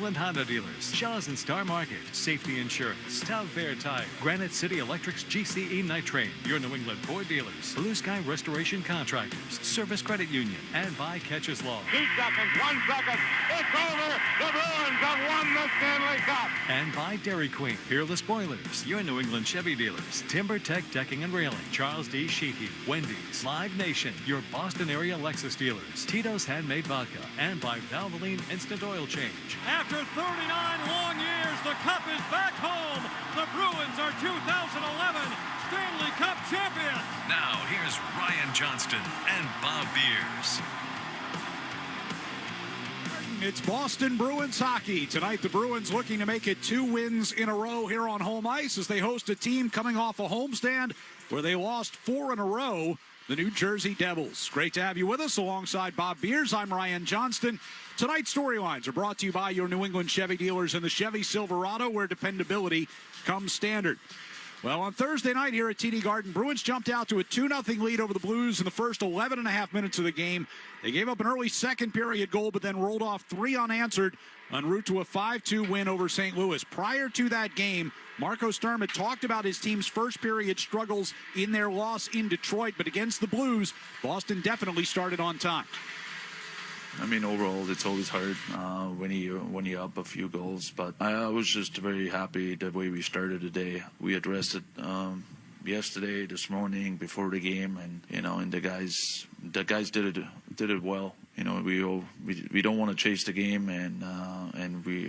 England Honda dealers, Shaw's and Star Market, Safety Insurance, Town Fair Tire, Granite City Electric's GCE Night Train, your New England Ford dealers, Blue Sky Restoration Contractors, Service Credit Union, and by Catches Law. 2 seconds, 1 second, it's over. The Bruins have won the Stanley Cup. And by Dairy Queen, Peerless Boilers, your New England Chevy dealers, Timber Tech Decking and Railing, Charles D. Sheehy, Wendy's, Live Nation, your Boston area Lexus dealers, Tito's Handmade Vodka, and by Valvoline Instant Oil Change. After 39 long years, the Cup is back home. The Bruins are 2011 Stanley Cup champions. Now, here's Ryan Johnston and Bob Beers. It's Boston Bruins hockey. Tonight, the Bruins looking to make it 2 wins in a row here on home ice as they host a team coming off a homestand where they lost 4 in a row, the New Jersey Devils. Great to have you with us alongside Bob Beers. I'm Ryan Johnston. Tonight's storylines are brought to you by your New England Chevy dealers and the Chevy Silverado, where dependability comes standard. Well, on Thursday night here at TD Garden, Bruins jumped out to a 2-0 lead over the Blues in the first 11 and a half minutes of the game. They gave up an early second period goal, but then rolled off 3 unanswered en route to a 5-2 win over St. Louis. Prior to that game, Marco Sturm had talked about his team's first period struggles in their loss in Detroit, but against the Blues, Boston definitely started on time. I mean, overall, it's always hard when you're up a few goals. But I was just very happy the way we started today. We addressed it yesterday, this morning, before the game, and the guys did it well. You know, we don't want to chase the game, and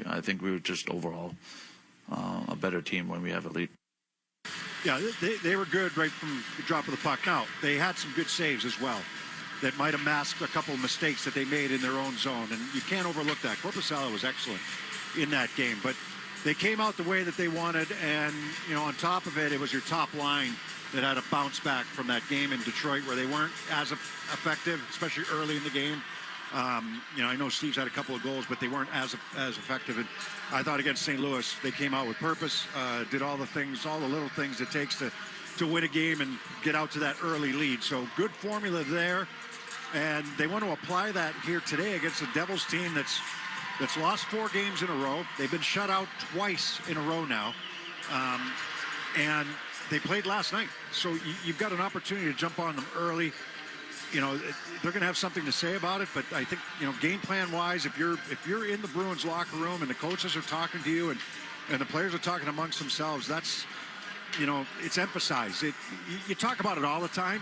I think we were just overall a better team when we have a lead. Yeah, they were good right from the drop of the puck. Now, they had some good saves as well that might have masked a couple of mistakes that they made in their own zone, and you can't overlook that. Korpisalo was excellent in that game, but they came out the way that they wanted, and, you know, on top of it, it was your top line that had a bounce back from that game in Detroit where they weren't as effective, especially early in the game. You know, I know Steve's had a couple of goals, but they weren't as effective. And I thought against St. Louis, they came out with purpose, did all the things, all the little things it takes to win a game and get out to that early lead. So good formula there. And they want to apply that here today against a Devils team that's lost 4 games in a row. They've been shut out twice in a row now. And they played last night. So you've got an opportunity to jump on them early. You know, they're going to have something to say about it, but I think, you know, game plan wise, if you're in the Bruins locker room and the coaches are talking to you and the players are talking amongst themselves, that's, you know, it's emphasized. You talk about it all the time,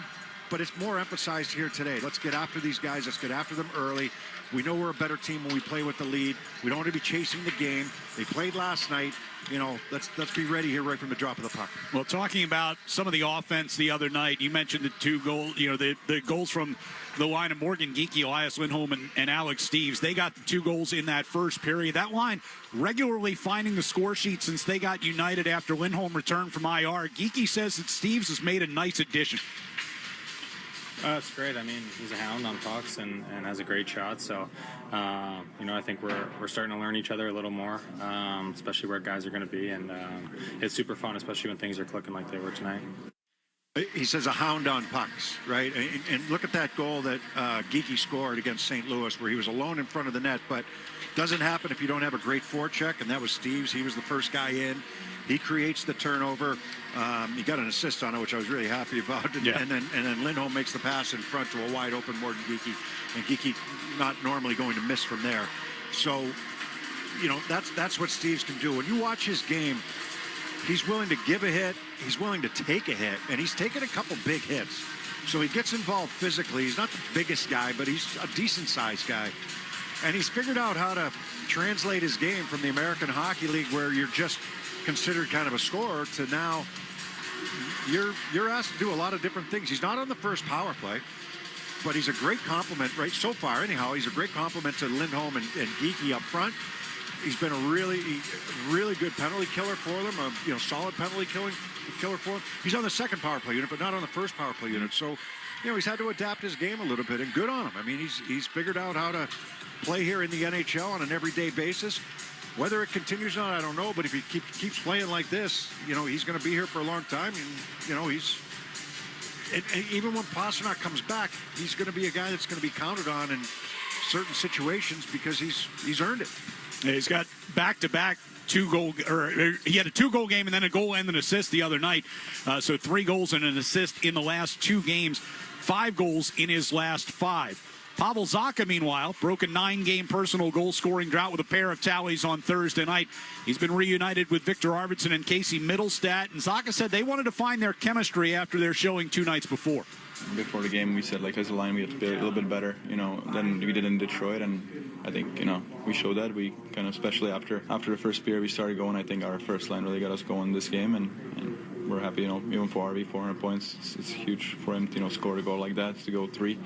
but it's more emphasized here today. Let's get after these guys. Let's get after them early. We know we're a better team when we play with the lead. We don't want to be chasing the game. They played last night. You know, let's be ready here right from the drop of the puck. Well, talking about some of the offense the other night, you mentioned the 2 goals, you know, the goals from the line of Morgan Geekie, Elias Lindholm, and Alex Steeves. They got the 2 goals in that first period. That line regularly finding the score sheet since they got united after Lindholm returned from IR. Geekie says that Steeves has made a nice addition. That's great. I mean, he's a hound on pucks and has a great shot. So, you know, I think we're starting to learn each other a little more, especially where guys are going to be. And it's super fun, especially when things are clicking like they were tonight. He says a hound on pucks, right? And look at that goal that Geekie scored against St. Louis where he was alone in front of the net. But doesn't happen if you don't have a great forecheck, and that was Steeves. He was the first guy in. He creates the turnover. He got an assist on it, which I was really happy about. And, yeah. and then Lindholm makes the pass in front to a wide open Morgan Geekie, and Geekie not normally going to miss from there. So, you know, that's what Steeves can do. When you watch his game, he's willing to give a hit, he's willing to take a hit, and he's taken a couple big hits. So he gets involved physically. He's not the biggest guy, but he's a decent-sized guy. And he's figured out how to translate his game from the American Hockey League, where you're just considered kind of a scorer, to now you're asked to do a lot of different things. He's not on the first power play, but he's a great compliment, right, so far anyhow. He's a great compliment to Lindholm and Geekie up front. He's been a really good penalty killer for them, you know, solid penalty killer for them. He's on the second power play unit, but not on the first power play unit. So, you know, he's had to adapt his game a little bit, and good on him. I mean, he's figured out how to play here in the NHL on an everyday basis. Whether it continues or not, I don't know. But if he keeps playing like this, you know, he's going to be here for a long time. And, you know, and even when Pastrnak comes back, he's going to be a guy that's going to be counted on in certain situations because he's earned it. He's got back-to-back he had a 2-goal game and then a goal and an assist the other night. So 3 goals and an assist in the last 2 games, 5 goals in his last 5. Pavel Zacha, meanwhile, broke a 9-game personal goal-scoring drought with a pair of tallies on Thursday night. He's been reunited with Victor Arvidsson and Casey Middlestat, and Zacha said they wanted to find their chemistry after their showing 2 nights before. Before the game, we said, as a line, we have to be a little bit better, than we did in Detroit, and I think, we showed that. We kind of, especially after the first period we started going, I think our first line really got us going this game, and we're happy, even for RV, 400 points, it's huge for him to, score a goal like that, to go 3.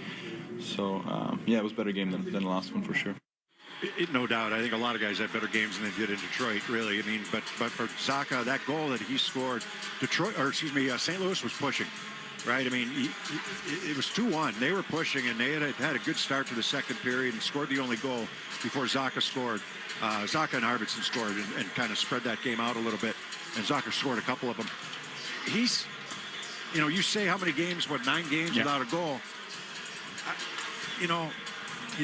So, it was a better game than the last one for sure. No doubt. I think a lot of guys had better games than they did in Detroit, really. I mean, but for Zacha, that goal that he scored, St. Louis was pushing, right? I mean, it was 2-1. They were pushing, and they had a good start to the second period and scored the only goal before Zacha scored. Zacha and Arvidsson scored and kind of spread that game out a little bit, and Zacha scored a couple of them. He's, you say how many games, 9 games without a goal. You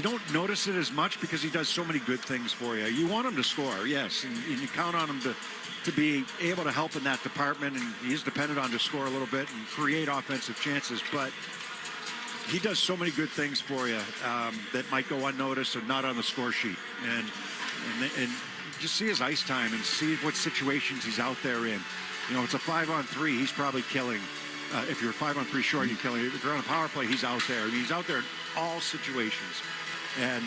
don't notice it as much because he does so many good things for you. You want him to score, yes, and you count on him to be able to help in that department, and he's dependent on to score a little bit and create offensive chances, but he does so many good things for you that might go unnoticed or not on the score sheet. And just see his ice time and see what situations he's out there in. It's a 5-on-3. He's probably killing. If you're 5-on-3 short, you're killing. If you're on a power play, he's out there. I mean, he's out there in all situations. And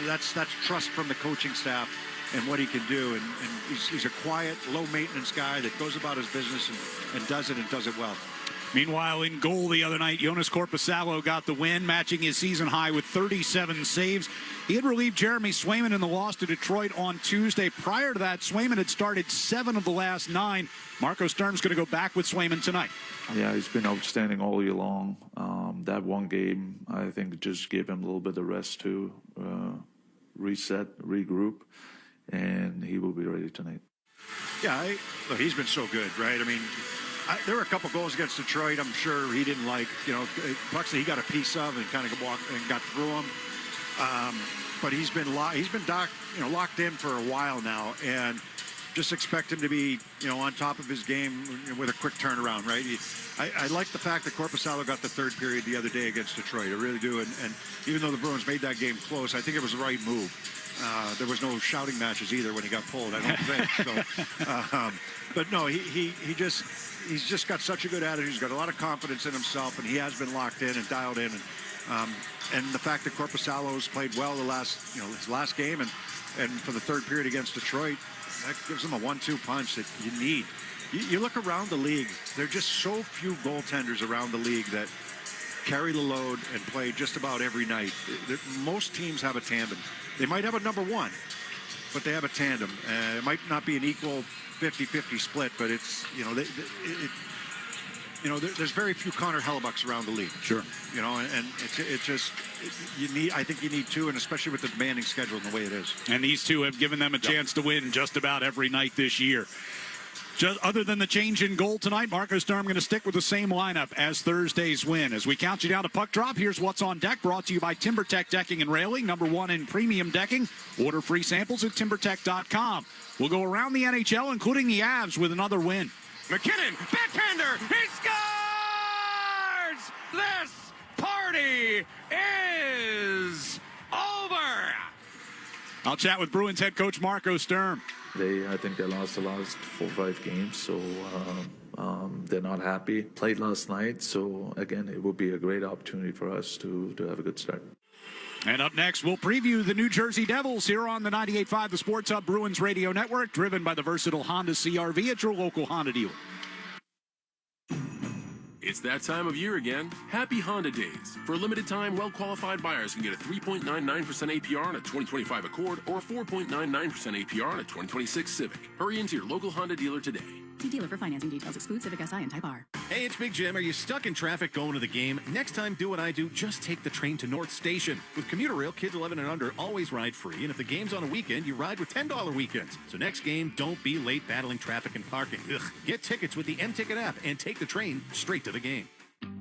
that's trust from the coaching staff and what he can do. And he's a quiet, low-maintenance guy that goes about his business and does it well. Meanwhile, in goal the other night, Jonas Korpisalo got the win, matching his season high with 37 saves. He had relieved Jeremy Swayman in the loss to Detroit on Tuesday. Prior to that, Swayman had started 7 of the last 9. Marco Sturm's going to go back with Swayman tonight. Yeah, he's been outstanding all year long. That one game, I think, just gave him a little bit of rest to reset, regroup, and he will be ready tonight. Yeah, look, he's been so good, right? I mean, there were a couple goals against Detroit I'm sure he didn't like. Pucks that he got a piece of and kind of walked and got through them. But he's been locked in for a while now, and just expect him to be, on top of his game with a quick turnaround, right? I like the fact that Korpisalo got the third period the other day against Detroit. I really do. And even though the Bruins made that game close, I think it was the right move. There was no shouting matches either when he got pulled, I don't think. So, but no, he's just got such a good attitude. He's got a lot of confidence in himself, and he has been locked in and dialed in. And the fact that Korpisalo's played well his last game and for the third period against Detroit, that gives him a 1-2 punch that you need. You look around the league, there are just so few goaltenders around the league that carry the load and play just about every night. Most teams have a tandem. They might have a number 1, but they have a tandem. It might not be an equal 50-50 split, but it's, there's very few Connor Hellebucks around the league. Sure. And I think you need 2, and especially with the demanding schedule and the way it is. And these 2 have given them a chance to win just about every night this year. Just other than the change in goal tonight, Marco Sturm going to stick with the same lineup as Thursday's win. As we count you down to puck drop, here's what's on deck, brought to you by TimberTech Decking and Railing, #1 in premium decking. Order free samples at timbertech.com. We'll go around the NHL, including the Avs, with another win. McKinnon, backhander, he scores! This party is over! I'll chat with Bruins head coach Marco Sturm. I think they lost the last 4 or 5 games, so they're not happy. Played last night, so again, it will be a great opportunity for us to have a good start. And up next, we'll preview the New Jersey Devils here on the 98.5 The Sports Hub Bruins Radio Network, driven by the versatile Honda CR-V at your local Honda dealer. It's that time of year again. Happy Honda Days. For a limited time, well-qualified buyers can get a 3.99% APR on a 2025 Accord or a 4.99% APR on a 2026 Civic. Hurry into your local Honda dealer today. See dealer for financing details. Exclude Civic Si and Type R. Hey, it's Big Jim. Are you stuck in traffic going to the game? Next time, do what I do. Just take the train to North Station. With Commuter Rail, kids 11 and under always ride free. And if the game's on a weekend, you ride with $10 weekends. So next game, don't be late battling traffic and parking. Ugh. Get tickets with the M-Ticket app and take the train straight to the game.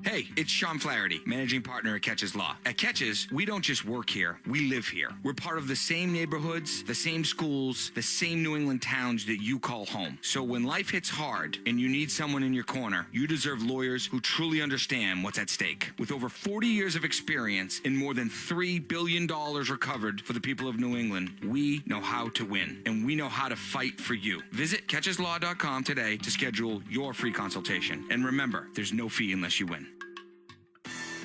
Hey, it's Sean Flaherty, managing partner at Catches Law. At Catches, we don't just work here, we live here. We're part of the same neighborhoods, the same schools, the same New England towns that you call home. So when life hits hard and you need someone in your corner, you deserve lawyers who truly understand what's at stake. With over 40 years of experience and more than $3 billion recovered for the people of New England, we know how to win, and we know how to fight for you. Visit catcheslaw.com today to schedule your free consultation. And remember, there's no fee unless you win.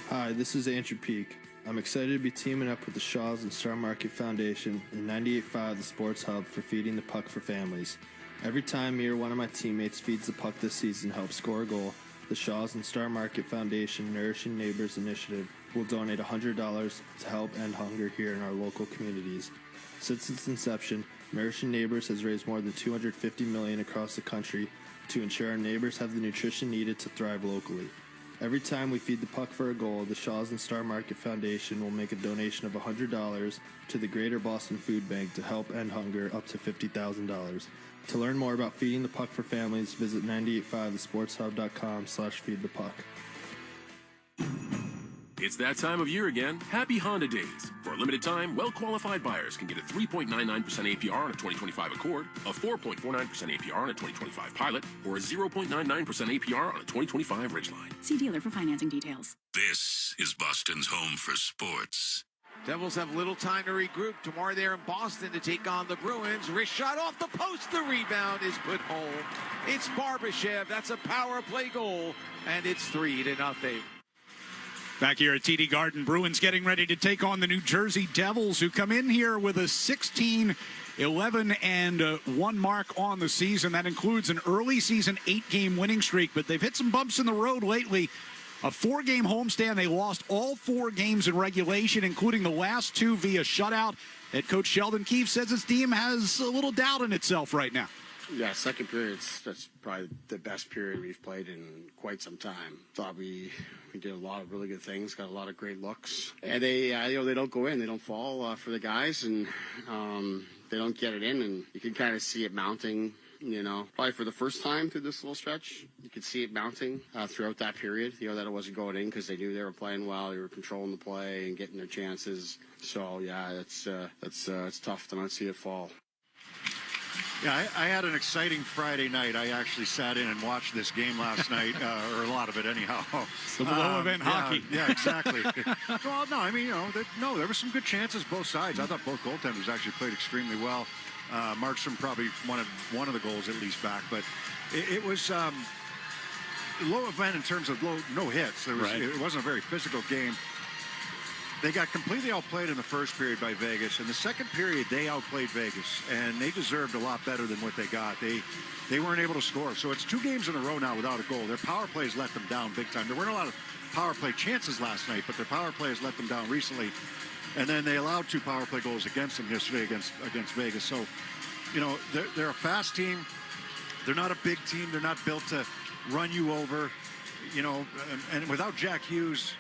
Hi, this is Andrew Peak. I'm excited to be teaming up with the Shaws and Star Market Foundation and 98.5 The Sports Hub for Feeding the Puck for Families. Every time me or one of my teammates feeds the puck this season to help score a goal, the Shaws and Star Market Foundation Nourishing Neighbors Initiative will donate $100 to help end hunger here in our local communities. Since its inception, Nourishing Neighbors has raised more than $250 million across the country to ensure our neighbors have the nutrition needed to thrive locally. Every time we feed the puck for a goal, the Shaws and Star Market Foundation will make a donation of $100 to the Greater Boston Food Bank to help end hunger up to $50,000. To learn more about feeding the puck for families, visit 985thesportshub.com/feedthepuck. It's that time of year again. Happy Honda Days. For a limited time, well-qualified buyers can get a 3.99% APR on a 2025 Accord, a 4.49% APR on a 2025 Pilot, or a 0.99% APR on a 2025 Ridgeline. See dealer for financing details. This is Boston's home for sports. Devils have little time to regroup. Tomorrow they're in Boston to take on the Bruins. Wrist shot off the post. The rebound is put home. It's Barbashev. That's a power play goal, and it's 3-0. Back here at TD Garden, Bruins getting ready to take on the New Jersey Devils, who come in here with a 16-11-1 mark on the season. That includes an early season 8-game winning streak, but they've hit some bumps in the road lately. A 4-game homestand. They lost all 4 games in regulation, including the last 2 via shutout. Head coach Sheldon Keefe says his team has a little doubt in itself right now. Yeah, second period, that's probably the best period we've played in quite some time. Thought we did a lot of really good things, got a lot of great looks. And they don't go in, they don't fall for the guys, and they don't get it in, and you can kind of see it mounting, probably for the first time through this little stretch. You could see it mounting throughout that period, that it wasn't going in because they knew they were playing well, they were controlling the play and getting their chances. So, yeah, it's tough to not see it fall. Yeah, I had an exciting Friday night. I actually sat in and watched this game last night, or a lot of it anyhow. The low event hockey. Yeah, exactly. Well, no, I mean, there were some good chances both sides. I thought both goaltenders actually played extremely well. Markstrom probably one of the goals at least back, but it was low event in terms of no hits. It wasn't a very physical game. They got completely outplayed in the first period by Vegas. In the second period, they outplayed Vegas, and they deserved a lot better than what they got. They weren't able to score. So it's 2 games in a row now without a goal. Their power plays let them down big time. There weren't a lot of power play chances last night, but their power play has let them down recently. And then they allowed 2 power play goals against them yesterday against Vegas. So, they're a fast team. They're not a big team. They're not built to run you over. And without Jack Hughes,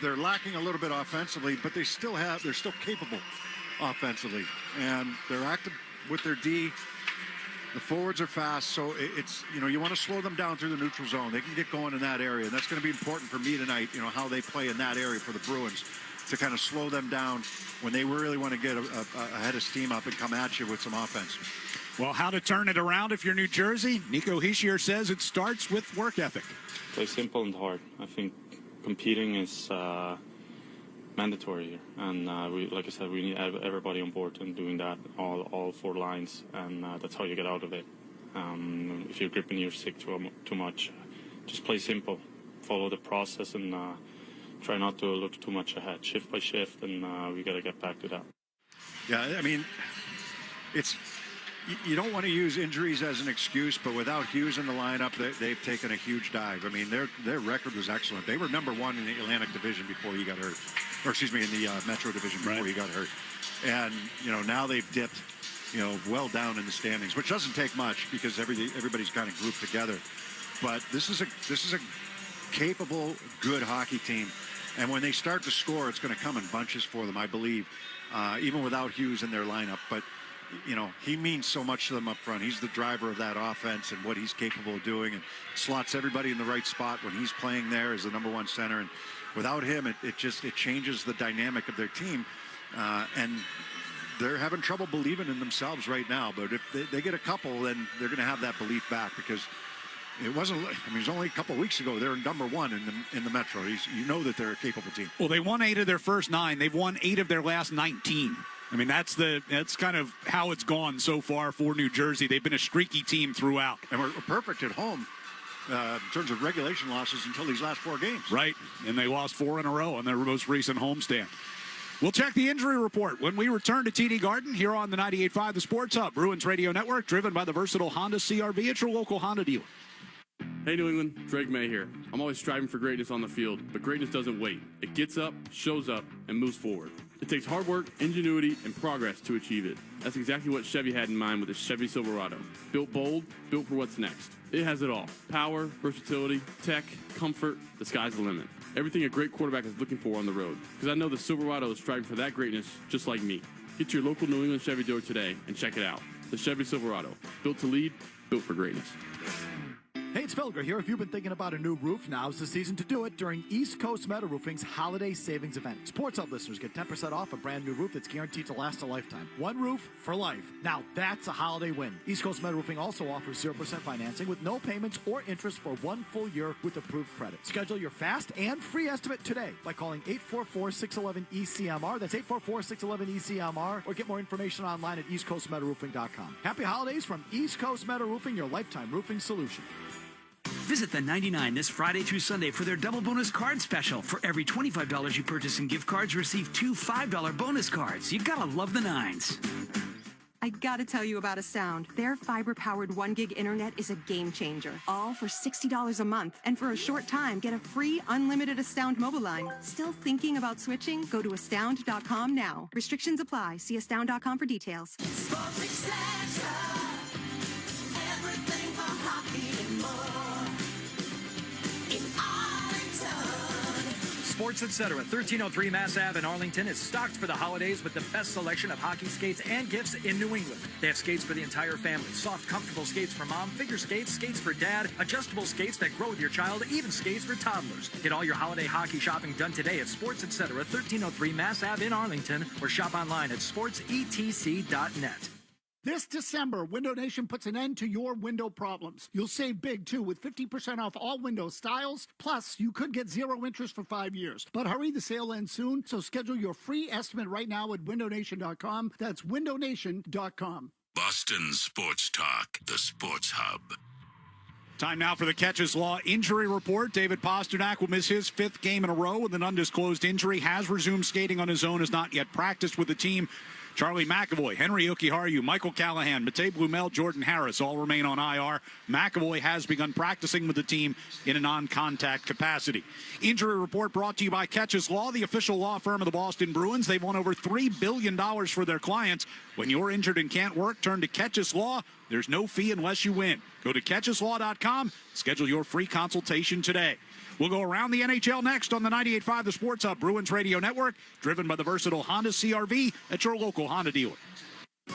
they're lacking a little bit offensively, but they're still capable offensively, and they're active with their D. The forwards are fast, so it's you want to slow them down through the neutral zone. They can get going in that area, and that's going to be important for me tonight. How they play in that area for the Bruins to kind of slow them down when they really want to get a head of steam up and come at you with some offense. Well, how to turn it around if you're New Jersey? Nico Hischier says it starts with work ethic. Play simple and hard. I think competing is mandatory here, and like I said, we need everybody on board and doing that, all 4 lines, and that's how you get out of it. If you're gripping your stick too much, just play simple, follow the process, and try not to look too much ahead, shift by shift, and we got to get back to that. Yeah, I mean, you don't want to use injuries as an excuse, but without Hughes in the lineup, they've taken a huge dive. I mean, their record was excellent. They were number 1 in the Atlantic Division before he got hurt, or excuse me, in the Metro Division before he got hurt. And now they've dipped, well down in the standings, which doesn't take much because everybody's kind of grouped together. But this is a capable, good hockey team, and when they start to score, it's going to come in bunches for them, I believe, even without Hughes in their lineup. But he means so much to them up front. He's the driver of that offense and what he's capable of doing, and slots everybody in the right spot when he's playing there as the number one center. And without him, it changes the dynamic of their team. And they're having trouble believing in themselves right now. But if they get a couple, then they're going to have that belief back, because it wasn't. I mean, it was only a couple of weeks ago. They're number one in the Metro. You know that they're a capable team. Well, they won 8 of their first 9. They've won 8 of their last 19. I mean, that's kind of how it's gone so far for New Jersey. They've been a streaky team throughout. And we're perfect at home in terms of regulation losses until these last 4 games. Right, and they lost 4 in a row on their most recent homestand. We'll check the injury report when we return to TD Garden here on the 98.5 The Sports Hub, Bruins Radio Network, driven by the versatile Honda CR-V at your local Honda dealer. Hey New England, Drake May here. I'm always striving for greatness on the field, but greatness doesn't wait. It gets up, shows up, and moves forward. It takes hard work, ingenuity, and progress to achieve it. That's exactly what Chevy had in mind with the Chevy Silverado. Built bold, built for what's next. It has it all. Power, versatility, tech, comfort, the sky's the limit. Everything a great quarterback is looking for on the road. Because I know the Silverado is striving for that greatness just like me. Get to your local New England Chevy dealer today and check it out. The Chevy Silverado. Built to lead, built for greatness. Hey, it's Felger here. If you've been thinking about a new roof, now's the season to do it during East Coast Metal Roofing's Holiday Savings Event. Sports Hub listeners get 10% off a brand new roof that's guaranteed to last a lifetime. One roof for life. Now, that's a holiday win. East Coast Metal Roofing also offers 0% financing with no payments or interest for 1 full year with approved credit. Schedule your fast and free estimate today by calling 844-611-ECMR. That's 844-611-ECMR, or get more information online at eastcoastmetalroofing.com. Happy holidays from East Coast Metal Roofing, your lifetime roofing solution. Visit the 99 this Friday through Sunday for their double bonus card special. For every $25 you purchase in gift cards, receive 2 $5 bonus cards. You gotta love the 9s. I gotta tell you about Astound. Their fiber-powered 1 gig internet is a game changer. All for $60 a month. And for a short time, get a free unlimited Astound mobile line. Still thinking about switching? Go to astound.com now. Restrictions apply. See astound.com for details. Sports Etc. Everything for hockey and more. Sports Etc. 1303 Mass Ave in Arlington is stocked for the holidays with the best selection of hockey skates and gifts in New England. They have skates for the entire family, soft, comfortable skates for mom, figure skates, skates for dad, adjustable skates that grow with your child, even skates for toddlers. Get all your holiday hockey shopping done today at Sports Etc. 1303 Mass Ave in Arlington, or shop online at sportsetc.net. This December, Window Nation puts an end to your window problems. You'll save big, too, with 50% off all window styles. Plus, you could get 0 interest for 5 years. But hurry, the sale ends soon, so schedule your free estimate right now at windownation.com. That's windownation.com. Boston Sports Talk, the Sports Hub. Time now for the Catches Law injury report. David Pasternak will miss his 5th game in a row with an undisclosed injury. Has resumed skating on his own, has not yet practiced with the team. Charlie McAvoy, Henry Ukiharu, Michael Callahan, Matej Blumel, Jordan Harris all remain on IR. McAvoy has begun practicing with the team in a non-contact capacity. Injury report brought to you by Catches Law, the official law firm of the Boston Bruins. They've won over $3 billion for their clients. When you're injured and can't work, turn to Catches Law. There's no fee unless you win. Go to catcheslaw.com. Schedule your free consultation today. We'll go around the NHL next on the 98.5 The Sports Hub, Bruins Radio Network, driven by the versatile Honda CR-V at your local Honda dealer.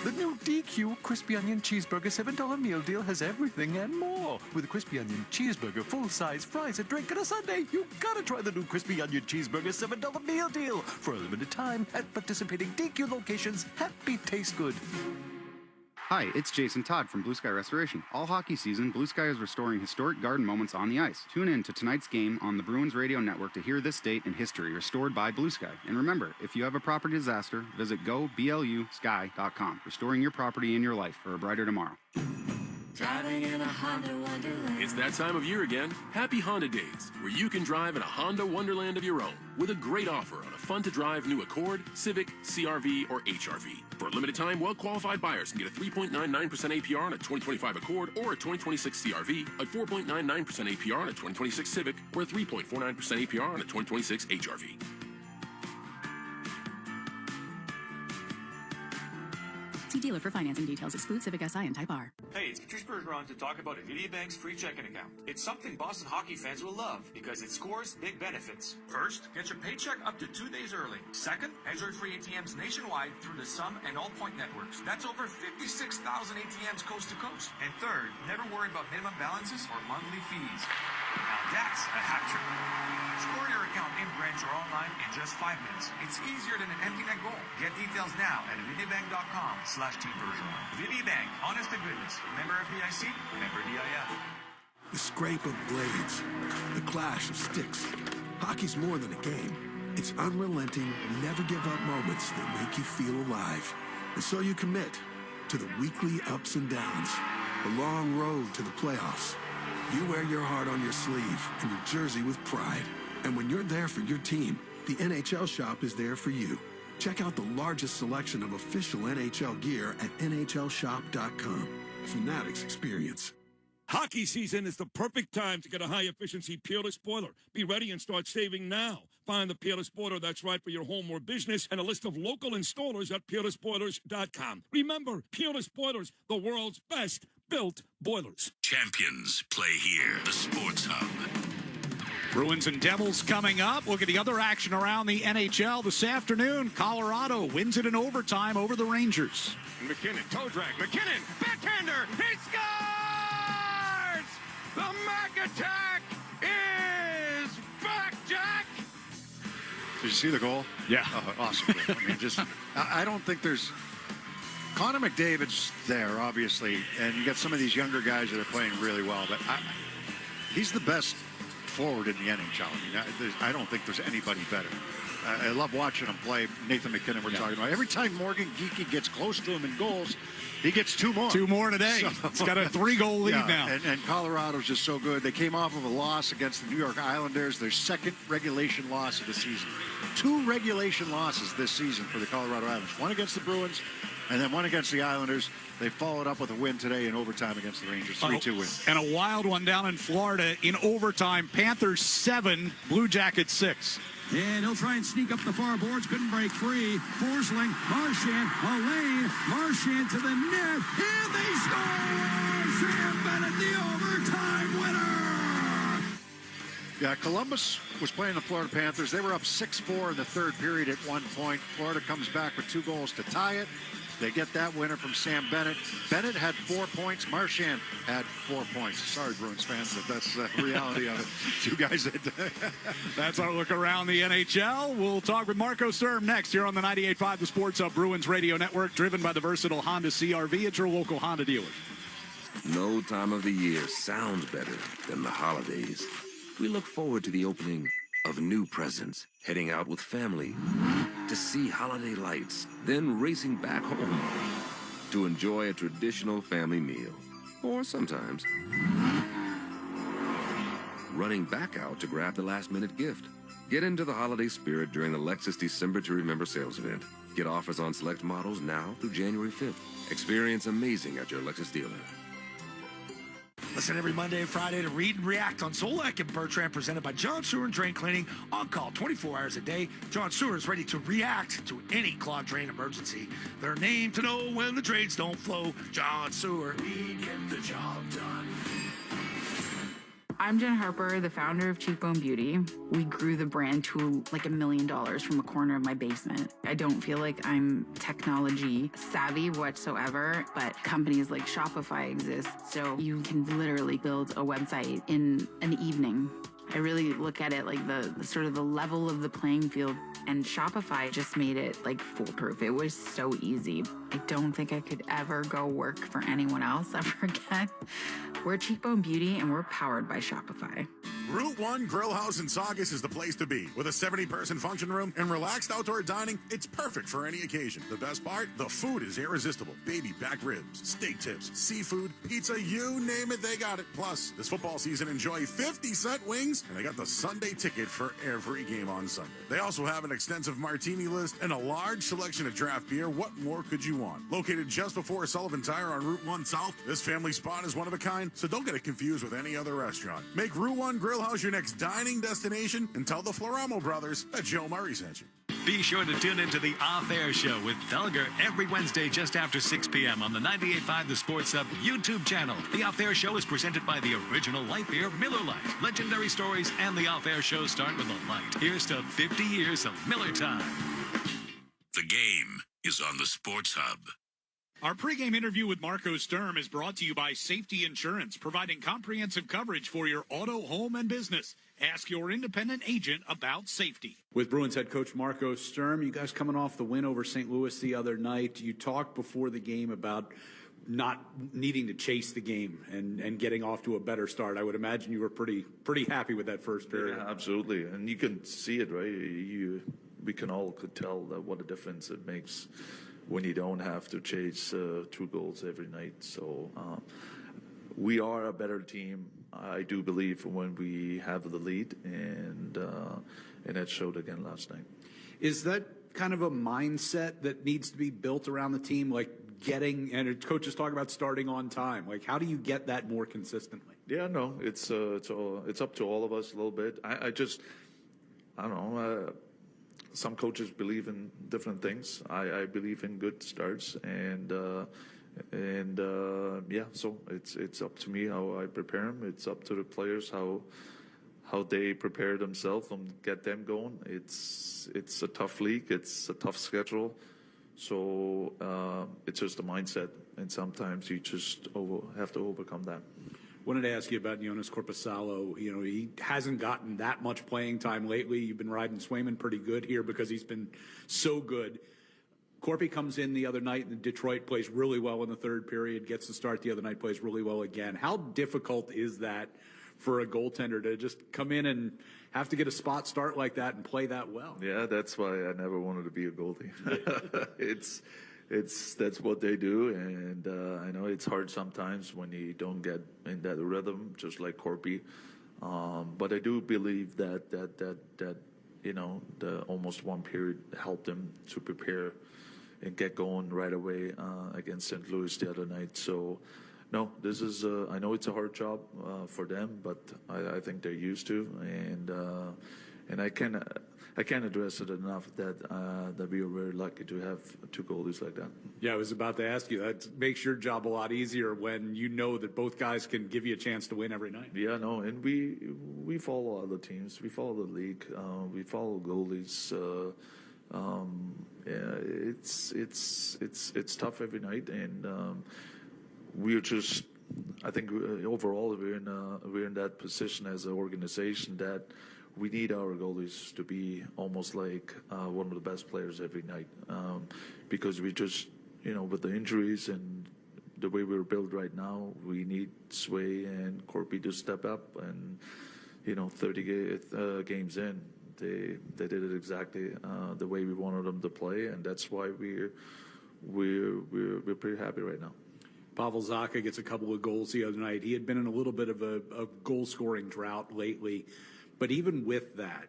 The new DQ Crispy Onion Cheeseburger $7 meal deal has everything and more. With a Crispy Onion Cheeseburger, full-size fries, a drink, and a sundae, you gotta try the new Crispy Onion Cheeseburger $7 meal deal. For a limited time at participating DQ locations. Happy taste good. Hi, it's Jason Todd from Blue Sky Restoration. All hockey season, Blue Sky is restoring historic garden moments on the ice. Tune in to tonight's game on the Bruins Radio Network to hear this date in history restored by Blue Sky. And remember, if you have a property disaster, visit goblusky.com. Restoring your property and your life for a brighter tomorrow. Driving in a Honda Wonderland. It's that time of year again. Happy Honda Days, where you can drive in a Honda Wonderland of your own with a great offer on a fun-to-drive new Accord, Civic, CR-V, or HR-V. For a limited time, well-qualified buyers can get a 3.99% APR on a 2025 Accord or a 2026 CR-V, a 4.99% APR on a 2026 Civic, or a 3.49% APR on a 2026 HR-V. See dealer for financing details. Exclude Civic Si and Type R. Hey, it's Patrice Bergeron to talk about Bank's free checking account. It's something Boston hockey fans will love because it scores big benefits. First, get your paycheck up to 2 days early. Second, enjoy free ATMs nationwide through the Sum and All Point networks. That's over 56,000 ATMs coast to coast. And third, never worry about minimum balances or monthly fees. Now that's a hat trick. Score your account in branch or online in just 5 minutes. It's easier than an empty net goal. Get details now at VidiaBank.com/Team Bergeron. VidiaBank, honest to goodness. Member FDIC, member DIF. The scrape of blades, the clash of sticks. Hockey's more than a game. It's unrelenting, never-give-up moments that make you feel alive. And so you commit to the weekly ups and downs, the long road to the playoffs. You wear your heart on your sleeve and your jersey with pride. And when you're there for your team, the NHL Shop is there for you. Check out the largest selection of official NHL gear at NHLShop.com. Fanatics experience. Hockey season is the perfect time to get a high-efficiency Peerless Boiler. Be ready and start saving now. Find the Peerless Boiler that's right for your home or business and a list of local installers at PeerlessBoilers.com. Remember, Peerless Boilers, the world's best built boilers. Champions play here. The Sports Hub. Bruins and Devils coming up. Look at the other action around the NHL this afternoon. Colorado wins it in overtime over the Rangers. McKinnon, toe drag. McKinnon, backhander. He scores! The Mac attack is back, Jack! Did you see the goal? Yeah. Awesome. I mean, I don't think there's... Connor McDavid's there, obviously, and you got some of these younger guys that are playing really well, but he's the best forward in the NHL. I mean, I don't think there's anybody better. I love watching him play. Nathan McKinnon, we're talking about. Every time Morgan Geekie gets close to him in goals, he gets 2 more. 2 more today. It's got a 3-goal lead now. And Colorado's just so good. They came off of a loss against the New York Islanders, their second regulation loss of the season. 2 regulation losses this season for the Colorado Islanders. One against the Bruins, and then one against the Islanders. They followed up with a win today in overtime against the Rangers. 3-2 win. And a wild one down in Florida in overtime. Panthers 7, Blue Jackets 6. And he'll try and sneak up the far boards. Couldn't break free. Forsling, Marchand, a lane. Marchand to the net. And they score! Sam Bennett, the overtime winner! Yeah, Columbus was playing the Florida Panthers. They were up 6-4 in the third period at one point. Florida comes back with 2 goals to tie it. They get that winner from Sam Bennett. Bennett had 4 points. Marchand had 4 points. Sorry, Bruins fans, but that's the reality of it. 2 guys that... That's our look around the NHL. We'll talk with Marco Sturm next here on the 98.5 The Sports Hub Bruins Radio Network, driven by the versatile Honda CR-V at your local Honda dealer. No time of the year sounds better than the holidays. We look forward to the opening of new presents, heading out with family to see holiday lights, then racing back home to enjoy a traditional family meal. Or sometimes running back out to grab the last-minute gift. Get into the holiday spirit during the Lexus December to Remember sales event. Get offers on select models now through January 5th. Experience amazing at your Lexus dealer. Listen every Monday and Friday to Read and React on Zolak and Bertrand, presented by John Sewer and Drain Cleaning. On call 24 hours a day. John Sewer is ready to react to any clogged drain emergency. Their name to know when the drains don't flow. John Sewer. We get the job done. I'm Jen Harper, the founder of Cheekbone Beauty. We grew the brand to like $1 million from a corner of my basement. I don't feel like I'm technology savvy whatsoever, but companies like Shopify exist, so you can literally build a website in an evening. I really look at it like the sort of the level of the playing field, and Shopify just made it like foolproof. It was so easy. I don't think I could ever go work for anyone else ever again. We're Cheekbone Beauty, and we're powered by Shopify. Route 1 Grill House in Saugus is the place to be. With a 70-person function room and relaxed outdoor dining, it's perfect for any occasion. The best part? The food is irresistible. Baby back ribs, steak tips, seafood, pizza, you name it, they got it. Plus, this football season, enjoy 50-cent wings, and they got the Sunday ticket for every game on Sunday. They also have an extensive martini list and a large selection of draft beer. What more could you want? Located just before Sullivan Tire on Route 1 South, this family spot is one of a kind, so don't get it confused with any other restaurant. Make Route 1 Grill House your next dining destination and tell the Floramo brothers that Joe Murray sent you. Be sure to tune into the Off-Air Show with Felger every Wednesday just after 6 p.m. on the 98.5 The Sports Hub YouTube channel. The Off-Air Show is presented by the original light beer, Miller Lite. Legendary stories and the Off-Air Show start with a light. Here's to 50 years of Miller time. The game is on the Sports Hub. Our pregame interview with Marco Sturm is brought to you by Safety Insurance, providing comprehensive coverage for your auto, home, and business. Ask your independent agent about safety. With Bruins head coach Marco Sturm, you guys coming off the win over St. Louis the other night. You talked before the game about not needing to chase the game and getting off to a better start. I would imagine you were pretty happy with that first period. Yeah, absolutely. And you can see it, right? We can all could tell that what a difference it makes when you don't have to chase 2 goals every night. So we are a better team, I do believe, when we have the lead, and that showed again last night. Is that kind of a mindset that needs to be built around the team, like getting, and coaches talk about starting on time, like how do you get that more consistently? Yeah, no, it's up to all of us a little bit. I don't know. Some coaches believe in different things. I believe in good starts, and yeah. So it's up to me how I prepare them. It's up to the players how they prepare themselves and get them going. It's a tough league. It's a tough schedule. So it's just a mindset, and sometimes you just have to overcome that. Wanted to ask you about Jonas Korpisalo. You know, he hasn't gotten that much playing time lately. You've been riding Swayman pretty good here because he's been so good. Korpi comes in the other night, and Detroit plays really well in the third period, gets the start the other night, plays really well again. How difficult is that for a goaltender to just come in and have to get a spot start like that and play that well? Yeah, that's why I never wanted to be a goalie. That's what they do, and I know it's hard sometimes when you don't get in that rhythm, just like Korpi. But I do believe that you know, the almost one period helped them to prepare and get going right away against St. Louis the other night. So, no, this is I know it's a hard job for them, but I think they're used to, and I can't address it enough that we are very lucky to have 2 goalies like that. Yeah, I was about to ask you. That makes your job a lot easier when you know that both guys can give you a chance to win every night. Yeah, no, and we follow other teams. We follow the league. We follow goalies. Yeah, it's tough every night, and we're just. I think overall we're in that position as an organization that we need our goalies to be almost like one of the best players every night, because we just, you know, with the injuries and the way we're built right now, we need Sway and Korpi to step up, and you know, 30 games in, they did it exactly the way we wanted them to play, and that's why we're pretty happy right now. Pavel Zacha gets a couple of goals the other night. He had been in a little bit of a goal-scoring drought lately. But even with that,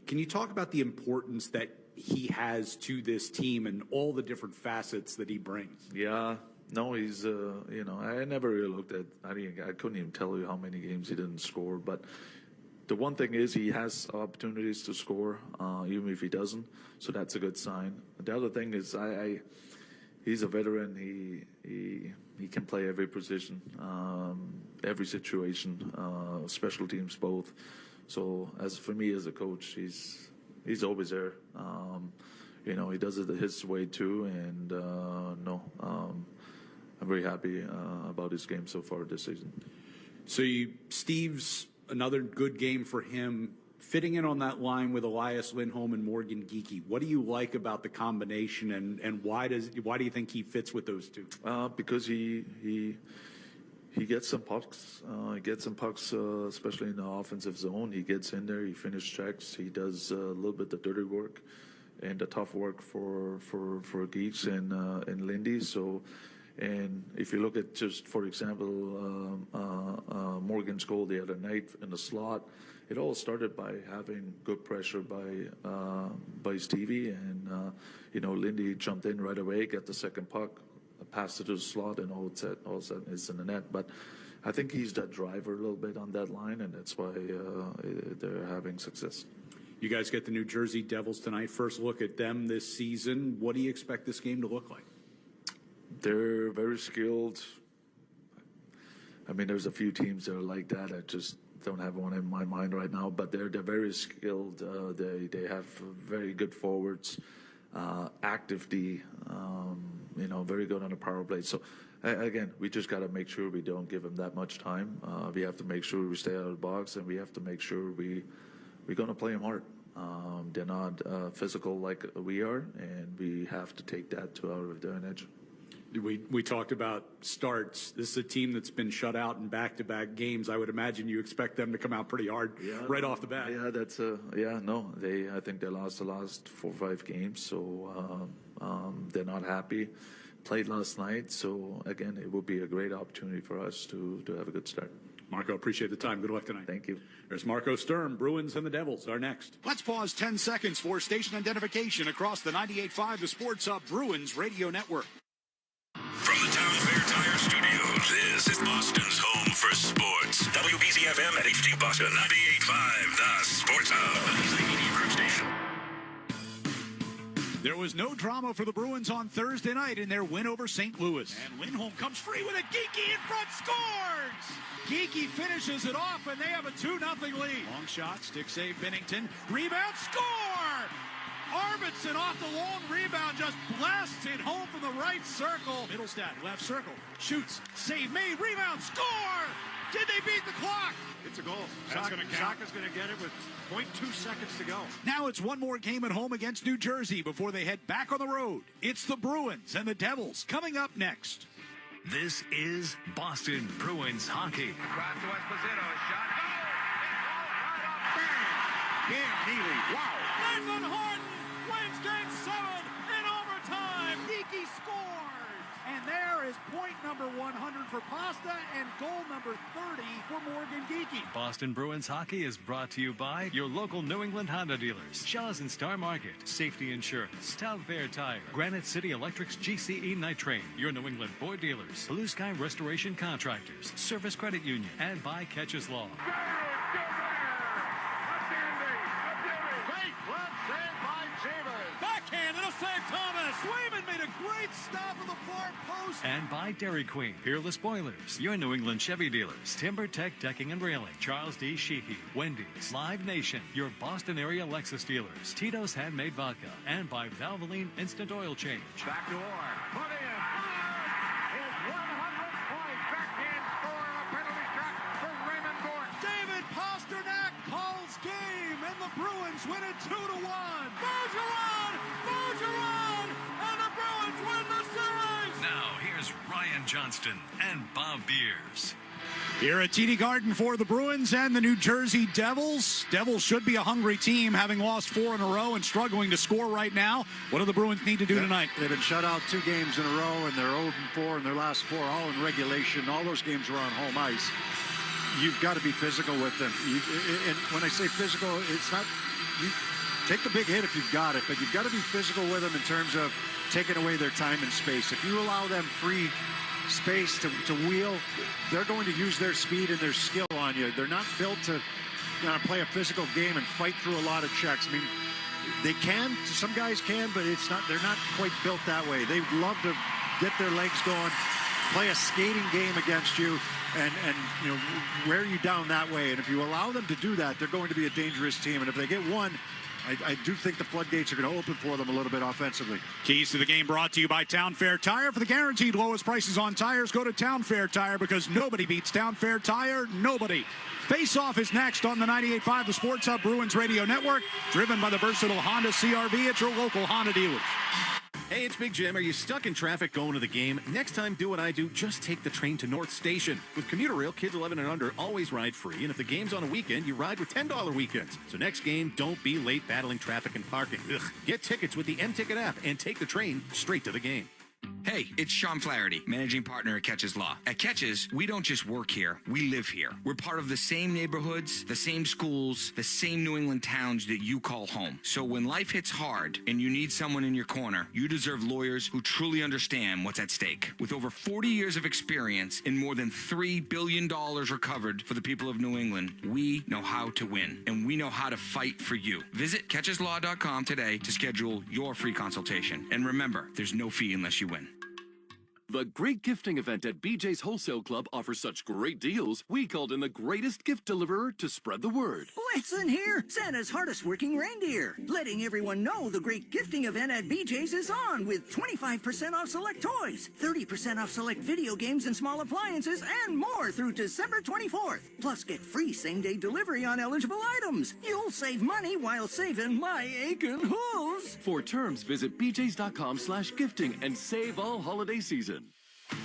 can you talk about the importance that he has to this team and all the different facets that he brings? Yeah. No, he's, you know, I never really looked at, I couldn't even tell you how many games he didn't score. But the one thing is he has opportunities to score, even if he doesn't. So that's a good sign. The other thing is he's a veteran. He can play every position, every situation, special teams both. So as for me as a coach, he's always there. You know, he does it his way too, and I'm very happy about his game so far this season. So Steve's another good game for him, fitting in on that line with Elias Lindholm and Morgan Geekie. What do you like about the combination, and why do you think he fits with those two? Because he gets some pucks. Especially in the offensive zone. He gets in there. He finishes checks. He does a little bit of dirty work and the tough work for Geeks and Lindy. So, and if you look at just, for example, Morgan's goal the other night in the slot, it all started by having good pressure by Stevie, and you know, Lindy jumped in right away, got the second puck, passed it to the slot, and all of a sudden it's in the net. But I think he's that driver a little bit on that line, and that's why they're having success. You guys get the New Jersey Devils tonight. First look at them this season. What do you expect this game to look like? They're very skilled. I mean, there's a few teams that are like that. I just don't have one in my mind right now, but they're very skilled. They have very good forwards, active D, very good on the power play. So again, we just got to make sure we don't give them that much time. We have to make sure we stay out of the box, and we have to make sure we're going to play them hard. They're not physical like we are, and we have to take that to our advantage. We talked about starts. This is a team that's been shut out in back-to-back games. I would imagine you expect them to come out pretty hard right off the bat. Yeah, I think they lost the last 4 or 5 games, so they're not happy. Played last night, so again, it will be a great opportunity for us to have a good start. Marco, appreciate the time. Good luck tonight. Thank you. There's Marco Sturm. Bruins and the Devils are next. Let's pause 10 seconds for station identification across the 98.5 The Sports Hub Bruins Radio Network. From the Town Fair Tire Studios, this is Boston's home for sports. WBZ-FM at HD Boston, 98.5 The Sports Hub. The media group station. There was no drama for the Bruins on Thursday night in their win over St. Louis. And Lindholm comes free with a Geeky in front, scores! Geeky finishes it off, and they have a 2-0 lead. Long shot, stick save, Binnington. Rebound, score! Arvidsson off the long rebound, just blasts it home from the right circle. Middlestat, left circle, shoots, save made, rebound, score! Did they beat the clock? It's a goal. That's gonna count. Zacha's going to get it with 0.2 seconds to go. Now it's one more game at home against New Jersey before they head back on the road. It's the Bruins and the Devils coming up next. This is Boston Bruins hockey. Across to Esposito, shot. Oh! Cam Neely, wow. Nathan Horton wins game 7 in overtime. Geeky scores. And there is point number 100 for Pasta and goal number 30 for Morgan Geeky. Boston Bruins hockey is brought to you by your local New England Honda dealers, Shaw's and Star Market, Safety Insurance, Town Fair Tire, Granite City Electric's GCE Night Train, your New England Ford dealers, Blue Sky Restoration Contractors, Service Credit Union, and by Catches Law. Backhand, it'll save Thomas. Swayman made a great stop on the far post. And by Dairy Queen, Peerless Boilers, your New England Chevy dealers, Timber Tech Decking and Railing, Charles D. Sheehy, Wendy's, Live Nation, your Boston area Lexus dealers, Tito's Handmade Vodka, and by Valvoline Instant Oil Change. Back door. Put in. His 100th point. Backhand score. A penalty shot for Raymond Gordon. David Pasternak calls game, and the Bruins win it 2-1. Bergeron, and the Bruins win the series. Now, here's Ryan Johnston and Bob Beers. Here at TD Garden for the Bruins and the New Jersey Devils. Devils should be a hungry team, having lost 4 in a row and struggling to score right now. What do the Bruins need to do tonight? They've been shut out 2 games in a row, and they're 0-4 in their last 4, all in regulation. All those games were on home ice. You've got to be physical with them. And when I say physical, it's not... Take the big hit if you've got it, but you've got to be physical with them in terms of taking away their time and space. If you allow them free space to wheel, they're going to use their speed and their skill on you. They're not built to play a physical game and fight through a lot of checks. I mean, they can, some guys can, but it's not. They're not quite built that way. They love to get their legs going, play a skating game against you, and wear you down that way. And if you allow them to do that, they're going to be a dangerous team. And if they get one, I do think the floodgates are going to open for them a little bit offensively. Keys to the game brought to you by Town Fair Tire. For the guaranteed lowest prices on tires, go to Town Fair Tire, because nobody beats Town Fair Tire. Nobody. Face-Off is next on the 98.5 The Sports Hub Bruins Radio Network, driven by the versatile Honda CR-V at your local Honda dealers. Hey, it's Big Jim. Are you stuck in traffic going to the game? Next time, do what I do. Just take the train to North Station. With Commuter Rail, kids 11 and under always ride free. And if the game's on a weekend, you ride with $10 weekends. So next game, don't be late battling traffic and parking. Ugh. Get tickets with the M-Ticket app and take the train straight to the game. Hey, it's Sean Flaherty, managing partner at Catches Law. At Catches, we don't just work here, we live here. We're part of the same neighborhoods, the same schools, the same New England towns that you call home. So when life hits hard and you need someone in your corner, you deserve lawyers who truly understand what's at stake. With over 40 years of experience and more than $3 billion recovered for the people of New England, we know how to win, and we know how to fight for you. Visit catcheslaw.com today to schedule your free consultation. And remember, there's no fee unless you win. The great gifting event at BJ's Wholesale Club offers such great deals, we called in the greatest gift deliverer to spread the word. What's in here? Santa's hardest working reindeer. Letting everyone know the great gifting event at BJ's is on with 25% off select toys, 30% off select video games and small appliances, and more through December 24th. Plus, get free same-day delivery on eligible items. You'll save money while saving my aching hooves. For terms, visit bjs.com/gifting and save all holiday season.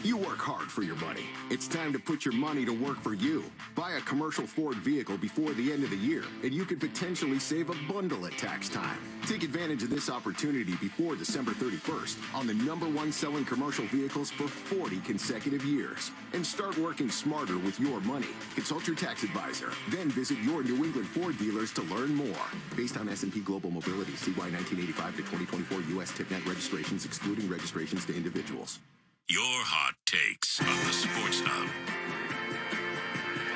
You work hard for your money. It's time to put your money to work for you. Buy a commercial Ford vehicle before the end of the year, and you could potentially save a bundle at tax time. Take advantage of this opportunity before December 31st on the #1 selling commercial vehicles for 40 consecutive years. And start working smarter with your money. Consult your tax advisor. Then visit your New England Ford dealers to learn more. Based on S&P Global Mobility, CY 1985 to 2024 U.S. TIPNet registrations, excluding registrations to individuals. Your hot takes on the Sports Hub.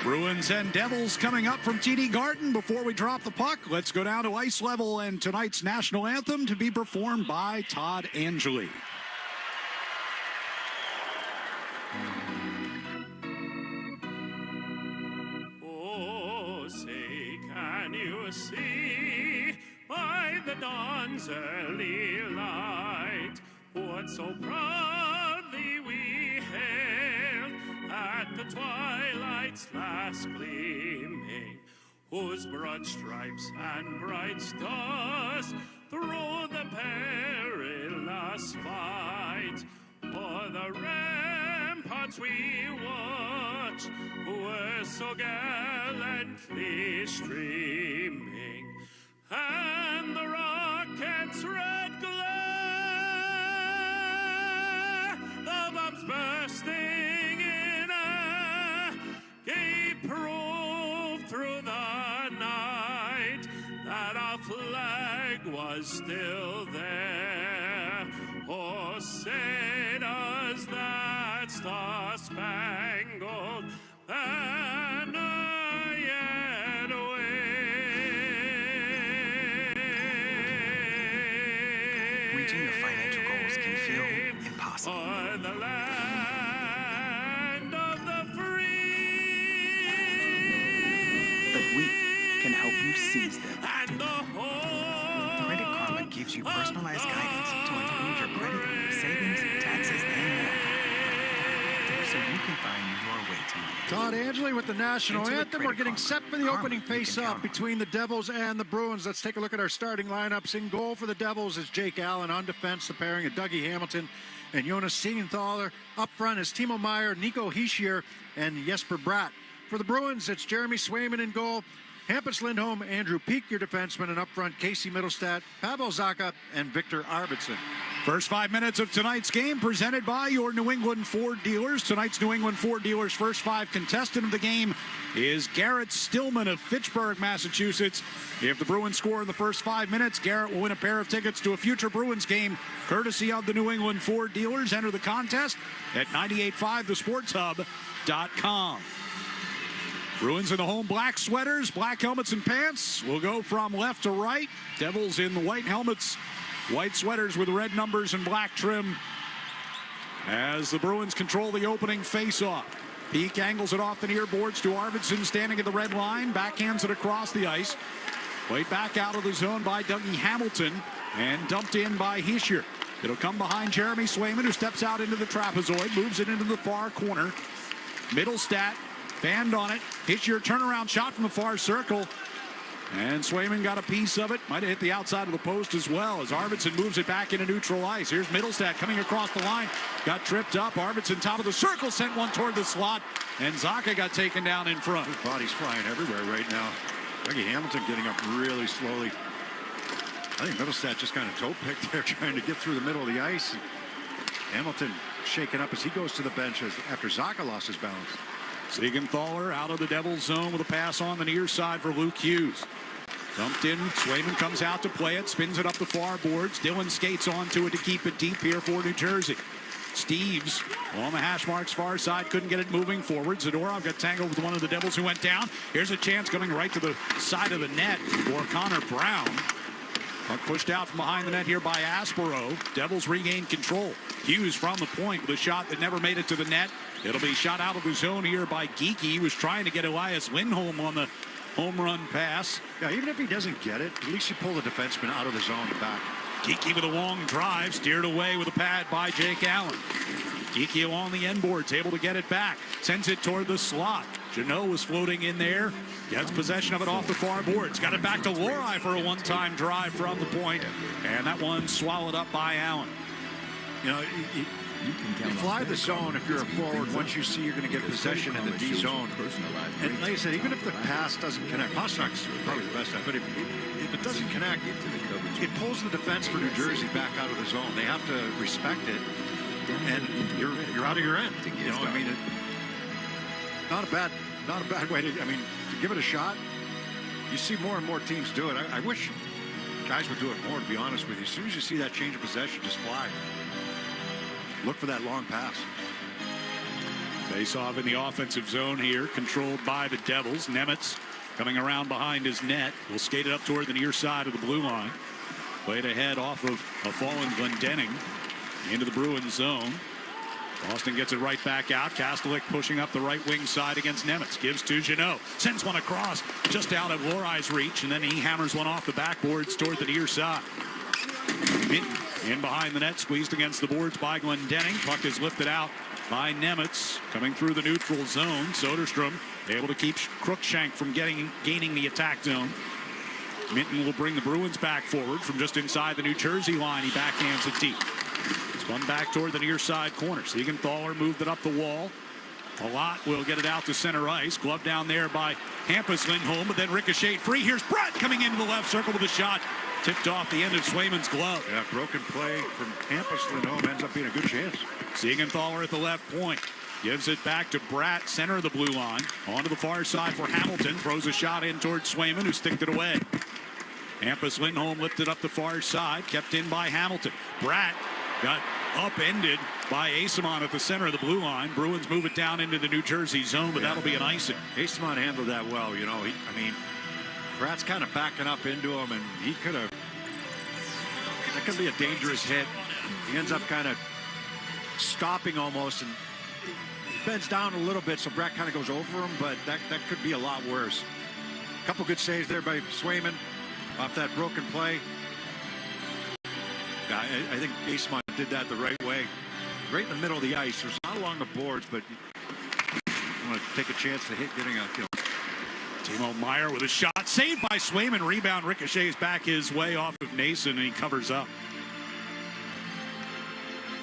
Bruins and Devils coming up from TD Garden. Before we drop the puck, let's go down to ice level and tonight's national anthem to be performed by Todd Angeli. Oh, say, can you see by the dawn's early light what so proudly we hailed at the twilight's last gleaming, whose broad stripes and bright stars through the perilous fight o'er the ramparts we watched were so gallantly streaming, and the rocket's red glare, the bombs bursting in air, gave proof through the night that our flag was still there. Oh, say does that star-spangled banner yet wave? Reaching your financial goals can feel impossible. O'er the land of the free, But we can help you seize them. and the whole Credit Karma gives you personalized guidance to improve your credit, savings, taxes, and more. So you can find your way to money. Todd Angeli with the national Intuit anthem. We're Credit getting Karma. set for the Karma opening you can face-off count on. between the Devils and the Bruins. Let's take a look at our starting lineups. In goal for the Devils is Jake Allen. On defense, the pairing of Dougie Hamilton and Jonas Siegenthaler. Up front is Timo Meier, Nico Hischier, and Jesper Bratt. For the Bruins, it's Jeremy Swayman in goal, Hampus Lindholm, Andrew Peek, your defenseman, and up front, Casey Middlestat, Pavel Zacha, and Victor Arvidsson. First 5 minutes of tonight's game presented by your New England Ford dealers. Tonight's New England Ford dealers' first 5 contestant of the game is Garrett Stillman of Fitchburg, Massachusetts. If the Bruins score in the first 5 minutes, Garrett will win a pair of tickets to a future Bruins game courtesy of the New England Ford dealers. Enter the contest at 985thesportshub.com. Bruins in the home black sweaters, black helmets and pants. We'll go from left to right. Devils in the white helmets, white sweaters with red numbers and black trim as the Bruins control the opening face-off. Peek angles it off the near boards to Arvidsson standing at the red line, backhands it across the ice. Played back out of the zone by Dougie Hamilton and dumped in by Hischier. It'll come behind Jeremy Swayman, who steps out into the trapezoid, moves it into the far corner. Middlestat banned on it. Hischier turnaround shot from the far circle. And Swayman got a piece of it. Might have hit the outside of the post as well as Arvidsson moves it back into neutral ice. Here's Middlestat coming across the line. Got tripped up. Arvidsson top of the circle, sent one toward the slot. And Zacha got taken down in front. His body's flying everywhere right now. Dougie Hamilton getting up really slowly. I think Middlestat just kind of toe-picked there trying to get through the middle of the ice. Hamilton shaken up as he goes to the bench after Zacha lost his balance. Siegenthaler out of the Devils zone with a pass on the near side for Luke Hughes. Dumped in, Swayman comes out to play it, spins it up the far boards. Dillon skates onto it to keep it deep here for New Jersey. Steves on the hash marks far side, couldn't get it moving forward. Zadorov got tangled with one of the Devils who went down. Here's a chance coming right to the side of the net for Connor Brown. Puck pushed out from behind the net here by Aspero. Devils regain control. Hughes from the point with a shot that never made it to the net. It'll be shot out of the zone here by Geekie. He was trying to get Elias Lindholm on the home run pass. Yeah, even if he doesn't get it, at least you pull the defenseman out of the zone and back. Geekie with a long drive, steered away with a pad by Jake Allen. Geekie along the end boards, able to get it back. Sends it toward the slot. Jeannot was floating in there. Gets possession of it off the far boards. Got it back to Lohrei for a one-time drive from the point. And that one swallowed up by Allen. You know, you fly the zone if you're a forward once you see you're going to get possession in the D zone. And like I said, even if the pass doesn't connect, Pastrnak's probably the best at it, but if it doesn't connect, it pulls the defense for New Jersey back out of the zone. They have to respect it, and you're out of your end. You know, I mean, not a bad way to. I mean, to give it a shot. You see more and more teams do it. I wish guys would do it more. To be honest with you, as soon as you see that change of possession, just fly. Look for that long pass. Face off in the offensive zone here, controlled by the Devils. Nemitz coming around behind his net. Will skate it up toward the near side of the blue line. Played ahead off of a fallen Goaltending into the Bruins zone. Boston gets it right back out. Kastelik pushing up the right wing side against Nemitz. Gives to Jeannot. Sends one across just out of Lohrai's reach, and then he hammers one off the backboards toward the near side. In behind the net, squeezed against the boards by Goaltending. Puck is lifted out by Nemitz. Coming through the neutral zone. Soderstrom able to keep Cruikshank from gaining the attack zone. Minton will bring the Bruins back forward from just inside the New Jersey line. He backhands it deep. Spun back toward the near side corner. Siegenthaler moved it up the wall. A lot will get it out to center ice. Glove down there by Hampus Lindholm, but then ricocheted free. Here's Brett coming into the left circle with a shot. Tipped off the end of Swayman's glove. Yeah, broken play from Hampus Lindholm ends up being a good chance. Siegenthaler at the left point. Gives it back to Bratt, center of the blue line. Onto the far side for Hamilton. Throws a shot in towards Swayman, who sticked it away. Hampus Lindholm lifted up the far side. Kept in by Hamilton. Bratt got upended by Asimon at the center of the blue line. Bruins move it down into the New Jersey zone, but that'll be an icing. Asimon handled that well. You know, I mean, Bratt's kind of backing up into him, and he could have. That could be a dangerous hit. He ends up kind of stopping almost, and he bends down a little bit, so Bratt kind of goes over him, but that could be a lot worse. A couple good saves there by Swayman off that broken play. Yeah, I think Asimon did that the right way. Right in the middle of the ice. There's not along the boards, but you want to take a chance to hit getting a, you know. Timo Meier with a shot. Saved by Swayman. Rebound ricochets back his way off of Nason, and he covers up.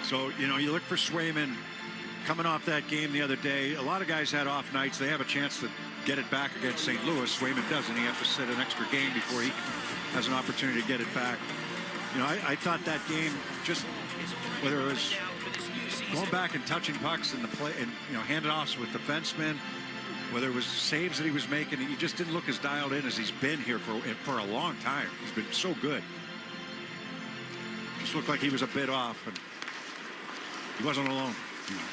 So, you know, you look for Swayman coming off that game the other day. A lot of guys had off nights. They have a chance to get it back against St. Louis. Swayman doesn't. He has to sit an extra game before he has an opportunity to get it back. You know, I thought that game, just whether it was going back and touching pucks in the play and, you know, handoffs with defensemen, whether it was saves that he was making, he just didn't look as dialed in as he's been here for a long time. He's been so good. Just looked like he was a bit off, and he wasn't alone.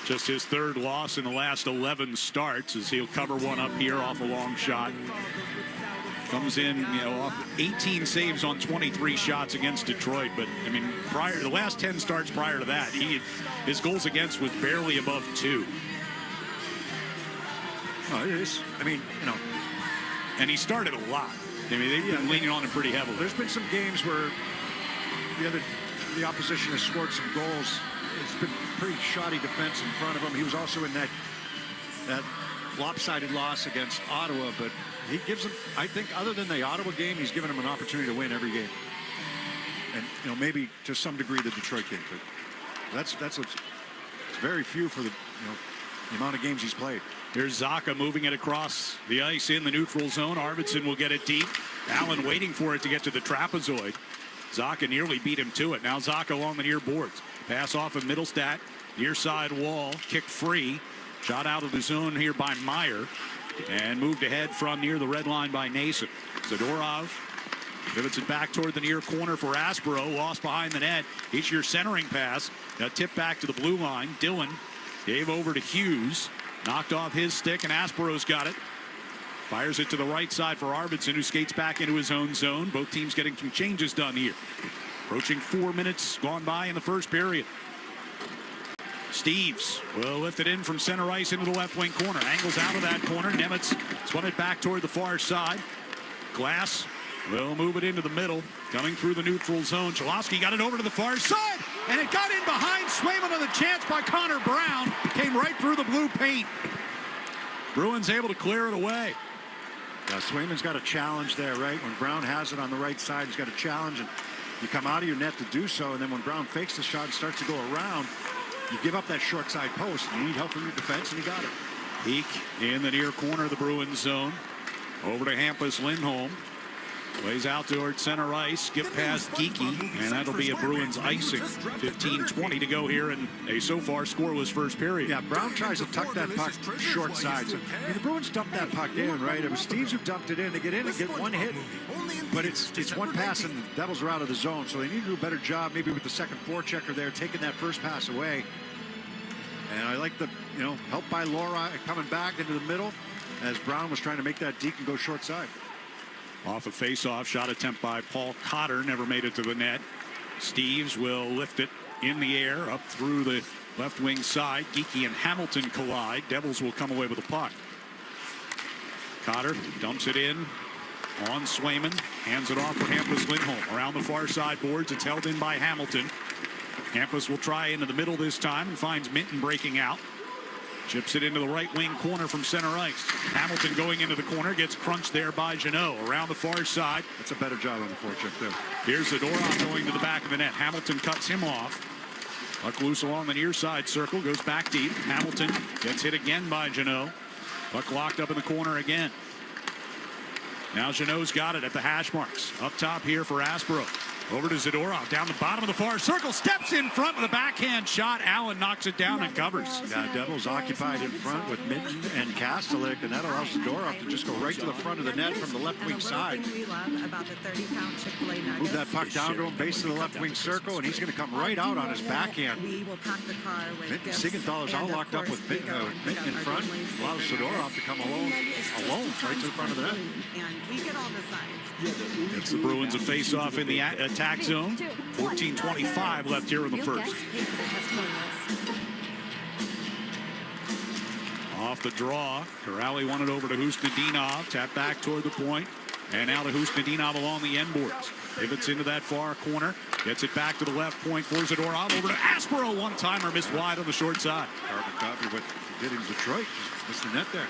Just his third loss in the last 11 starts, as he'll cover one up here off a long shot. Comes in, you know, off 18 saves on 23 shots against Detroit. But, I mean, prior to the last 10 starts prior to that, his goals against was barely above 2. Oh, it is. I mean, you know. And he started a lot. I mean, they've been leaning on him pretty heavily. There's been some games where the opposition has scored some goals. It's been pretty shoddy defense in front of him. He was also in that lopsided loss against Ottawa, but he gives them, I think, other than the Ottawa game, he's given them an opportunity to win every game. And, you know, maybe to some degree the Detroit game, but it's very few for the amount of games he's played. Here's Zacha moving it across the ice in the neutral zone. Arvidsson will get it deep. Allen waiting for it to get to the trapezoid. Zacha nearly beat him to it. Now Zacha along the near boards. Pass off of Middlestat. Near side wall. Kicked free. Shot out of the zone here by Meyer. And moved ahead from near the red line by Nason. Zadorov pivots it back toward the near corner for Aspero. Lost behind the net. It's your centering pass. Now tip back to the blue line. Dillon gave over to Hughes. Knocked off his stick, and Aspero's got it. Fires it to the right side for Arvidsson, who skates back into his own zone. Both teams getting some changes done here. Approaching 4 minutes gone by in the first period. Steves will lift it in from center ice into the left wing corner. Angles out of that corner. Nemitz spun it back toward the far side. Glass will move it into the middle. Coming through the neutral zone. Cholowski got it over to the far side. And it got in behind Swayman on the chance by Connor Brown. Came right through the blue paint. Bruins able to clear it away. Yeah, Swayman's got a challenge there, right? When Brown has it on the right side, he's got a challenge. And you come out of your net to do so. And then when Brown fakes the shot and starts to go around, you give up that short side post. You need help from your defense, and he got it. Peak in the near corner of the Bruins zone. Over to Hampus Lindholm. Plays out towards center ice. Skip past Geekie, and that'll be a Bruins icing. 15-20 to go here in a so far scoreless first period. Yeah, Brown tries to tuck that puck short side. So, the Bruins dumped that puck in, right? It was Steves who dumped it in. They get in and get one hit. But it's one pass, and the Devils are out of the zone. So they need to do a better job, maybe with the second forechecker there, taking that first pass away. And I like the, help by Laura coming back into the middle as Brown was trying to make that deke and go short side. Off a face-off shot attempt by Paul Cotter, never made it to the net. Steves will lift it in the air up through the left wing side. Geekie and Hamilton collide. Devils will come away with the puck. Cotter dumps it in on Swayman. Hands it off for Hampus Lindholm. Around the far side boards, it's held in by Hamilton. Hampus will try into the middle this time and finds Minton breaking out. Chips it into the right wing corner from center ice. Hamilton going into the corner, gets crunched there by Jeannot. Around the far side. That's a better job on the forecheck there. Here's Zadorov going to the back of the net. Hamilton cuts him off. Puck loose along the near side circle, goes back deep. Hamilton gets hit again by Jeannot. Puck locked up in the corner again. Now Jeannot's got it at the hash marks. Up top here for Aspero. Over to Zadorov, down the bottom of the far circle, steps in front with a backhand shot. Allen knocks it down and covers. Yeah, Devils occupied in front with Minton and Kastelik, and that allows Zadorov to just go right to the front of the net from the left wing side. Move that puck down to him, base of the left wing circle, and he's going to come right out on his backhand. Minton Siegenthaler is all locked up with Minton in front. Allows Zadorov to come alone right to the front of the net. It's the Bruins a face-off in the attack zone. 14:25 left here in the first. Off the draw, Corrali won it over to Husnudinov. Tap back toward the point. And now to Husnudinov along the end boards. Pivots into that far corner. Gets it back to the left point for Zadorov. Over to Aspero. One-timer missed wide on the short side. Carbon copy what he did in Detroit. Just missed the net there.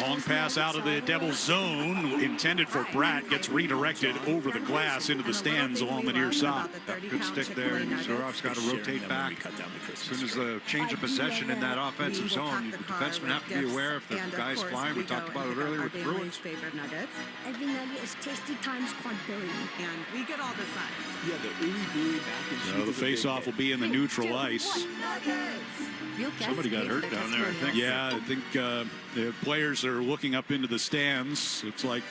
Long pass out of the Devils zone, intended for Bratt, gets redirected over the glass into the stands along the near side. Good stick there, and Zadorov's got to rotate back. As soon as the change of possession in that offensive zone, the defensemen have to be aware if the guy's flying. We talked about it earlier with the Bruins. Every nugget is tasty times quadrillion. And we get all the signs. Yeah, the ooey gooey back So the face-off will be in the neutral ice. Somebody got hurt down there, I think. Yeah, I think the players are looking up into the stands. Looks like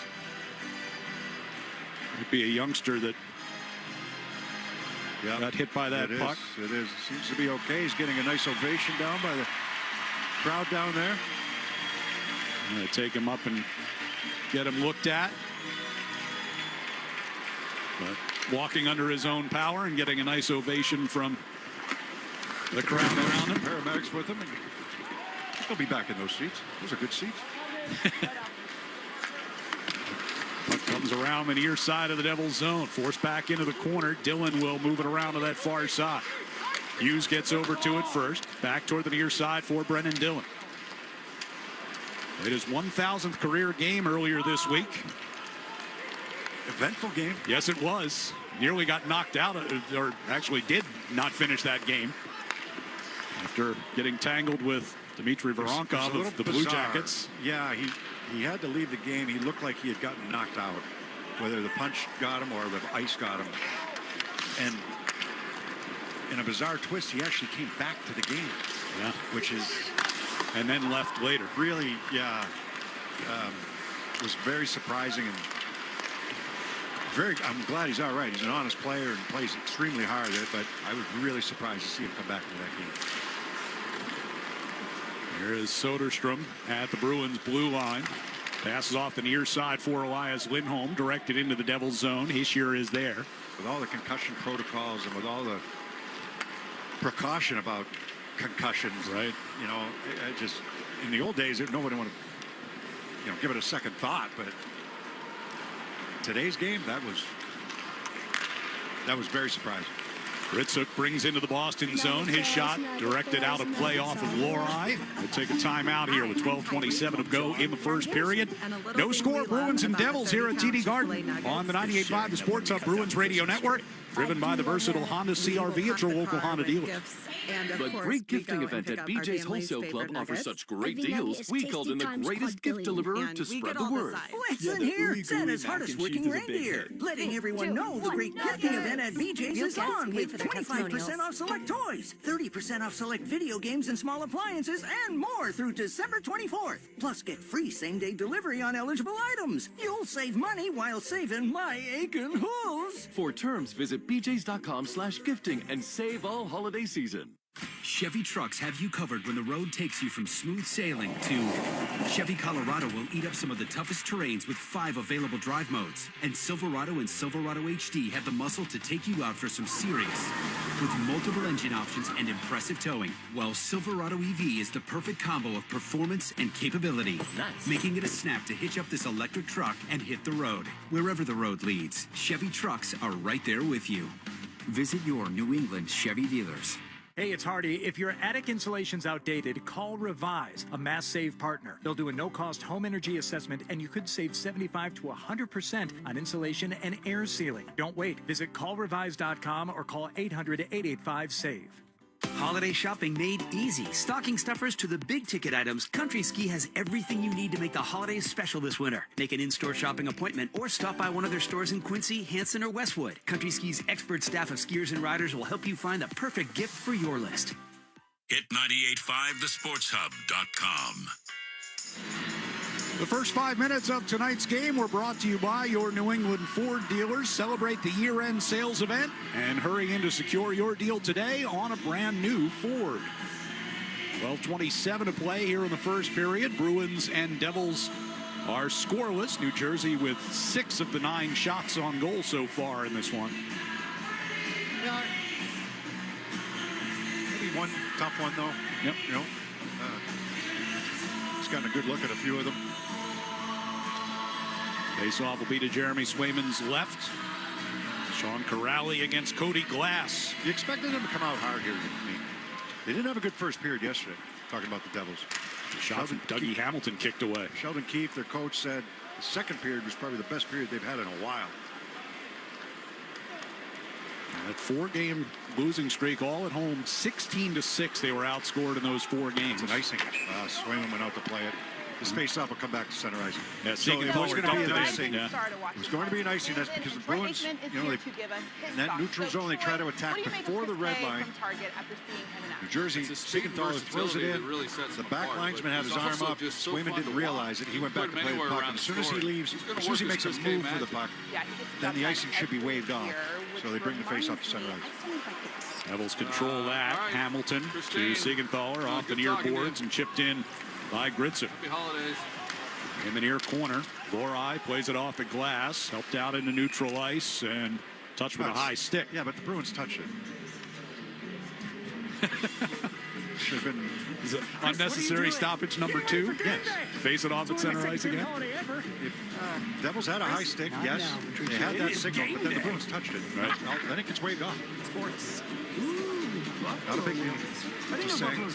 it might be a youngster that got hit by that puck. It is. Seems to be okay. He's getting a nice ovation down by the crowd down there. I'm going to take him up and get him looked at. But walking under his own power and getting a nice ovation from the crowd around him. Paramedics with him. And he'll be back in those seats. Those are good seats. Puck comes around the near side of the Devils zone. Forced back into the corner. Dillon will move it around to that far side. Hughes gets over to it first. Back toward the near side for Brendan Dillon. It is 1,000th career game earlier this week. Eventful game. Yes, it was. Nearly got knocked out, or actually did not finish that game after getting tangled with Dmitry Voronkov of the Blue Jackets. Yeah, he had to leave the game. He looked like he had gotten knocked out, whether the punch got him or the ice got him. And in a bizarre twist, he actually came back to the game. Yeah. Which is... And then left later. Really, yeah. Was very surprising and I'm glad he's all right. He's an honest player and plays extremely hard at it, but I was really surprised to see him come back to that game. Here is Soderstrom at the Bruins blue line. Passes off the near side for Elias Lindholm, directed into the Devils zone. Hischier is there. With all the concussion protocols and with all the precaution about concussions, right? You know, I just in the old days, nobody would have, give it a second thought, but today's game, that was very surprising. Ritzuk brings into the Boston zone. His shot directed out of play off of Lohrei. We'll take a timeout here with 12:27 to go in the first period. No score, Bruins and Devils here at TD Garden on the 98.5 The Sports Hub Bruins Radio Network. Driven by the versatile Honda CR-V at your local Honda dealer. The great gifting event at BJ's Wholesale Club offers such great deals. We called in the greatest gift deliverer to spread the word. Listen here, Santa's hardest working reindeer, letting everyone know the great gifting event at BJ's is on with 25% off select toys, 30% off select video games and small appliances, and more through December 24th. Plus, get free same-day delivery on eligible items. You'll save money while saving my aching hooves. For terms, visit bjs.com/gifting and save all holiday season. Chevy trucks have you covered when the road takes you from smooth sailing to Chevy Colorado will eat up some of the toughest terrains with 5 available drive modes. And Silverado and Silverado HD have the muscle to take you out for some serious with multiple engine options and impressive towing. While Silverado EV is the perfect combo of performance and capability, making it a snap to hitch up this electric truck and hit the road. Wherever the road leads, Chevy trucks are right there with you. Visit your New England Chevy dealers. Hey, it's Hardy. If your attic insulation's outdated, call Revise, a Mass Save partner. They'll do a no-cost home energy assessment, and you could save 75 to 100% on insulation and air sealing. Don't wait. Visit callrevise.com or call 800-885-SAVE. Holiday shopping made easy. Stocking stuffers to the big ticket items. Country Ski has everything you need to make the holidays special this winter. Make an in-store shopping appointment or stop by one of their stores in Quincy, Hanson, or Westwood. Country Ski's expert staff of skiers and riders will help you find the perfect gift for your list. Hit 985thesportshub.com. The first 5 minutes of tonight's game were brought to you by your New England Ford dealers. Celebrate the year-end sales event and hurry in to secure your deal today on a brand new Ford. 12:27 to play here in the first period. Bruins and Devils are scoreless. New Jersey with 6 of the 9 shots on goal so far in this one. Yeah, maybe one tough one though. Yep. He's gotten a good look at a few of them. Face-off will be to Jeremy Swayman's left. Sean Corrali against Cody Glass. You expected them to come out hard here. They didn't have a good first period yesterday, talking about the Devils. Shot from Dougie Hamilton kicked away. Sheldon Keefe, their coach, said the second period was probably the best period they've had in a while. That 4-game losing streak all at home, 16-6. They were outscored in those 4 games. It's an icing. Swayman went out to play it. This face-off will come back to center icing. Yeah, so it was going to be an icing. Yeah. It was going to be an icing. That's because the Bruins, in that neutral zone, they try to attack before the red line. New Jersey, Siegenthaler throws it in. The back linesman had his arm up. Swayman didn't realize it. He went back to play the puck. And as soon as he leaves, as soon as he makes a move for the puck, then the icing should be waved off. So they bring the face-off to center ice. Devils control that. Hamilton to Siegenthaler off the near boards and chipped in by Gritsuk. In the near corner, Lohrei plays it off the glass, helped out into neutral ice and touched with a high stick. Yeah, but the Bruins touched it. Should have been unnecessary stoppage number 2. Yes. Face it off at center ice again. Devils had a high stick, yes. They had that signal, but then the Bruins touched it. Right. Then it gets waved off. Sports. Not a big deal. Just saying.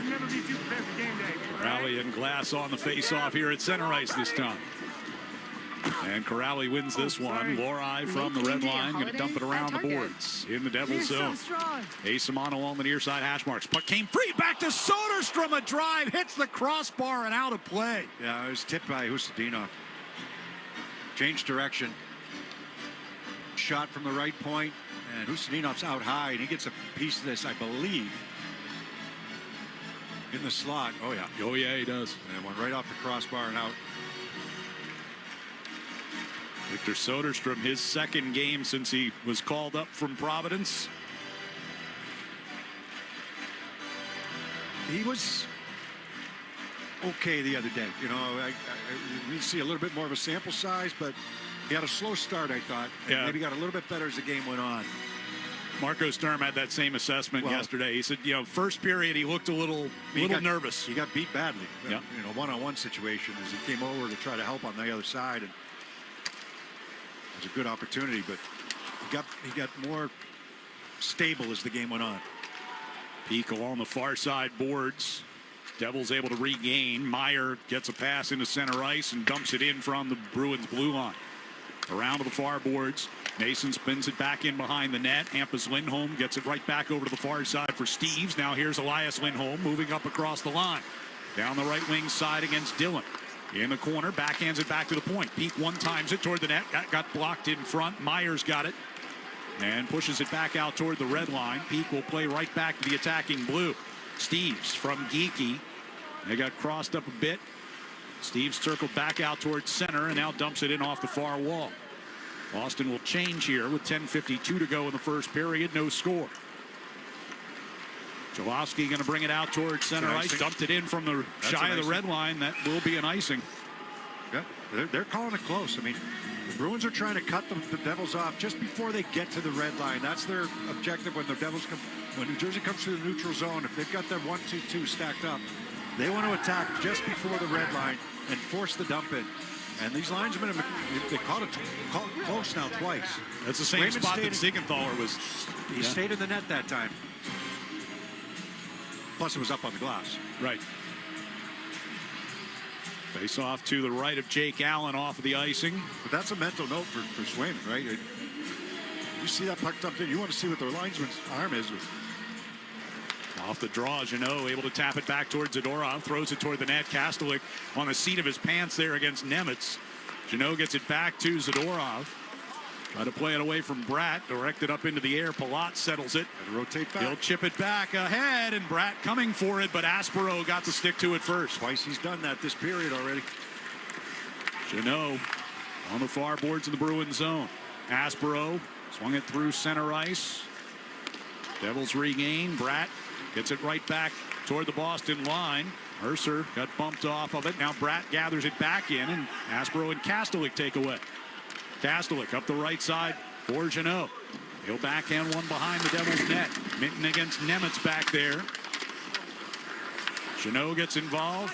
Never be too prepared for game day. Corrali and Glass on the face-off here at center ice this time. And Corrali wins this one. Lohrei from the red line, going to dump it around the boards in the Devils zone. Asimano on the near side hash marks. Puck came free back to Soderstrom. A drive hits the crossbar and out of play. Yeah, it was tipped by Hustadinov. Changed direction. Shot from the right point, And Husadinov's out high, and he gets a piece of this, I believe, in the slot. Oh, yeah. Oh, yeah, he does. And went right off the crossbar and out. Victor Soderstrom, his second game since he was called up from Providence. He was okay the other day. You know, we see a little bit more of a sample size, but he had a slow start, I thought. Yeah. Maybe got a little bit better as the game went on. Marco Sturm had that same assessment yesterday. He said, you know, first period he looked a little nervous. He got beat badly. Yeah. You know, one-on-one situation as he came over to try to help on the other side, and it was a good opportunity, but he got more stable as the game went on. Peak along the far side boards. Devils able to regain. Meyer gets a pass into center ice and dumps it in from the Bruins blue line. Around to the far boards. Mason spins it back in behind the net. Hampus Lindholm gets it right back over to the far side for Steves. Now here's Elias Lindholm moving up across the line. Down the right wing side against Dillon. In the corner, backhands it back to the point. Peak one-times it toward the net. Got blocked in front. Myers got it. And pushes it back out toward the red line. Peak will play right back to the attacking blue. Steves from Geeky. They got crossed up a bit. Steves circled back out towards center and now dumps it in off the far wall. Boston will change here with 10:52 to go in the first period. No score. Jolowski going to bring it out towards center ice. Dumped it in from the shy of the red line. That will be an icing. Yeah, they're calling it close. I mean, the Bruins are trying to cut the Devils off just before they get to the red line. That's their objective when the Devils come. When New Jersey comes to the neutral zone, if they've got their 1-2-2 stacked up, they want to attack just before the red line and force the dump in. And these lines have been, they caught it close now twice. That's the same Raymond spot that Siegenthaler was. He stayed in the net that time. Plus it was up on the glass. Right. Face off to the right of Jake Allen off of the icing. But that's a mental note for Swayman, right? You see that puck dumped in, you want to see what the linesman's arm is. Off the draw, Jeannot able to tap it back towards Zadorov, throws it toward the net. Kastelik on the seat of his pants there against Nemitz. Jeannot gets it back to Zadorov. Try to play it away from Bratt, directed up into the air. Palat settles it. And rotate back. He'll chip it back ahead, and Bratt coming for it, but Aspero got to stick to it first. Twice he's done that this period already. Jeannot on the far boards of the Bruins zone. Aspero swung it through center ice. Devils regain. Bratt gets it right back toward the Boston line. Mercer got bumped off of it. Now Bratt gathers it back in, and Aspero and Kastelik take away. Kastelik up the right side for Jeannot. He'll backhand one behind the Devils net. Minton against Nemitz back there. Jeannot gets involved,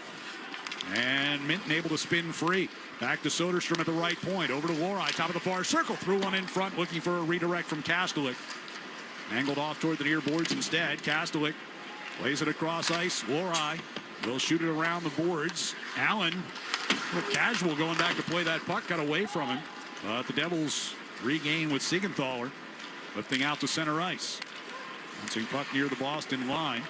and Minton able to spin free. Back to Soderstrom at the right point. Over to Lohrei, top of the far circle. Threw one in front, looking for a redirect from Kastelik. Angled off toward the near boards instead. Kastelik plays it across ice. Lohrei will shoot it around the boards. Allen, a little casual going back to play that puck. Got away from him. But the Devils regain with Siegenthaler lifting out to center ice. Bouncing puck near the Boston line.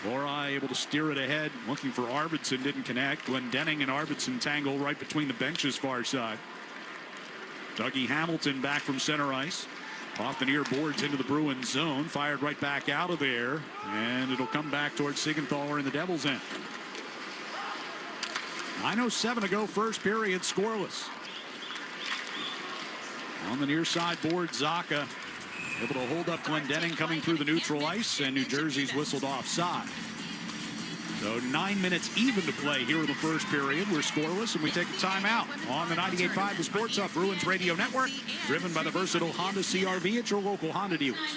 Lohrei able to steer it ahead. Looking for Arvidsson. Didn't connect. Glendening and Arvidsson tangle right between the benches far side. Dougie Hamilton back from center ice. Off the near boards into the Bruins zone. Fired right back out of there. And it'll come back towards Siegenthaler in the Devils' end. 9:07 to go, first period, scoreless. On the near side board, Zacha able to hold up Glendening coming through the neutral ice, and New Jersey's whistled offside. So 9 minutes even to play here in the first period. We're scoreless, and we take a timeout on the 98.5 The Sports Hub Bruins Radio Network, driven by the versatile Honda CR-V at your local Honda dealers.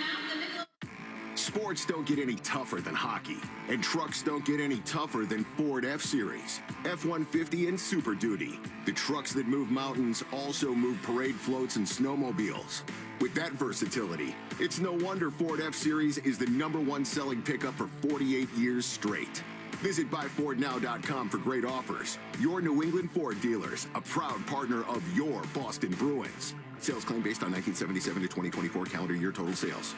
Sports don't get any tougher than hockey, and trucks don't get any tougher than Ford F-Series, F-150, and Super Duty. The trucks that move mountains also move parade floats and snowmobiles. With that versatility, it's no wonder Ford F-Series is the #1 selling pickup for 48 years straight. Visit buyfordnow.com for great offers. Your New England Ford dealers, a proud partner of your Boston Bruins. Sales claim based on 1977 to 2024 calendar year total sales.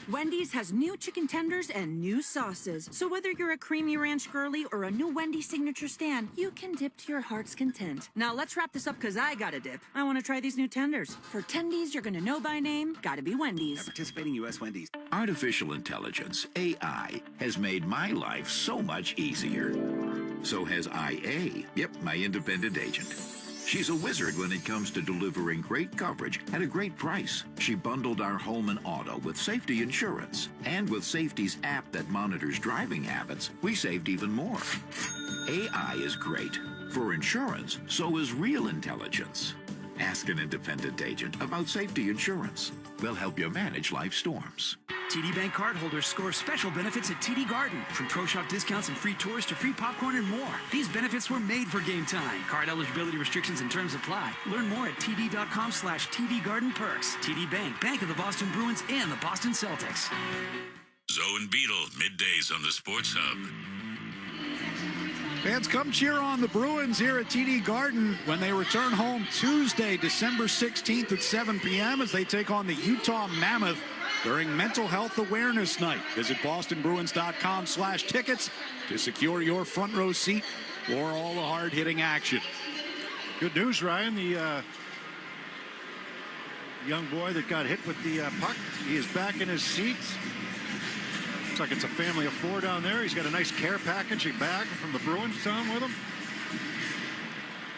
Wendy's has new chicken tenders and new sauces. So whether you're a creamy ranch girly or a new Wendy's signature stand, you can dip to your heart's content. Now let's wrap this up because I got a dip. I want to try these new tenders. For tendies you're gonna know by name, gotta be Wendy's. At participating U.S. Wendy's. Artificial intelligence, AI, has made my life so much easier. So has IA. Yep, my independent agent. She's a wizard when it comes to delivering great coverage at a great price. She bundled our home and auto with safety insurance. And with Safety's app that monitors driving habits, we saved even more. AI is great. For insurance, so is real intelligence. Ask an independent agent about safety insurance. They'll help you manage life storms. TD Bank cardholders score special benefits at TD Garden. From Pro Shop discounts and free tours to free popcorn and more. These benefits were made for game time. Card eligibility restrictions and terms apply. Learn more at td.com/TD Garden Perks. TD Bank, Bank of the Boston Bruins and the Boston Celtics. Zoe and Beetle, middays on the Sports Hub. Fans, come cheer on the Bruins here at TD Garden when they return home Tuesday, December 16th at 7 p.m. as they take on the Utah Mammoth during Mental Health Awareness Night. Visit bostonbruins.com/tickets to secure your front row seat for all the hard-hitting action. Good news, Ryan. The young boy that got hit with the puck, he is back in his seat. Looks like it's a family of four down there. He's got a nice care package bag from the Bruins down with him.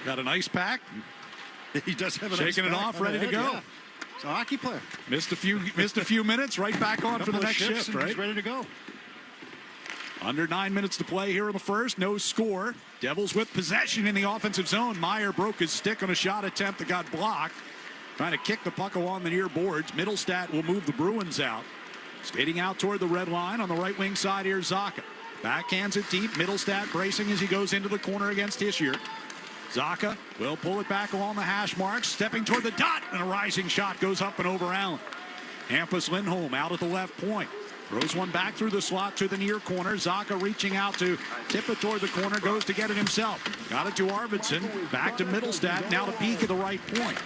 Got an ice pack. He does have an shaking ice it pack off, on ready the to head, go. yeah. It's a hockey player. Missed a few minutes, right back on for the next shift, right? He's ready to go. Under 9 minutes to play here in the first. No score. Devils with possession in the offensive zone. Meyer broke his stick on a shot attempt that got blocked. Trying to kick the puck along the near boards. Middlestat will move the Bruins out. Skating out toward the red line on the right wing side here, Zacha. Backhands it deep. Middlestat bracing as he goes into the corner against Hischier. Zacha will pull it back along the hash marks. Stepping toward the dot, and a rising shot goes up and over Allen. Hampus Lindholm out at the left point. Throws one back through the slot to the near corner. Zacha reaching out to tip it toward the corner. Goes to get it himself. Got it to Arvidsson. Back to Middlestat. Now to Peak at the right point.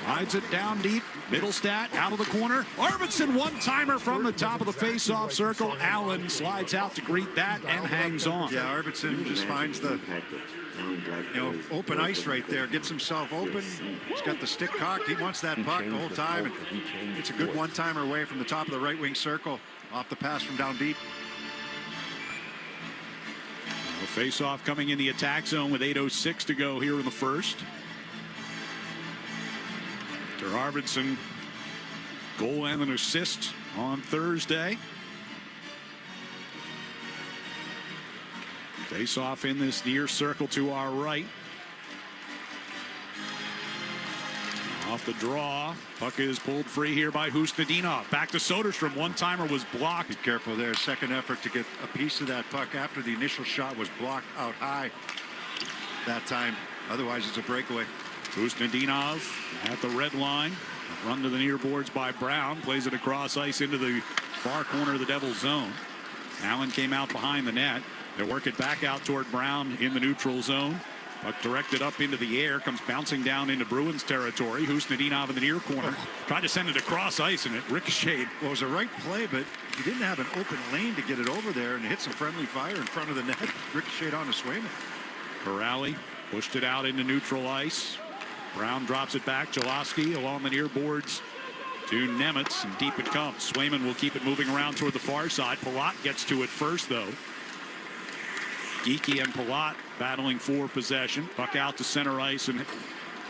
Slides it down deep. Middlestat out of the corner. Arvidsson one-timer from the top of the face-off circle. Allen slides out to greet that and hangs on. Yeah, Arvidsson just finds the open ice right there. Gets himself open. He's got the stick cocked. He wants that puck the whole time. And it's a good one-timer away from the top of the right wing circle. Off the pass from down deep. A face-off coming in the attack zone with 8:06 to go here in the first. Arvidsson, goal and an assist on Thursday. Face off in this near circle to our right. Off the draw. Puck is pulled free here by Husnudinov. Back to Soderstrom. One-timer was blocked. Be careful there. Second effort to get a piece of that puck after the initial shot was blocked out high that time. Otherwise, it's a breakaway. Husnudinov at the red line. Run to the near boards by Brown. Plays it across ice into the far corner of the Devils zone. Allen came out behind the net. They work it back out toward Brown in the neutral zone. Puck directed up into the air. Comes bouncing down into Bruins territory. Husnudinov in the near corner. Tried to send it across ice and it ricocheted. Well, it was a right play, but he didn't have an open lane to get it over there and hit some friendly fire in front of the net. Ricocheted on to Swayman. Corrali pushed it out into neutral ice. Brown drops it back. Jaloski along the near boards to Nemitz, and deep it comes. Swayman will keep it moving around toward the far side. Palat gets to it first, though. Geekie and Palat battling for possession. Puck out to center ice, and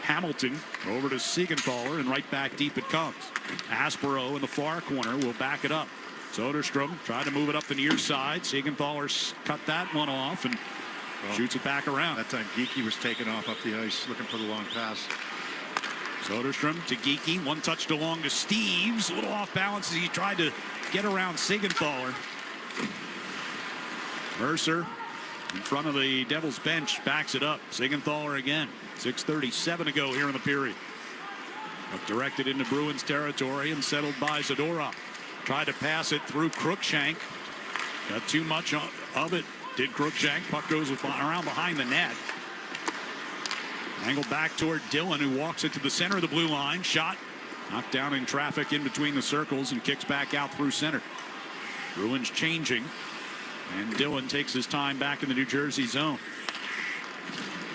Hamilton over to Siegenthaler, and right back deep it comes. Aspero in the far corner will back it up. Soderstrom tried to move it up the near side. Siegenthaler cut that one off and shoots it back around. That time Geekie was taken off up the ice looking for the long pass. Soderstrom to Geekie. One touched along to Steves. A little off balance as he tried to get around Siegenthaler. Mercer in front of the Devils bench backs it up. Siegenthaler again. 6:37 to go here in the period. Directed into Bruins territory and settled by Zadorov. Tried to pass it through Cruikshank. Got too much of it. Did Cruikshank. Puck goes around behind the net. Angled back toward Dillon, who walks it to the center of the blue line. Shot Knocked down in traffic in between the circles and kicks back out through center. Bruins changing. And Dillon takes his time back in the New Jersey zone.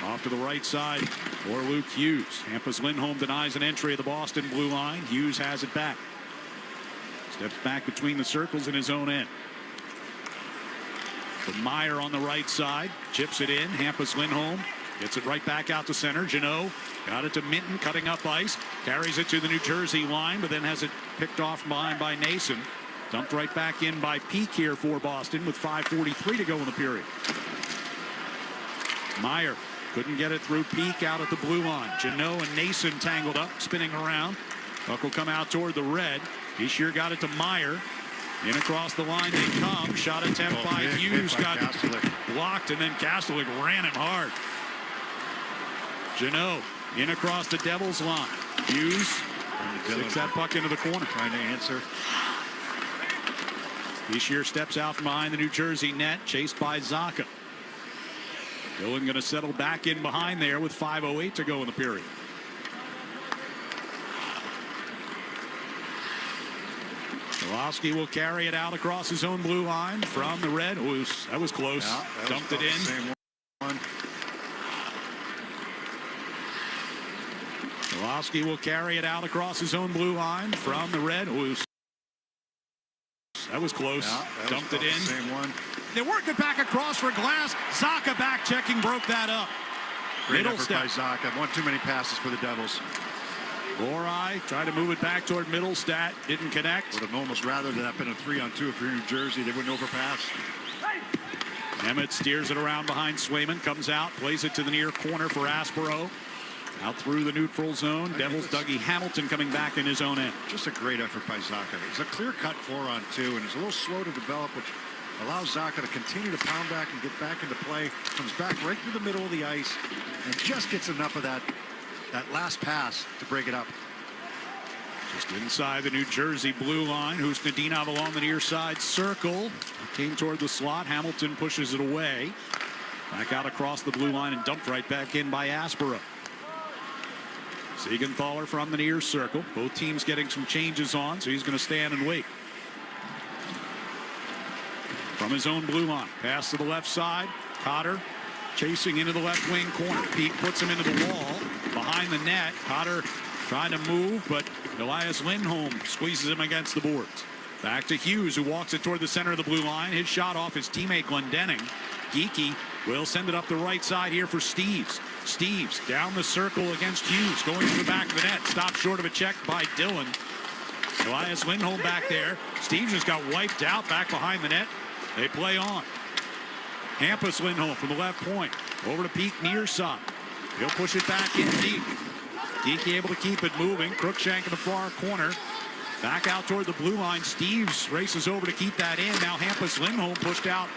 Off to the right side for Luke Hughes. Hampus Lindholm denies an entry of the Boston blue line. Hughes has it back. Steps back between the circles in his own end. To Meyer on the right side. Chips it in. Hampus Lindholm gets it right back out to center. Janot got it to Minton, cutting up ice. Carries it to the New Jersey line, but then has it picked off behind by Nason. Dumped right back in by Peak here for Boston with 5:43 to go in the period. Meyer couldn't get it through Peak out at the blue line. Janot and Nason tangled up, spinning around. Puck will come out toward the red. He sure got it to Meyer. In across the line they come. Shot attempt by Hughes. Got blocked, and then Kastelik ran him hard. Janot in across the Devils line. Hughes sticks that puck into the corner. Trying to answer. Hischier steps out from behind the New Jersey net, chased by Zacha. Dillon going to settle back in behind there with 5:08 to go in the period. Orlovsky will carry it out across his own blue line from the red. That was close. Yeah, that dumped it in. Same one. Orlovsky will carry it out across his own blue line from the red. That was close. Yeah, that dumped it in. Same one. They work it back across for Glass. Zacha back checking, broke that up. Great effort by Zacha. One too many passes for the Devils. Lorai tried to move it back toward Middlestat. Didn't connect. Would have almost rather that been a 3-on-2 if you're New Jersey. They wouldn't overpass. Emmett steers it around behind Swayman. Comes out, plays it to the near corner for Aspero. Out through the neutral zone. Devils Dougie Hamilton coming back in his own end. Just a great effort by Zacha. It's a clear-cut 4-on-2, and it's a little slow to develop, which allows Zacha to continue to pound back and get back into play. Comes back right through the middle of the ice and just gets enough of that last pass to break it up. Just inside the New Jersey blue line. Husnudinov along the near side circle. Came toward the slot. Hamilton pushes it away. Back out across the blue line and dumped right back in by Aspero. Siegenthaler from the near circle. Both teams getting some changes on, so he's going to stand and wait. From his own blue line. Pass to the left side. Cotter chasing into the left wing corner. Peak puts him into the wall. Behind the net. Cotter trying to move, but Elias Lindholm squeezes him against the boards. Back to Hughes, who walks it toward the center of the blue line. His shot off his teammate Glendening. Geekie will send it up the right side here for Steves. Steves down the circle against Hughes, going to the back of the net. Stopped short of a check by Dillon. Elias Lindholm back there. Steves just got wiped out back behind the net. They play on. Hampus Lindholm from the left point. Over to Peak near side. He'll push it back in deep. Geekie able to keep it moving. Cruikshank in the far corner. Back out toward the blue line. Steves races over to keep that in. Now Hampus Lindholm pushed out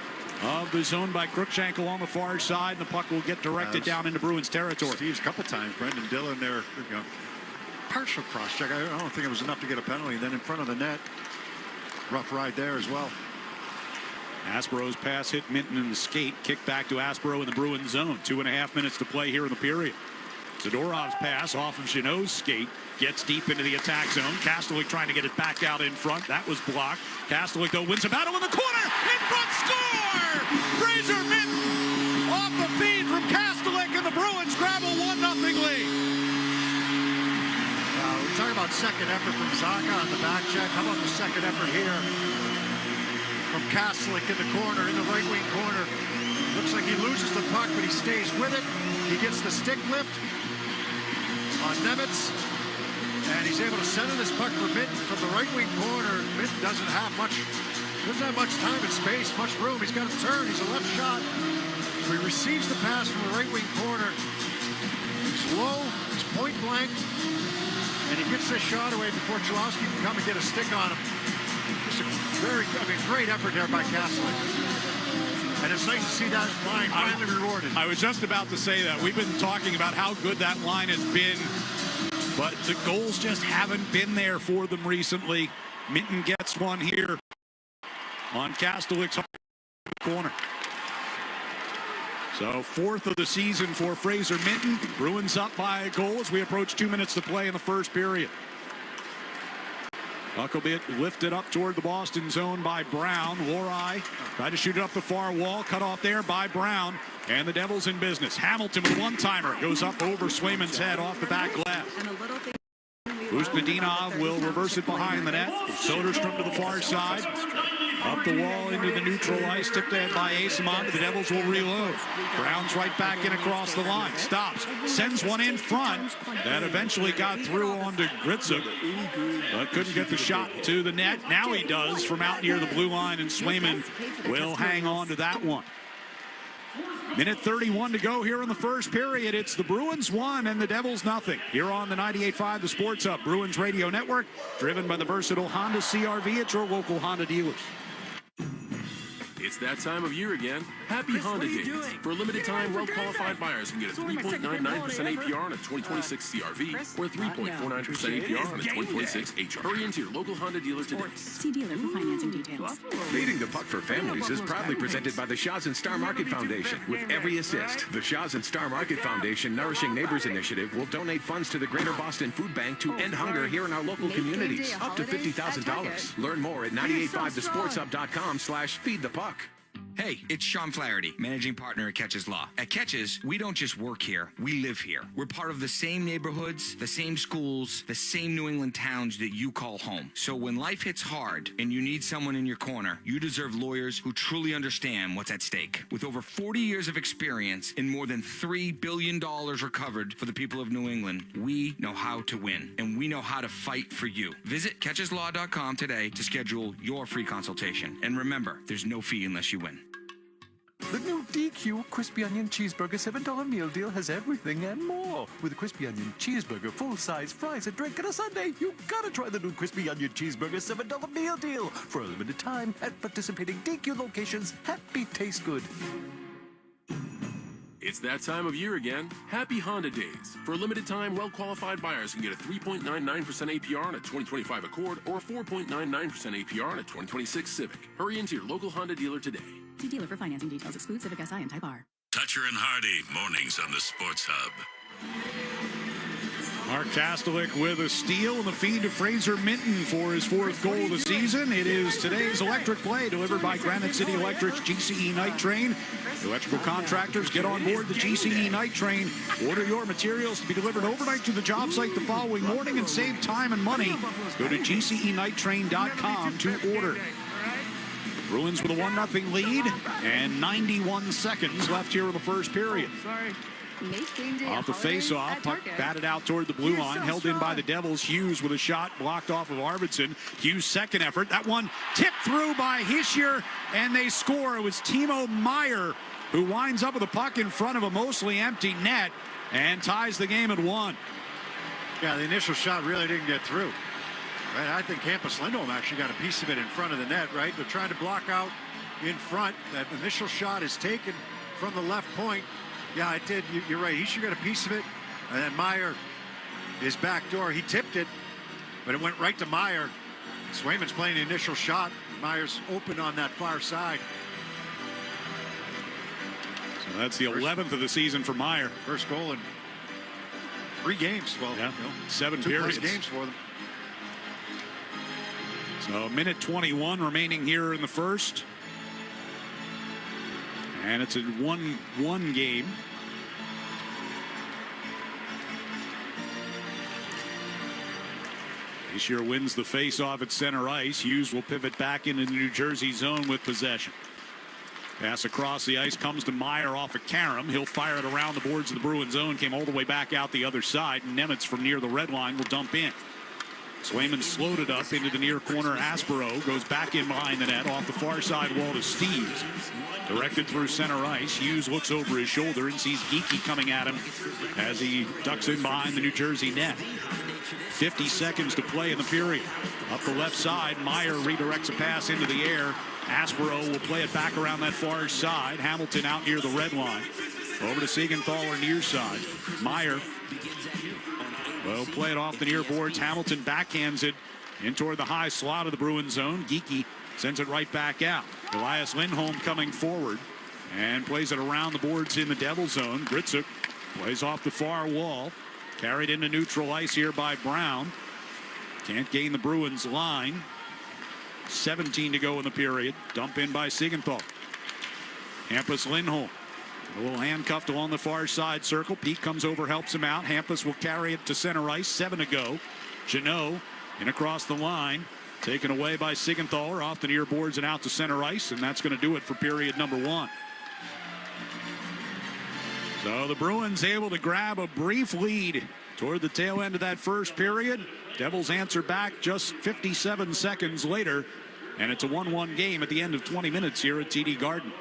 of the zone by Cruikshank along the far side. And the puck will get directed down into Bruins territory. Steves a couple times. Brendan Dillon there. Partial cross check. I don't think it was enough to get a penalty. Then in front of the net. Rough ride there as well. Aspero's pass hit Minton in the skate. Kick back to Aspero in the Bruins zone. 2.5 minutes to play here in the period. Zadorov's pass off of Janot's skate gets deep into the attack zone. Kastelik trying to get it back out in front. That was blocked. Kastelik though wins a battle in the corner. In front, score! Fraser Minton off the feed from Kastelik, and the Bruins grab a 1-0 lead. We talk about second effort from Zacha on the back check. How about the second effort here from Kastelik in the corner, in the right wing corner. Looks like he loses the puck, but he stays with it. He gets the stick lift on Nemitz, and he's able to center this puck for Minton from the right wing corner. Minton doesn't have much time and space, much room. He's got to turn. He's a left shot. So he receives the pass from the right wing corner. He's low. He's point blank, and he gets this shot away before Cholowski can come and get a stick on him. Just a great effort there by Kastelik. And it's nice to see that line finally rewarded. I was just about to say that. We've been talking about how good that line has been, but the goals just haven't been there for them recently. Minton gets one here on Kastelik's corner. So 4th of the season for Fraser Minton. Bruins up by a goal as we approach 2 minutes to play in the first period. Puck will be lifted up toward the Boston zone by Brown. Lorai tried to shoot it up the far wall. Cut off there by Brown. And the Devils in business. Hamilton with a one-timer. Goes up over Swayman's head off the back left. Usnadinov will reverse it behind the net. Soderstrom to the far side. Up the wall into the neutral ice. Tipped in by Asimov. The Devils will reload. Brown's right back in across the line. Stops. Sends one in front. That eventually got through onto Gritsuk. But couldn't get the shot to the net. Now he does from out near the blue line. And Swayman will hang on to that one. Minute 31 to go here in the first period. It's the Bruins 1 and the Devils nothing. Here on the 98.5 The Sports Hub, Bruins Radio Network, driven by the versatile Honda CR-V at your local Honda dealers. It's that time of year again. Happy Honda Days. For a limited time, well-qualified buyers can get a 3.99% APR on a 2026 CR-V or 3.49% APR on a 2026 HR. Hurry into your local Honda dealer today. See dealer for financing details. Feeding the Puck for Families is proudly presented by the Shaw's and Star Market Foundation. With every assist, the Shaw's and Star Market Foundation Nourishing Neighbors Initiative will donate funds to the Greater Boston Food Bank to end hunger here in our local communities. Up to $50,000. Learn more at 985thesportshub.com/feedthepuck. Hey, it's Sean Flaherty, managing partner at Catches Law. At Catches, we don't just work here, we live here. We're part of the same neighborhoods, the same schools, the same New England towns that you call home. So when life hits hard and you need someone in your corner, you deserve lawyers who truly understand what's at stake. With over 40 years of experience and more than $3 billion recovered for the people of New England, we know how to win, and we know how to fight for you. Visit catcheslaw.com today to schedule your free consultation. And remember, there's no fee unless you win. The new DQ Crispy Onion Cheeseburger $7 meal deal has everything and more. With a Crispy Onion Cheeseburger, full-size fries, a drink, and a sundae, you gotta try the new Crispy Onion Cheeseburger $7 meal deal. For a limited time at participating DQ locations. Happy taste good. It's that time of year again. Happy Honda Days. For a limited time, well-qualified buyers can get a 3.99% APR on a 2025 Accord or a 4.99% APR on a 2026 Civic. Hurry into your local Honda dealer today. See dealer for financing details. Exclude Civic Si and Type R. Toucher and Hardy, mornings on the Sports Hub. Mark Kastelik with a steal and the feed to Fraser Minton for his fourth goal of the season. It is today's electric play delivered by Granite City Electric's GCE Night Train. Electrical contractors, get on board the GCE Night Train. Order your materials to be delivered overnight to the job site the following morning and save time and money. Go to GCEnighttrain.com to order. Bruins with a 1-0 lead and 91 seconds left here in the first period. Off the face-off, puck batted out toward the blue line, held in by the Devils. Hughes with a shot blocked off of Arvidsson. Hughes' second effort. That one tipped through by Hischier, and they score. It was Timo Meier who winds up with the puck in front of a mostly empty net and ties the game at 1. Yeah, the initial shot really didn't get through. Right, I think Campus Lindholm actually got a piece of it in front of the net, right? They're trying to block out in front. That initial shot is taken from the left point. Yeah, it did. You're right. He should got a piece of it. And then Meier, his back door, he tipped it, but it went right to Meier. Swayman's playing the initial shot. Meier's open on that far side. So that's the 11th of the season for Meier. First goal in 3 games. Well, yeah, 7 periods. 2+ games for them. So minute 21 remaining here in the first. And it's a 1-1 game. Hischier wins the face-off at center ice. Hughes will pivot back into the New Jersey zone with possession. Pass across the ice comes to Meier off of Karam. He'll fire it around the boards of the Bruins zone. Came all the way back out the other side. And Nemitz from near the red line will dump in. Swayman slowed it up into the near corner. Aspero goes back in behind the net off the far side wall to Steves. Directed through center ice. Hughes looks over his shoulder and sees Geekie coming at him as he ducks in behind the New Jersey net. 50 seconds to play in the period. Up the left side, Meier redirects a pass into the air. Aspero will play it back around that far side. Hamilton out near the red line. Over to Siegenthaler near side. Meier will play it off the near boards. Hamilton backhands it in toward the high slot of the Bruins zone. Geekie sends it right back out. Elias Lindholm coming forward and plays it around the boards in the Devil zone. Gritsuk plays off the far wall. Carried into neutral ice here by Brown. Can't gain the Bruins line. 17 to go in the period. Dump in by Siegenthaler. Hampus Lindholm. A little handcuffed along the far side circle. Pete comes over, helps him out. Hampus will carry it to center ice. 7 to go. Jeannot in across the line. Taken away by Siegenthaler off the near boards and out to center ice. And that's going to do it for period number 1. So the Bruins able to grab a brief lead toward the tail end of that first period. Devils answer back just 57 seconds later. And it's a 1-1 game at the end of 20 minutes here at TD Garden.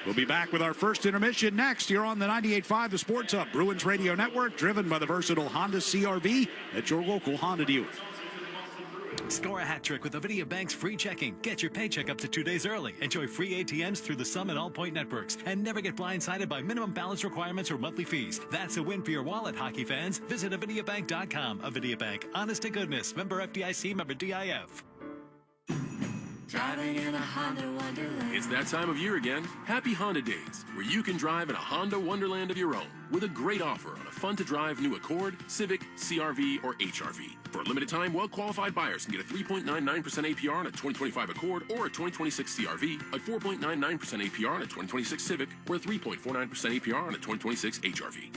We'll be back with our first intermission next here on the 98.5 The Sports Hub Bruins Radio Network, driven by the versatile Honda CR-V at your local Honda dealer. Score a hat trick with Avidia Bank's free checking. Get your paycheck up to 2 days early. Enjoy free ATMs through the Sum and All Point networks. And never get blindsided by minimum balance requirements or monthly fees. That's a win for your wallet, hockey fans. Visit AvidiaBank.com. Avidia Bank. Honest to goodness. Member FDIC. Member DIF. Driving in a Honda Wonderland. It's that time of year again. Happy Honda Days, where you can drive in a Honda Wonderland of your own with a great offer on a fun-to-drive new Accord, Civic, CR-V, or HR-V. For a limited time, well-qualified buyers can get a 3.99% APR on a 2025 Accord or a 2026 CR-V, a 4.99% APR on a 2026 Civic, or a 3.49% APR on a 2026 HR-V.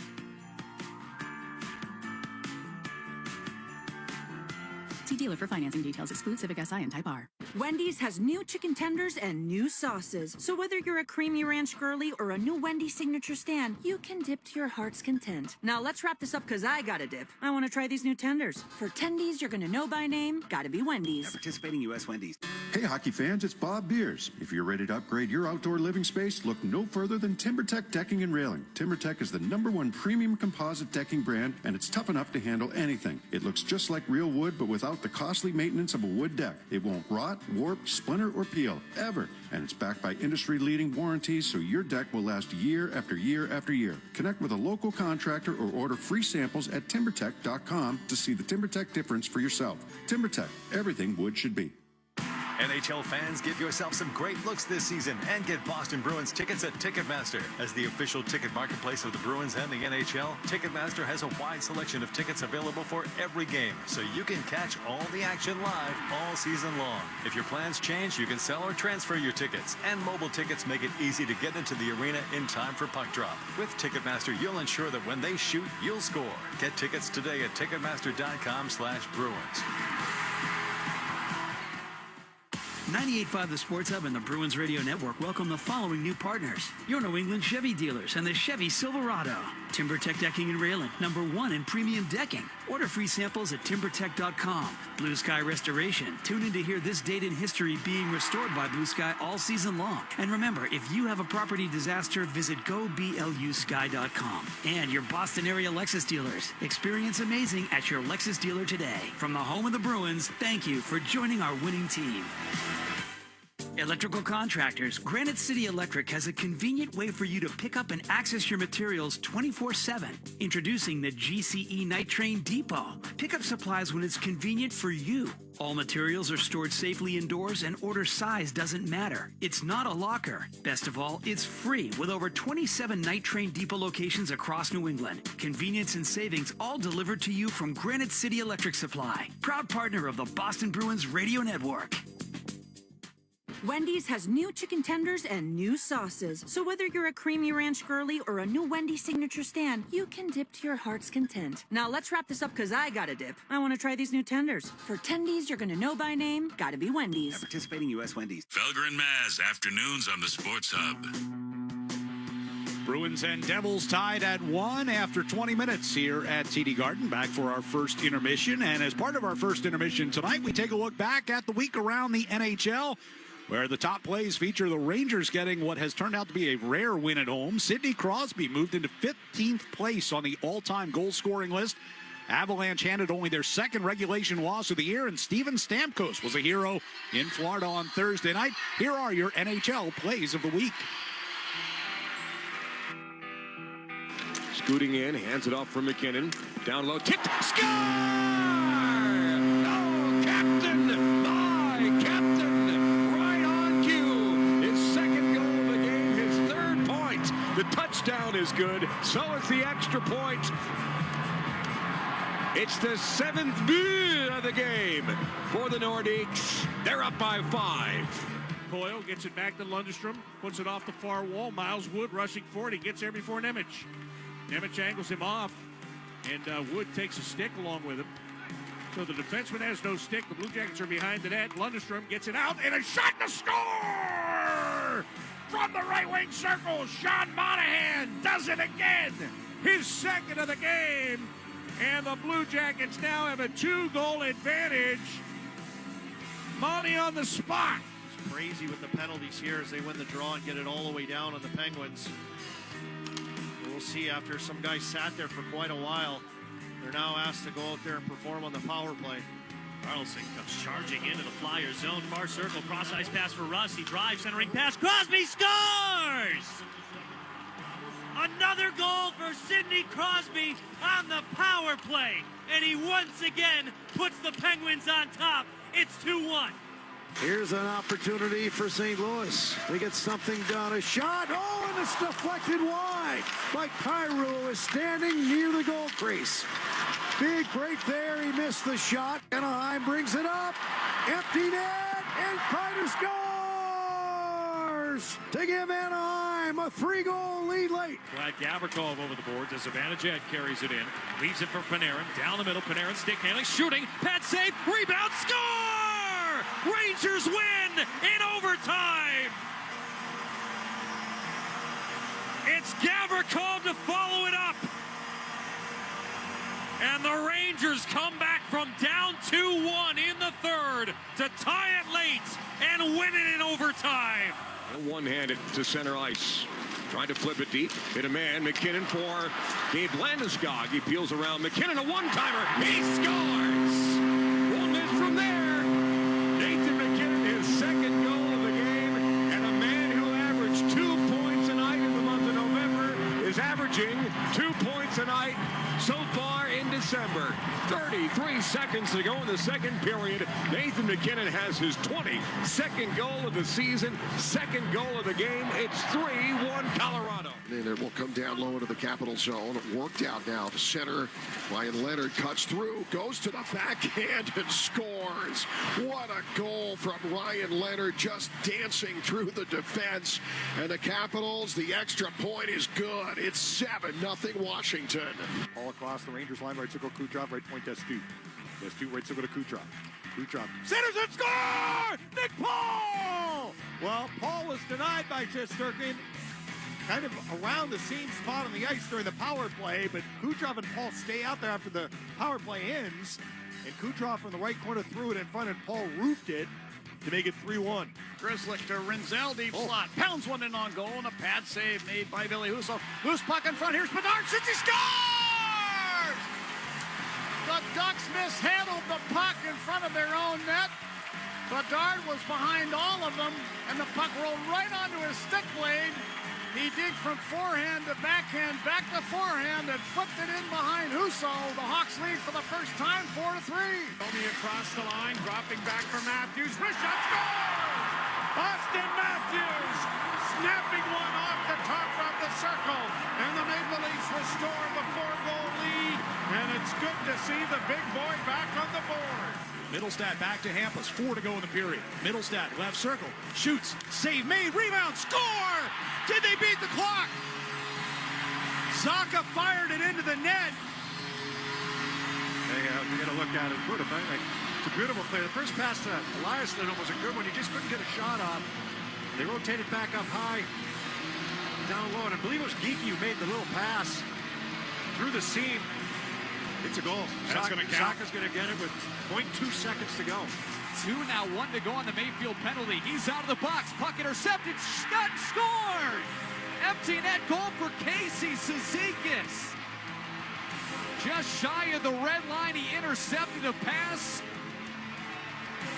See dealer for financing details. Exclude Civic Si and Type R. Wendy's has new chicken tenders and new sauces. So whether you're a creamy ranch girly or a new Wendy's signature stand, you can dip to your heart's content. Now let's wrap this up because I got to dip. I want to try these new tenders. For tendies you're going to know by name, gotta be Wendy's. Participating U.S. Wendy's. Hey, hockey fans, it's Bob Beers. If you're ready to upgrade your outdoor living space, look no further than TimberTech Decking and Railing. TimberTech is the #1 premium composite decking brand, and it's tough enough to handle anything. It looks just like real wood, but without the costly maintenance of a wood deck. It won't rot, warp, splinter, or peel, ever. And it's backed by industry-leading warranties, so your deck will last year after year after year. Connect with a local contractor or order free samples at TimberTech.com to see the TimberTech difference for yourself. TimberTech, everything wood should be. NHL fans, give yourself some great looks this season and get Boston Bruins tickets at Ticketmaster. As the official ticket marketplace of the Bruins and the NHL, Ticketmaster has a wide selection of tickets available for every game, so you can catch all the action live all season long. If your plans change, you can sell or transfer your tickets, and mobile tickets make it easy to get into the arena in time for puck drop. With Ticketmaster, you'll ensure that when they shoot, you'll score. Get tickets today at Ticketmaster.com/Bruins. 98.5 The Sports Hub and the Bruins Radio Network welcome the following new partners. Your New England Chevy dealers and the Chevy Silverado. TimberTech Decking and Railing, #1 in premium decking. Order free samples at TimberTech.com. Blue Sky Restoration. Tune in to hear this date in history being restored by Blue Sky all season long. And remember, if you have a property disaster, visit GoBLUSky.com. And your Boston area Lexus dealers. Experience amazing at your Lexus dealer today. From the home of the Bruins, thank you for joining our winning team. Electrical contractors, Granite City Electric has a convenient way for you to pick up and access your materials 24/7. Introducing the GCE Night Train Depot. Pick up supplies when it's convenient for you. All materials are stored safely indoors and order size doesn't matter. It's not a locker. Best of all, it's free with over 27 Night Train Depot locations across New England. Convenience and savings all delivered to you from Granite City Electric Supply. Proud partner of the Boston Bruins Radio Network. Wendy's has new chicken tenders and new sauces. So whether you're a creamy ranch girly or a new Wendy's signature stand, you can dip to your heart's content. Now let's wrap this up because I got to dip. I want to try these new tenders. For tendies you're going to know by name, gotta be Wendy's. Participating U.S. Wendy's. Felger and Maz, afternoons on the Sports Hub. Bruins and Devils tied at 1 after 20 minutes here at TD Garden. Back for our first intermission. And as part of our first intermission tonight, we take a look back at the week around the NHL, where the top plays feature the Rangers getting what has turned out to be a rare win at home. Sidney Crosby moved into 15th place on the all-time goal-scoring list. Avalanche handed only their second regulation loss of the year, and Steven Stamkos was a hero in Florida on Thursday night. Here are your NHL plays of the week. Scooting in, hands it off for McKinnon. Down low, kicked, score! Oh, Captain! My Captain! Right on cue. His second goal of the game, his third point. The touchdown is good, so is the extra point. It's the 7th but of the game for the Nordiques. They're up by 5. Coyle gets it back to Lundestrom, puts it off the far wall. Miles Wood rushing forward. He gets there before Nemec. Nemec angles him off, and Wood takes a stick along with him. So the defenseman has no stick. The Blue Jackets are behind the net. Lundestrom gets it out, and a shot to score! From the right wing circle, Sean Monahan does it again. His second of the game, and the Blue Jackets now have a 2-goal advantage. Monty on the spot. Crazy with the penalties here as they win the draw and get it all the way down on the Penguins. We'll see after some guys sat there for quite a while. They're now asked to go out there and perform on the power play. Carlson comes charging into the Flyers zone. Far circle, cross-ice pass for Russ. He drives, centering pass. Crosby scores! Another goal for Sidney Crosby on the power play. And he once again puts the Penguins on top. It's 2-1. Here's an opportunity for St. Louis. They get something done. A shot. Oh, and it's deflected wide. Mike Pyro is standing near the goal crease. Big break there. He missed the shot. Anaheim brings it up. Empty net. And Kreider scores to give Anaheim a 3-goal lead late. Glad Gavrikov over the boards as Zibanejad carries it in. Leaves it for Panarin. Down the middle. Panarin stick handling. Shooting. Pad save. Rebound. Score! Rangers win in overtime. It's Gavrikov to follow it up. And the Rangers come back from down 2-1 in the third to tie it late and win it in overtime. One-handed to center ice. Trying to flip it deep. Hit a man. McKinnon for Gabe Landeskog. He peels around. McKinnon, a one-timer. He scores! One miss from there. Second goal of the game, and a man who averaged 2 points a night in the month of November is averaging 2 points a night so far in December. 33 seconds to go in the second period. Nathan McKinnon has his 22nd goal of the season, second goal of the game. It's 3-1 Colorado. And it will come down low into the Capital zone. Worked out now to center. Ryan Leonard cuts through, goes to the backhand and scores. What a goal from Ryan Leonard, just dancing through the defense. And the Capitals, the extra point is good. It's 7-0 Washington. All across the Rangers line, right circle Kucherov, right point Testu. Testu, right circle to Kucherov. Kucherov centers and score! Nick Paul! Well, Paul was denied by Shesterkin. Kind of around the same spot on the ice during the power play, but Kucherov and Paul stay out there after the power play ends. And Kucherov from the right corner threw it in front, and Paul roofed it to make it 3-1. Grzelcyk to Rinzel, deep slot. Pounds one in on goal, and a pad save made by Billy Husso. Loose puck in front. Here's Bedard. Shoots, he scores! The Ducks mishandled the puck in front of their own net. Bedard was behind all of them, and the puck rolled right onto his stick blade. He digged from forehand to backhand, back to forehand, and flipped it in behind Husso. The Hawks lead for the first time, 4-3. Tony across the line, dropping back for Matthews. Wrist shot, scores! Austin Matthews snapping one off the top of the circle. And the Maple Leafs restore the 4-goal lead. And it's good to see the big boy back on the board. Middlestat back to Hampus. 4 to go in the period. Middlestat, left circle. Shoots. Save made. Rebound. Score! Did they beat the clock? Zacha fired it into the net. We got to look at it. It's a beautiful play. The first pass to Elias Lindholm was a good one. He just couldn't get a shot off. They rotated back up high, down low, and I believe it was Geeky who made the little pass through the seam. It's a goal. That's going to count. Zacha's going to get it with 0.2 seconds to go. 2 now, 1 to go on the Mayfield penalty. He's out of the box. Puck intercepted. Scott scored. Empty net goal for Casey Cizikas. Just shy of the red line. He intercepted a pass.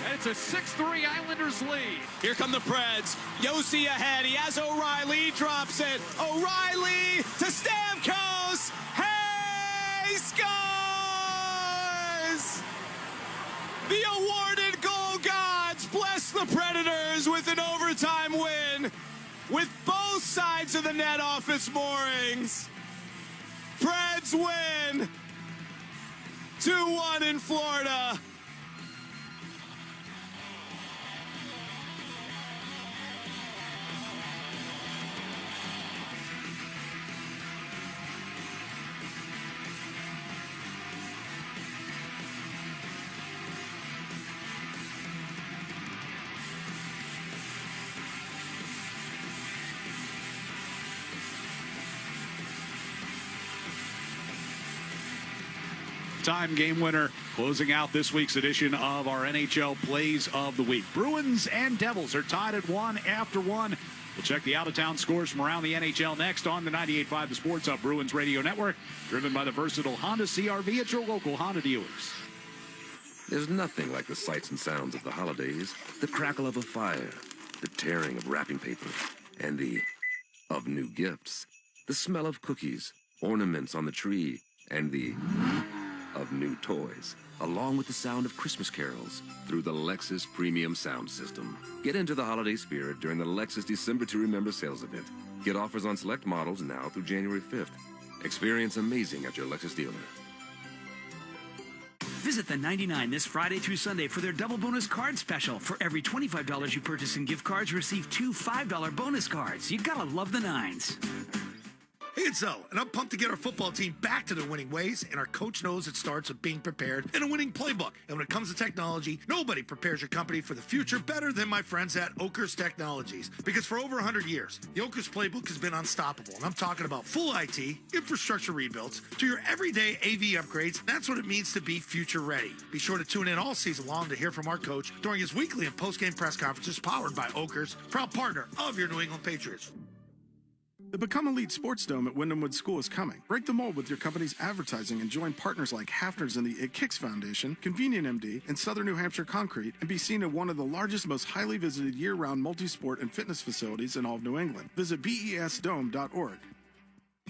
And it's a 6-3 Islanders lead. Here come the Preds. Yossi ahead. He has O'Reilly. Drops it. O'Reilly to Stamkos. Hey, scores! The awarded goal gods bless the Predators with an overtime win, with both sides of the net off its moorings. Preds win 2-1 in Florida. Time game winner closing out this week's edition of our NHL Plays of the Week. Bruins and Devils are tied at 1 after 1. We'll check the out-of-town scores from around the NHL next on the 98.5 The Sports Hub Bruins Radio Network, driven by the versatile Honda CR-V at your local Honda dealers. There's nothing like the sights and sounds of the holidays. The crackle of a fire, the tearing of wrapping paper, and of new gifts. The smell of cookies, ornaments on the tree, and of new toys, along with the sound of Christmas carols through the Lexus Premium Sound System. Get into the holiday spirit during the Lexus December to Remember sales event. Get offers on select models now through January 5th. Experience amazing at your Lexus dealer. Visit the 99 this Friday through Sunday for their double bonus card special. For every $25 you purchase in gift cards, receive 2 $5 bonus cards. You gotta love the 9s. Hey, it's Zoe, and I'm pumped to get our football team back to their winning ways, and our coach knows it starts with being prepared and a winning playbook. And when it comes to technology, nobody prepares your company for the future better than my friends at Oakers Technologies. Because for over 100 years, the Oakers playbook has been unstoppable. And I'm talking about full IT, infrastructure rebuilds, to your everyday AV upgrades. That's what it means to be future ready. Be sure to tune in all season long to hear from our coach during his weekly and post-game press conferences powered by Oakers, proud partner of your New England Patriots. The Become Elite Sports Dome at Wyndhamwood School is coming. Break the mold with your company's advertising and join partners like Hafner's and the It Kicks Foundation, Convenient MD, and Southern New Hampshire Concrete, and be seen at one of the largest, most highly visited year-round multi-sport and fitness facilities in all of New England. Visit besdome.org.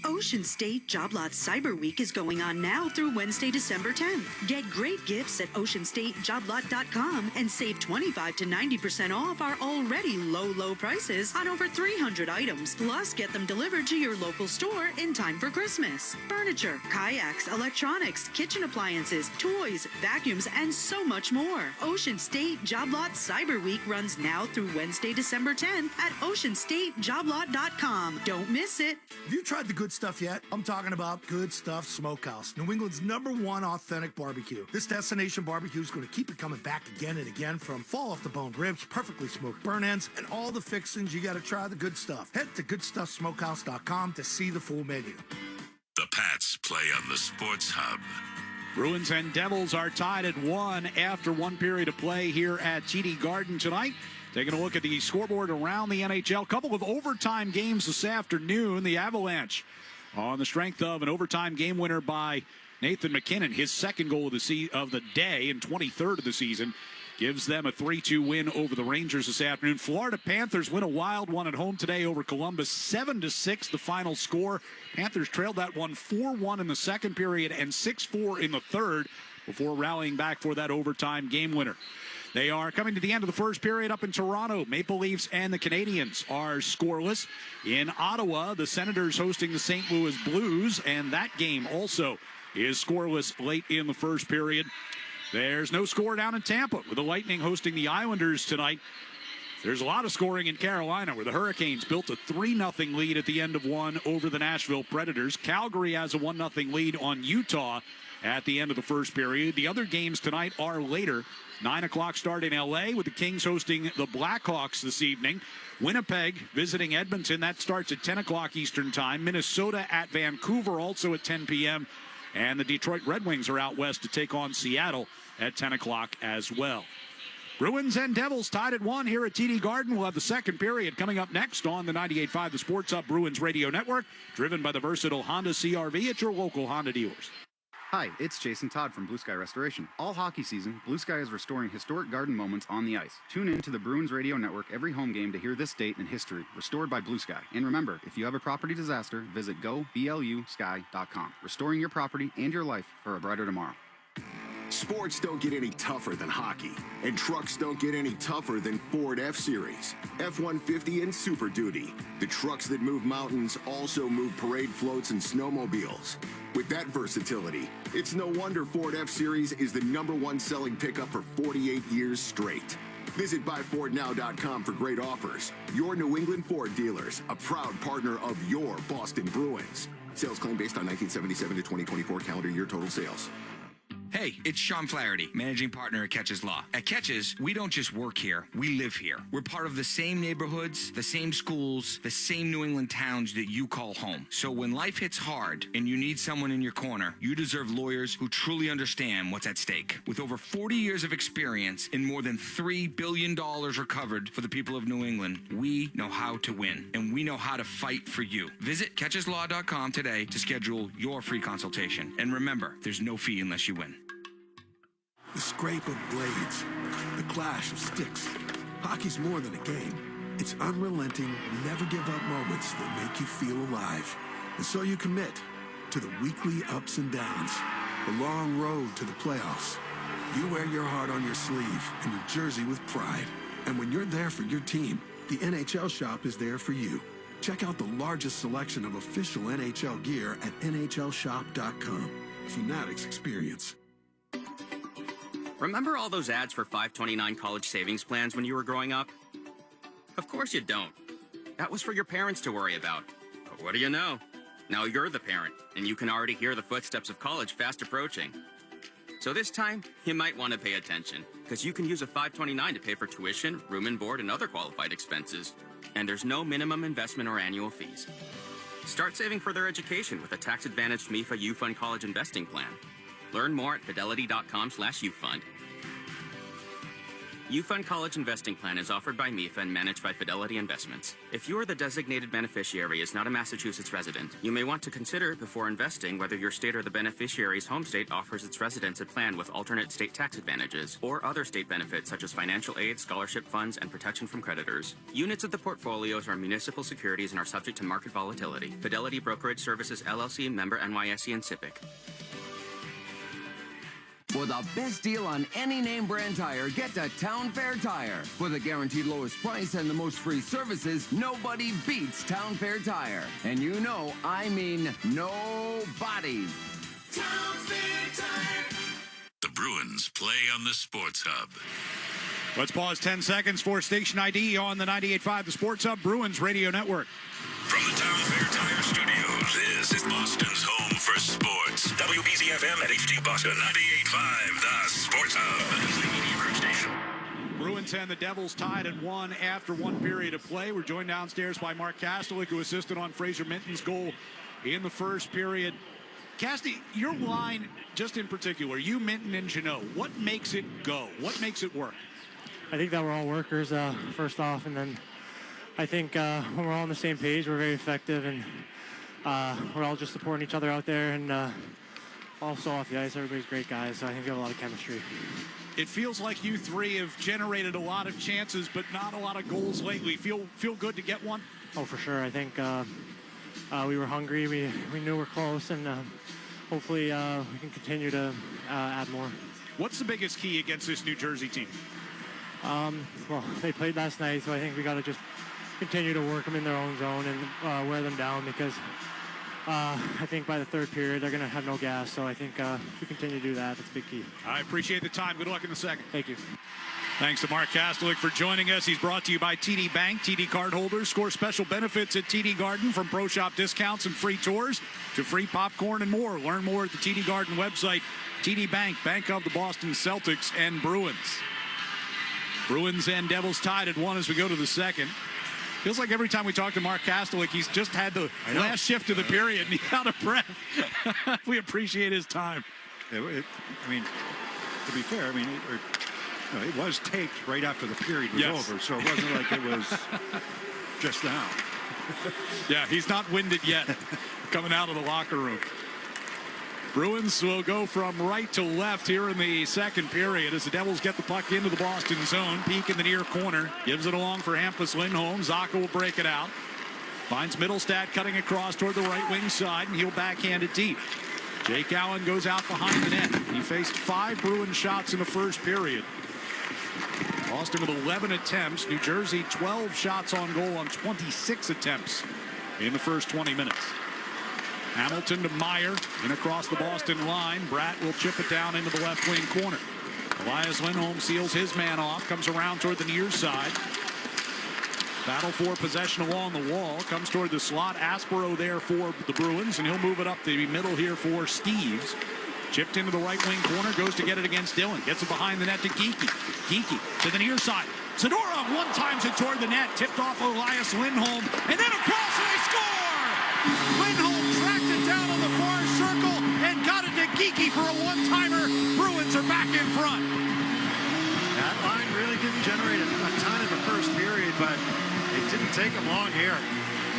Ocean State Job Lot Cyber Week is going on now through Wednesday, December 10th. Get great gifts at oceanstatejoblot.com and save 25 to 90% off our already low prices on over 300 items. Plus, get them delivered to your local store in time for Christmas. Furniture, kayaks, electronics, kitchen appliances, toys, vacuums, and so much more. Ocean State Job Lot Cyber Week runs now through Wednesday, December 10th at oceanstatejoblot.com. Don't miss it. Have you tried the Good Stuff yet? I'm talking about Good Stuff Smokehouse, New England's #1 authentic barbecue. This destination barbecue is going to keep you coming back again and again, from fall off the bone ribs, perfectly smoked burn ends, and all the fixings. You got to try the good stuff. Head to goodstuffsmokehouse.com to see the full menu. The Pats play on the Sports Hub. Bruins and Devils are tied at 1 after one period of play here at TD Garden tonight. Taking a look at the scoreboard around the NHL. Couple of overtime games this afternoon. The Avalanche, on the strength of an overtime game winner by Nathan MacKinnon, his second goal of the day and 23rd of the season, gives them a 3-2 win over the Rangers this afternoon. Florida Panthers win a wild one at home today over Columbus, 7-6 the final score. Panthers trailed that one 4-1 in the second period and 6-4 in the third before rallying back for that overtime game winner. They are coming to the end of the first period up in Toronto. Maple Leafs and the Canadiens are scoreless. In Ottawa, the Senators hosting the St. Louis Blues, and that game also is scoreless late in the first period. There's no score down in Tampa with the Lightning hosting the Islanders tonight. There's a lot of scoring in Carolina, where the Hurricanes built a 3-0 lead at the end of one over the Nashville Predators. Calgary has a 1-0 lead on Utah at the end of the first period. The other games tonight are later. 9 o'clock start in L.A. with the Kings hosting the Blackhawks this evening. Winnipeg visiting Edmonton. That starts at 10 o'clock Eastern Time. Minnesota at Vancouver also at 10 p.m. And the Detroit Red Wings are out west to take on Seattle at 10 o'clock as well. Bruins and Devils tied at 1 here at TD Garden. We'll have the second period coming up next on the 98.5 The Sports Hub Bruins Radio Network, driven by the versatile Honda CR-V at your local Honda dealers. Hi, it's Jason Todd from Blue Sky Restoration. All hockey season, Blue Sky is restoring historic garden moments on the ice. Tune in to the Bruins Radio Network every home game to hear this date in history, restored by Blue Sky. And remember, if you have a property disaster, visit goblusky.com. Restoring your property and your life for a brighter tomorrow. Sports don't get any tougher than hockey, and trucks don't get any tougher than Ford F-Series, F-150, and Super Duty. The trucks that move mountains also move parade floats and snowmobiles. With that versatility, it's no wonder Ford F-Series is the #1 selling pickup for 48 years straight. Visit buyfordnow.com for great offers. Your New England Ford dealers, a proud partner of your Boston Bruins. Sales claim based on 1977 to 2024 calendar year total sales. Hey, it's Sean Flaherty, managing partner at Catches Law. At Catches, we don't just work here, we live here. We're part of the same neighborhoods, the same schools, the same New England towns that you call home. So when life hits hard and you need someone in your corner, you deserve lawyers who truly understand what's at stake. With over 40 years of experience and more than $3 billion recovered for the people of New England, we know how to win, and we know how to fight for you. Visit catcheslaw.com today to schedule your free consultation. And remember, there's no fee unless you win. The scrape of blades, the clash of sticks. Hockey's more than a game. It's unrelenting, never-give-up moments that make you feel alive. And so you commit to the weekly ups and downs, the long road to the playoffs. You wear your heart on your sleeve and your jersey with pride. And when you're there for your team, the NHL Shop is there for you. Check out the largest selection of official NHL gear at NHLShop.com. Fanatics experience. Remember all those ads for $5.29 college savings plans when you were growing up? Of course you don't. That was for your parents to worry about. But what do you know? Now you're the parent, and you can already hear the footsteps of college fast approaching. So this time, you might want to pay attention, because you can use a $5.29 to pay for tuition, room and board, and other qualified expenses. And there's no minimum investment or annual fees. Start saving for their education with a tax-advantaged MIFA U-Fund College Investing Plan. Learn more at fidelity.com/UFund. U-Fund College Investing Plan is offered by MIFA and managed by Fidelity Investments. If you or the designated beneficiary is not a Massachusetts resident, you may want to consider before investing whether your state or the beneficiary's home state offers its residents a plan with alternate state tax advantages or other state benefits such as financial aid, scholarship funds, and protection from creditors. Units of the portfolios are municipal securities and are subject to market volatility. Fidelity Brokerage Services, LLC, member NYSE and SIPC. For the best deal on any name brand tire, get to Town Fair Tire. For the guaranteed lowest price and the most free services, nobody beats Town Fair Tire. And you know, I mean nobody. Town Fair Tire. The Bruins play on the Sports Hub. Let's pause 10 seconds for station ID on the 98.5 The Sports Hub Bruins Radio Network. From the Town Fair Tire Studios, this is Boston's home for sports. WBZ-FM at HD Boston 98.5 The Sports Hub. Bruins and the Devils tied at 1 after one period of play. We're joined downstairs by Mark Kastelik, who assisted on Fraser Minton's goal in the first period. Casty, your line, just in particular, you, Minton, and Jeannot, what makes it go? What makes it work? I think that we're all workers, first off, and then I think when we're all on the same page, we're very effective, and we're all just supporting each other out there, and also off the ice, everybody's great guys, so I think we have a lot of chemistry. It feels like you three have generated a lot of chances, but not a lot of goals lately. Feel good to get one? Oh, for sure. I think we were hungry. We knew we're close, and hopefully we can continue to add more. What's the biggest key against this New Jersey team? Well, they played last night, so I think we got to just continue to work them in their own zone and wear them down, because I think by the third period they're going to have no gas. So I think if we continue to do that, that's a big key. I appreciate the time. Good luck in the second. Thank you. Thanks to Mark Kastelik for joining us. He's brought to you by TD Bank. TD card holders score special benefits at TD Garden, from pro shop discounts and free tours to free popcorn and more. Learn more at the TD Garden website. TD Bank, bank of the Boston Celtics and Bruins. Bruins and Devils tied at 1 as we go to the second. Feels like every time we talk to Mark Kastelik, he's just had the last shift of the period and he's out of breath. We appreciate his time. I mean, to be fair, it was taped right after the period was over, so it wasn't like it was just now. Yeah, he's not winded yet coming out of the locker room. Bruins will go from right to left here in the second period as the Devils get the puck into the Boston zone. Peek in the near corner. Gives it along for Hampus Lindholm. Zacha will break it out. Finds Middlestat cutting across toward the right wing side, and he'll backhand it deep. Jake Allen goes out behind the net. He faced 5 Bruin shots in the first period. Boston with 11 attempts. New Jersey 12 shots on goal on 26 attempts in the first 20 minutes. Hamilton to Meyer, in across the Boston line. Bratt will chip it down into the left wing corner. Elias Lindholm seals his man off, comes around toward the near side. Battle for possession along the wall, comes toward the slot. Aspero there for the Bruins, and he'll move it up the middle here for Steves. Chipped into the right wing corner, goes to get it against Dillon. Gets it behind the net to Geekie. Geekie to the near side. Zadorov one times it toward the net, tipped off Elias Lindholm, and then across and they score! Lindholm tracked it down on the far circle and got it to Geekie for a one-timer. Bruins are back in front. That line really didn't generate a ton in the first period, but it didn't take them long here.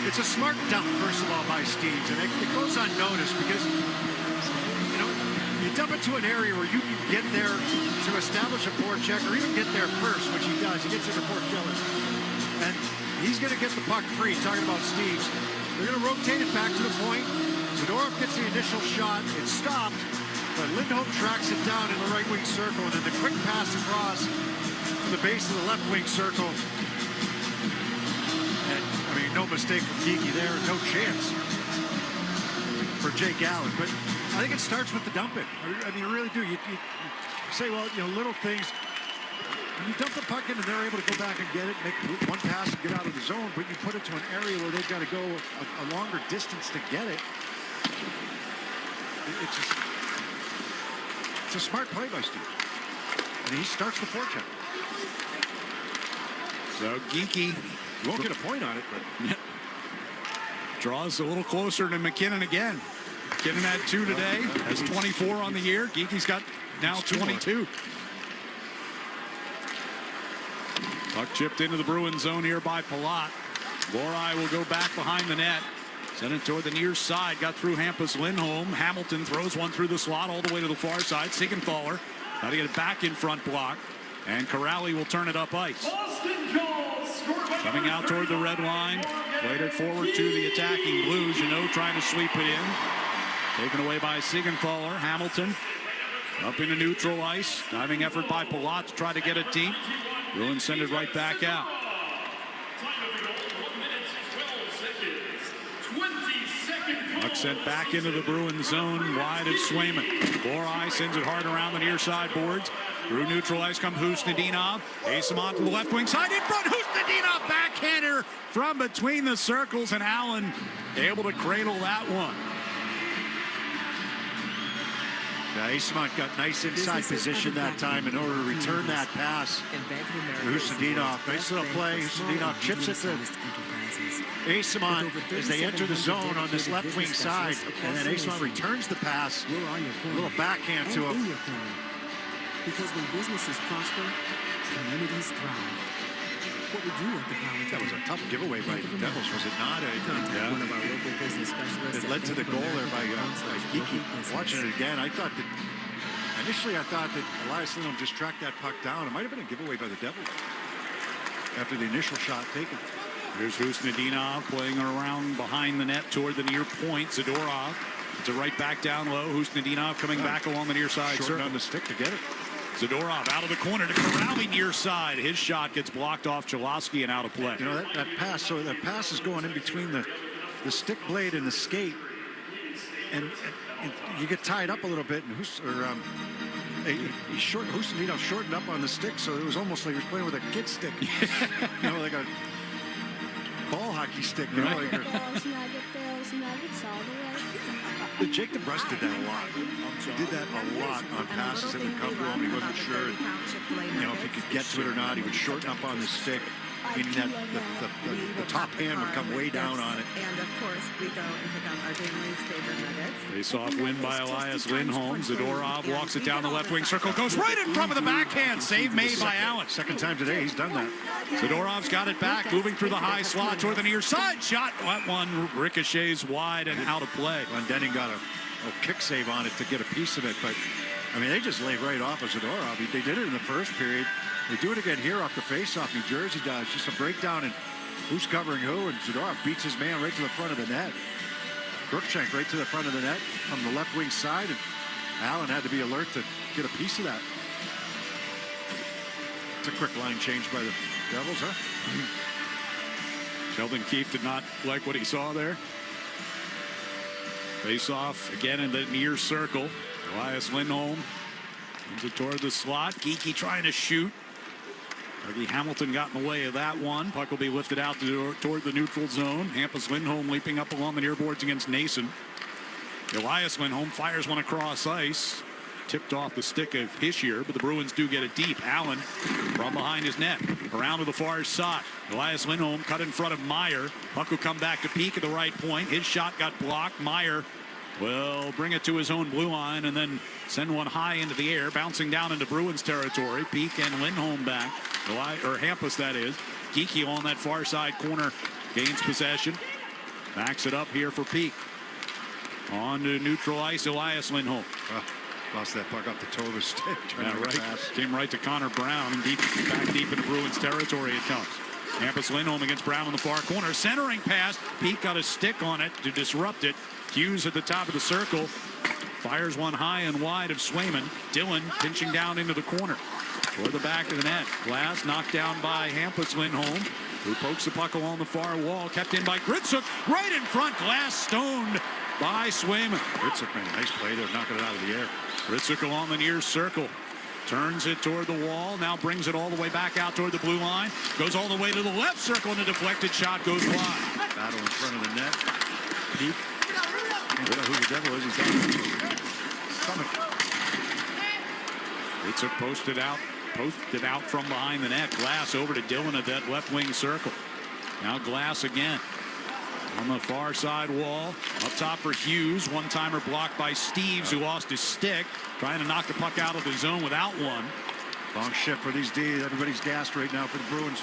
It's a smart dump, first of all, by Steves, and it goes unnoticed because, you know, you dump it to an area where you can get there to establish a forecheck or even get there first, which he does. He gets it before Gillis. And he's going to get the puck free, talking about Steves. They're going to rotate it back to the point. Zadorov gets the initial shot. It's stopped, but Lindholm tracks it down in the right wing circle, and then the quick pass across to the base of the left wing circle. And, I mean, no mistake from Geekie there. No chance for Jake Allen. But I think it starts with the dumping. I mean, you really do. You say, well, you know, little things. When you dump the puck in and they're able to go back and get it, make one pass and get out of the zone, but you put it to an area where they've got to go a longer distance to get it. It's a smart play by Steve. And he starts the forecheck. So Geekie won't get a point on it, but draws a little closer to McKinnon again. McKinnon had 2 today, has 24 on the year. Geekie's got now 22. Puck chipped into the Bruins zone here by Palat. Lorai will go back behind the net. Sent it toward the near side. Got through Hampus Lindholm. Hamilton throws one through the slot all the way to the far side. Siegenthaler got to get it back in front block. And Corrali will turn it up ice. Coming out toward the red line. Played it forward to the attacking Blues. Jeannot trying to sweep it in. Taken away by Siegenthaler. Hamilton up into neutral ice. Diving effort by Palat to try to get it deep. Bruins send it right back out. Puck sent back into the Bruins zone, wide of Swayman. Lorai sends it hard around the near side boards. Through neutral ice comes Husnudinov. Asimov to the left wing side in front. Husnudinov backhander from between the circles, and Allen able to cradle that one. Yeah, Asimov got nice inside position that time in order to return that pass. Husnudinov, nice little play. Husnudinov chips it to Asimov as they enter the zone on this left wing side, and then Asimov returns the pass. A little backhand to him. Because when businesses prosper, communities thrive. What would you like the power to? That was a tough giveaway by the Devils, was it not? One of our local business specialists. It led to the goal there by Geekie. Watching it again, I thought that initially that Elias Lindholm just tracked that puck down. It might have been a giveaway by the Devils after the initial shot taken. Here's Husnudinov playing around behind the net toward the near point. Zadorov to right back down low. Husnudinov coming back along the near side. Short on the stick to get it. Zadorov out of the corner to Corrali near side. His shot gets blocked off Cholowski and out of play. You know, that pass, so that pass is going in between the stick blade and the skate. And you get tied up a little bit. And Husnudinov shortened up on the stick, so it was almost like he was playing with a kid stick. You know, like a ball hockey stick. You know, like Jake DeBrusk did that a lot. He did that a lot on passes that would come to him. He wasn't sure, you know, if he could get to it or not. He would shorten up on the stick, meaning that the top hand would come way down on it. And of course, we go and pick up our family's favorite nuggets. Face-off win by Elias Lindholm. Zadorov walks it down the left wing circle, goes right in front of the backhand. Save made by Allen. Second time today he's done that. Zadorov's got it back, moving through the high slot toward the near side. Shot, that one ricochets wide and out of play. Goaltending got a kick save on it to get a piece of it, but I mean, they just laid right off of Zadorov. They did it in the first period. They do it again here off the face-off. New Jersey does. Just a breakdown and who's covering who, and Zadorov beats his man right to the front of the net. Crookshank right to the front of the net from the left wing side, and Allen had to be alert to get a piece of that. It's a quick line change by the Devils, huh? Sheldon Keefe did not like what he saw there. Face off again in the near circle. Elias Lindholm into toward the slot. Geekie trying to shoot. Dougie Hamilton got in the way of that one. Puck will be lifted out toward the neutral zone. Hampus Lindholm leaping up along the near boards against Nason. Elias Lindholm fires one across ice. Tipped off the stick of Hischier, but the Bruins do get it deep. Allen from behind his net. Around to the far side. Elias Lindholm cut in front of Meyer. Puck will come back to Peak at the right point. His shot got blocked. Meyer will bring it to his own blue line and then send one high into the air, bouncing down into Bruins territory. Peak and Lindholm back. Or Hampus, that is. Geekie on that far side corner gains possession. Backs it up here for Peak. On to neutral ice, Elias Lindholm. Lost that puck off the toe of his stick. Yeah, right. Came right to Connor Brown and back deep into Bruins territory it comes. Hampus Lindholm against Brown in the far corner. Centering pass. Peak got a stick on it to disrupt it. Hughes at the top of the circle. Fires one high and wide of Swayman. Dillon pinching down into the corner. Toward the back of the net. Glass knocked down by Hampus Lindholm, who pokes the puck along the far wall. Kept in by Gritsuk. Right in front. Glass stoned by Swayman. Gritsuk made a nice play there, knocking it out of the air. Gritsuk along the near circle. Turns it toward the wall. Now brings it all the way back out toward the blue line. Goes all the way to the left circle, and a deflected shot goes wide. Battle in front of the net. Peak. I don't know who the devil is. He's got his stomach. Gritsuk posted out from behind the net. Glass over to Dillon at that left wing circle. Now Glass again. On the far side wall. Up top for Hughes. One-timer blocked by Steves, who lost his stick. Trying to knock the puck out of the zone without one. Long shift for these D's. Everybody's gassed right now for the Bruins.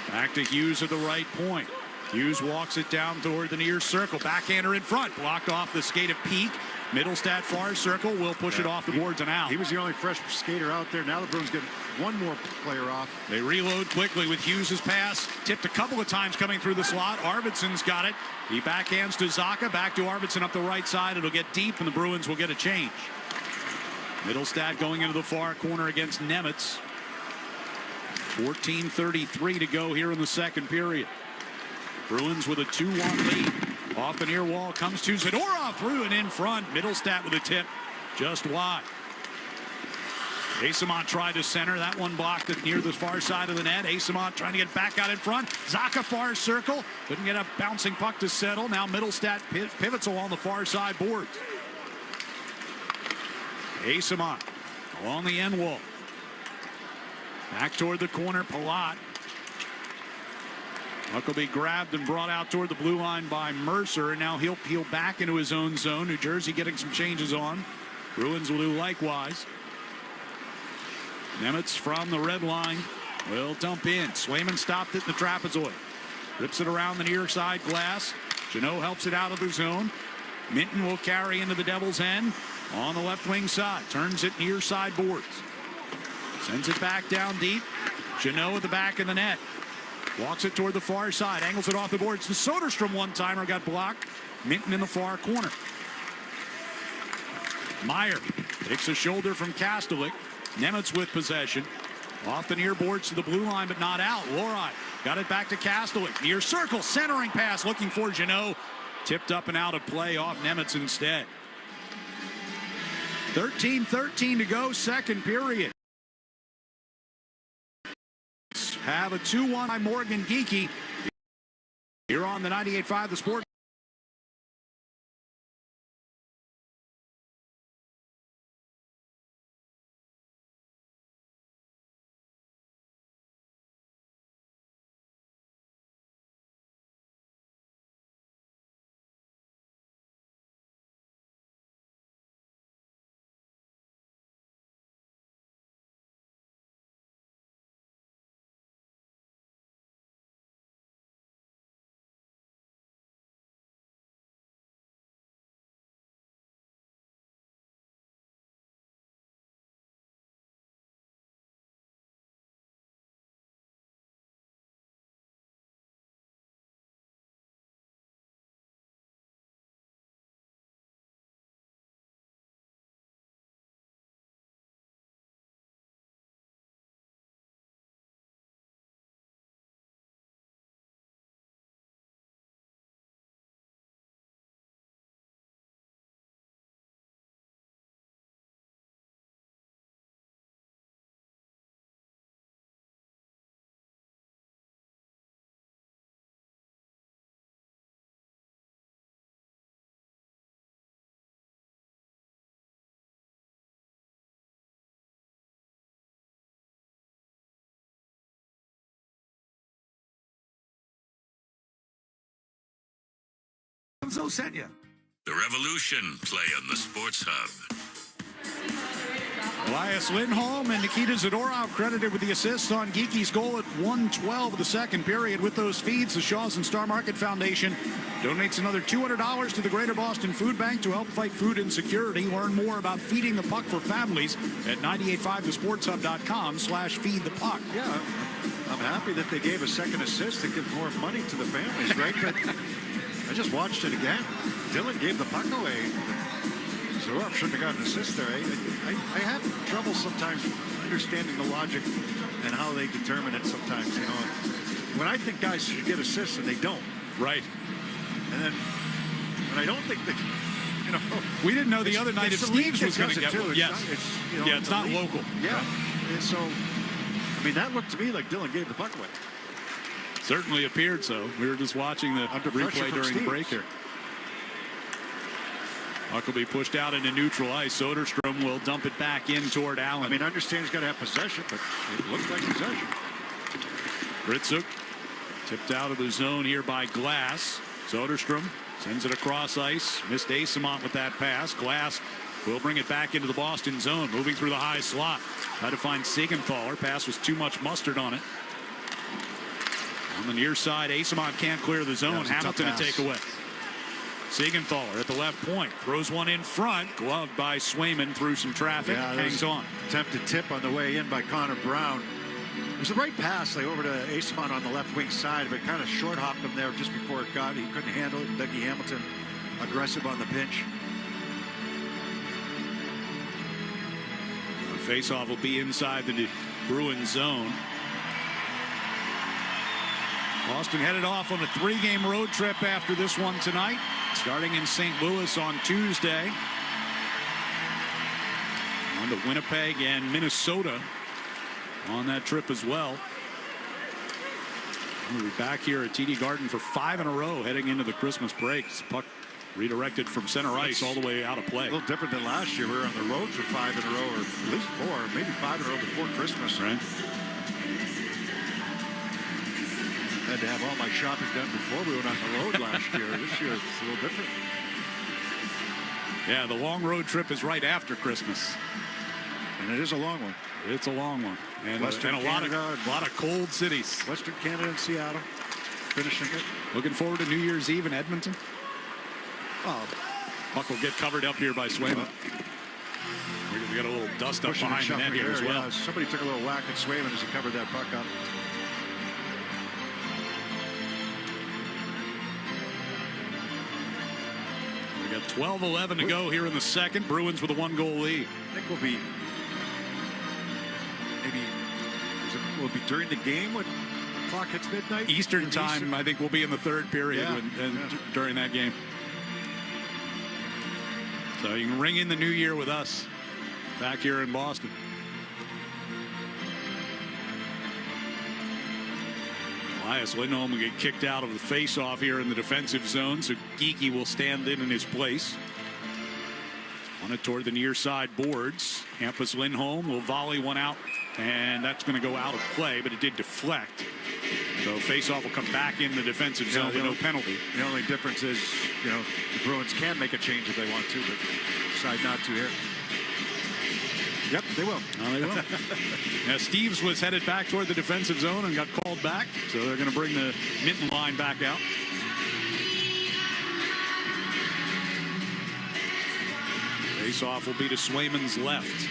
Back to Hughes at the right point. Hughes walks it down toward the near circle. Backhander in front. Blocked off the skate of Peak. Middlestat far circle. Will push it off the boards and out. He was the only fresh skater out there. Now the Bruins get one more player off. They reload quickly with Hughes' pass. Tipped a couple of times coming through the slot. Arvidsson's got it. He backhands to Zacha. Back to Arvidsson up the right side. It'll get deep, and the Bruins will get a change. Middlestat going into the far corner against Nemitz. 14:33 to go here in the second period. Bruins with a 2-1 lead. Off the near wall comes to Zadorov, through and in front. Middlestat with a tip just wide. Asamont tried to center. That one blocked it near the far side of the net. Asamont trying to get back out in front. Zacha far circle. Couldn't get a bouncing puck to settle. Now Middlestat pivots along the far side boards. Asamont along the end wall. Back toward the corner. Palat. Puck will be grabbed and brought out toward the blue line by Mercer, and now he'll peel back into his own zone. New Jersey getting some changes on. Bruins will do likewise. Nemitz from the red line will dump in. Swayman stopped it in the trapezoid. Rips it around the near side glass. Jeannot helps it out of the zone. Minton will carry into the Devil's end on the left wing side. Turns it near side boards. Sends it back down deep. Jeannot at the back of the net. Walks it toward the far side. Angles it off the boards. The Soderstrom one-timer got blocked. Minton in the far corner. Meyer takes a shoulder from Kastelik. Nemitz with possession. Off the near boards to the blue line, but not out. Lorei got it back to Kastelik. Near circle, centering pass, looking for Jeannot. Tipped up and out of play off Nemitz instead. 13:13 to go, second period. Have a 2-1 by Morgan Geekie here on the 98.5 The Sport. So sent you. The Revolution play on the Sports Hub. Elias Lindholm and Nikita Zadorov credited with the assists on Geeky's goal at 1:12 of the second period. With those feeds, the Shaws and Star Market Foundation donates another $200 to the Greater Boston Food Bank to help fight food insecurity. Learn more about Feeding the Puck for families at 985thesportshub.com/feedthepuck. Yeah, I'm happy that they gave a second assist to give more money to the families, right? But I just watched it again. Dylan gave the puck away. Zadorov shouldn't have got an assist there. I have trouble sometimes understanding the logic and how they determine it sometimes, you know. When I think guys should get assists and they don't. Right. And then when I don't think that, you know. We didn't know the other night if Steves was going to get one. Yes. It's not local. Yeah. And so, I mean, that looked to me like Dylan gave the puck away. Certainly appeared so. We were just watching the replay during the break here. Puck will be pushed out into neutral ice. Soderstrom will dump it back in toward Allen. I mean, I understand he's got to have possession, but it looks like possession. Ritzuk tipped out of the zone here by Glass. Soderstrom sends it across ice. Missed Asamont with that pass. Glass will bring it back into the Boston zone. Moving through the high slot. Tried to find Siegenthaler. Pass was too much mustard on it. On the near side, Asamont can't clear the zone. Hamilton to take away. Siegenthaler at the left point. Throws one in front. Gloved by Swayman through some traffic. Hangs on. Attempted tip on the way in by Connor Brown. It was the right pass, like over to Asamont on the left wing side, but kind of short hopped him there just before it got. He couldn't handle it. Dougie Hamilton aggressive on the pinch. The faceoff will be inside the Bruins zone. Boston headed off on a 3-game road trip after this one tonight, starting in St. Louis on Tuesday. On to Winnipeg and Minnesota on that trip as well. We'll be back here at TD Garden for 5 in a row heading into the Christmas break. Puck redirected from center ice all the way out of play. A little different than last year. We were on the road for 5 in a row, or at least 4, maybe 5 in a row before Christmas. Right. Had to have all my shopping done before we went on the road last year. This year it's a little different. Yeah, the long road trip is right after Christmas. And it is a long one. It's a long one. And a lot of cold cities. Western Canada and Seattle finishing it. Looking forward to New Year's Eve in Edmonton. Oh, puck will get covered up here by Swayman. We're going to get a little dust up behind the net here as well. Yeah, somebody took a little whack at Swayman as he covered that puck up. We got 12-11 to go here in the second. Bruins with a 1-goal lead. I think we'll be will it be during the game when the clock hits midnight? Eastern time, I think we'll be in the third period during that game. So you can ring in the new year with us back here in Boston. Elias Lindholm will get kicked out of the face-off here in the defensive zone, so Geeky will stand in his place. On it toward the near side boards. Hampus Lindholm will volley one out, and that's going to go out of play, but it did deflect. So face-off will come back in the defensive zone with no penalty. The only difference is, you know, the Bruins can make a change if they want to, but decide not to here. Yep, they will. No, they will. Now, Steves was headed back toward the defensive zone and got called back, so they're going to bring the Minton line back out. Face-off will be to Swayman's left.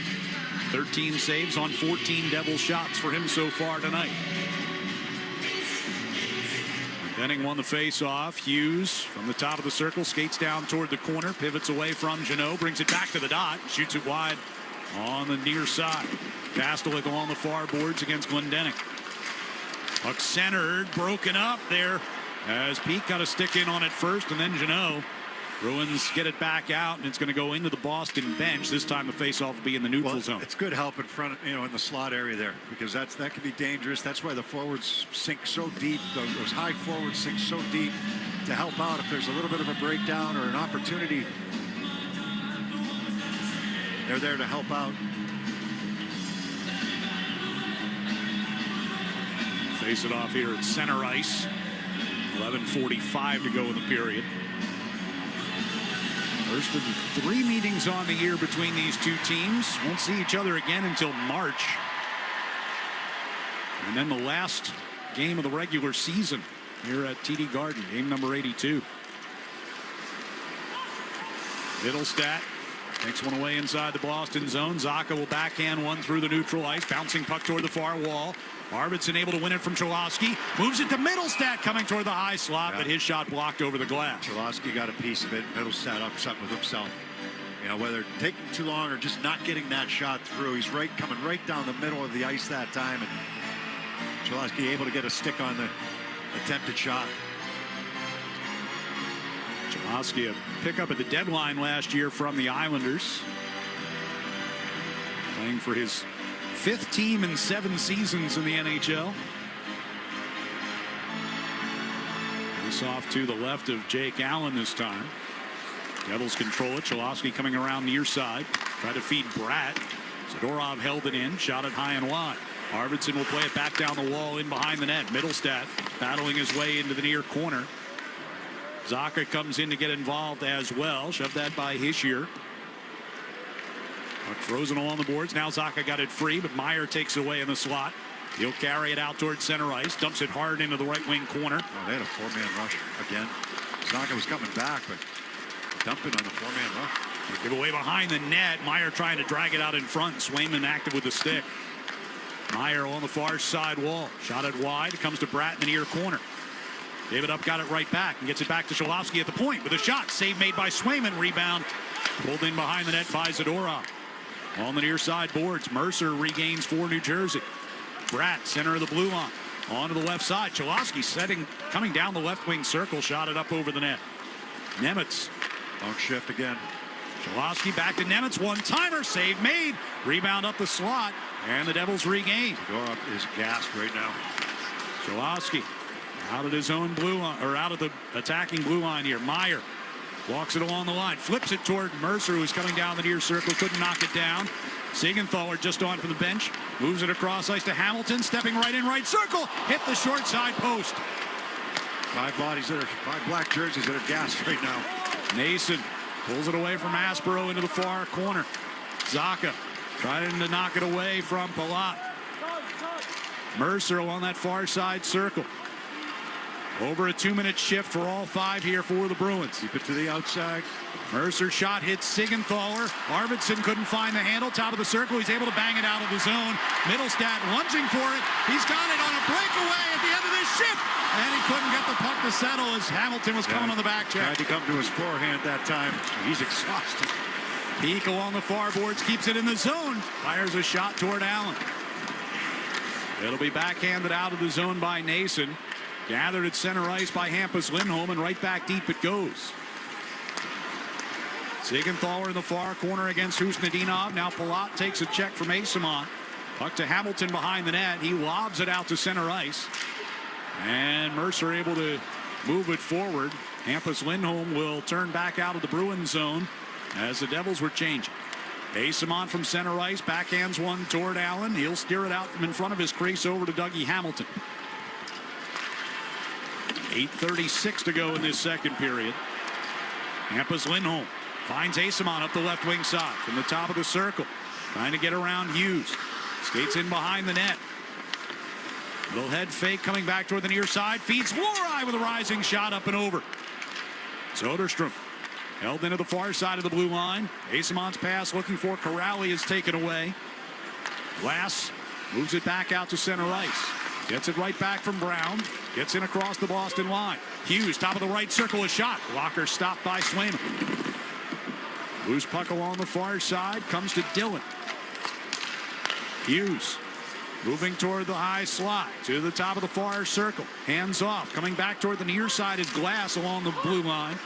13 saves on 14 Devil shots for him so far tonight. Benning won the face-off. Hughes from the top of the circle skates down toward the corner, pivots away from Jeannot, brings it back to the dot, shoots it wide on the near side. Kastelik along the far boards against Glendening. Puck centered, broken up there as Pete got a stick in on it first, and then Jeannot. Bruins get it back out, and it's going to go into the Boston bench. This time the faceoff will be in the neutral zone. It's good help in front, you know, in the slot area there, because that can be dangerous. That's why the forwards sink so deep. Those high forwards sink so deep to help out if there's a little bit of a breakdown or an opportunity. They're there to help out. Face it off here at center ice. 11:45 to go in the period. First of the 3 meetings on the year between these two teams. Won't see each other again until March. And then the last game of the regular season here at TD Garden, game number 82. Middlestat takes one away inside the Boston zone. Zacha will backhand one through the neutral ice. Bouncing puck toward the far wall. Arvidsson able to win it from Cholowski. Moves it to Middlestat coming toward the high slot, but his shot blocked over the glass. Cholowski got a piece of it. Middlestat upset with himself. You know, whether taking too long or just not getting that shot through. He's coming right down the middle of the ice that time. And Cholowski able to get a stick on the attempted shot. Cholowski, a pickup at the deadline last year from the Islanders. Playing for his 5th team in 7 seasons in the NHL. This off to the left of Jake Allen this time. Devils control it. Cholowski coming around near side. Tried to feed Bratt. Zadorov held it in. Shot it high and wide. Arvidsson will play it back down the wall in behind the net. Middlestat battling his way into the near corner. Zacha comes in to get involved as well. Shoved that by Hischier. Puck frozen along the boards. Now Zacha got it free, but Meyer takes it away in the slot. He'll carry it out towards center ice. Dumps it hard into the right wing corner. Oh, they had a 4-man rush again. Zacha was coming back, but dumping on the 4-man rush. They give away behind the net. Meyer trying to drag it out in front. Swayman active with the stick. Meyer on the far side wall. Shot it wide. It comes to Bratt in the near corner. David Up got it right back and gets it back to Cholowski at the point with a shot. Save made by Swayman. Rebound pulled in behind the net by Zadorov. On the near side boards, Mercer regains for New Jersey. Bratt, center of the blue line. On to the left side. Cholowski coming down the left wing circle. Shot it up over the net. Nemitz. Long shift again. Cholowski back to Nemitz. One-timer. Save made. Rebound up the slot. And the Devils regain. Zadorov is gassed right now. Cholowski out of his own blue line, or out of the attacking blue line here. Meyer walks it along the line, flips it toward Mercer, who's coming down the near circle, couldn't knock it down. Siegenthaler just on from the bench, moves it across ice to Hamilton, stepping right in right circle, hit the short side post. 5 black jerseys that are gassed right now. Nason pulls it away from Aspero into the far corner. Zacha trying to knock it away from Palat. Mercer along that far side circle. Over a 2-minute shift for all 5 here for the Bruins. Keep it to the outside. Mercer shot hits Siegenthaler. Arvidsson couldn't find the handle. Top of the circle. He's able to bang it out of the zone. Middlestat lunging for it. He's got it on a breakaway at the end of this shift. And he couldn't get the puck to settle as Hamilton was coming on the back check. Tried to come to his forehand that time. He's exhausted. Peak along the far boards. Keeps it in the zone. Fires a shot toward Allen. It'll be backhanded out of the zone by Nason. Gathered at center ice by Hampus Lindholm, and right back deep it goes. Siegenthaler in the far corner against Husnudinov. Now Palat takes a check from Asimont. Puck to Hamilton behind the net. He lobs it out to center ice. And Mercer able to move it forward. Hampus Lindholm will turn back out of the Bruins zone as the Devils were changing. Asimont from center ice. Backhands one toward Allen. He'll steer it out from in front of his crease over to Dougie Hamilton. 8:36 to go in this second period. Hampus Lindholm finds Asimont up the left wing side from the top of the circle. Trying to get around Hughes. Skates in behind the net. Little head fake coming back toward the near side. Feeds Lohrei with a rising shot up and over. Soderstrom held into the far side of the blue line. Asimont's pass looking for Corrali is taken away. Glass moves it back out to center ice. Gets it right back from Brown. Gets in across the Boston line. Hughes, top of the right circle, a shot. Blocker stopped by Swayman. Loose puck along the far side. Comes to Dillon. Hughes moving toward the high slot. To the top of the far circle. Hands off. Coming back toward the near side is Glass along the blue line.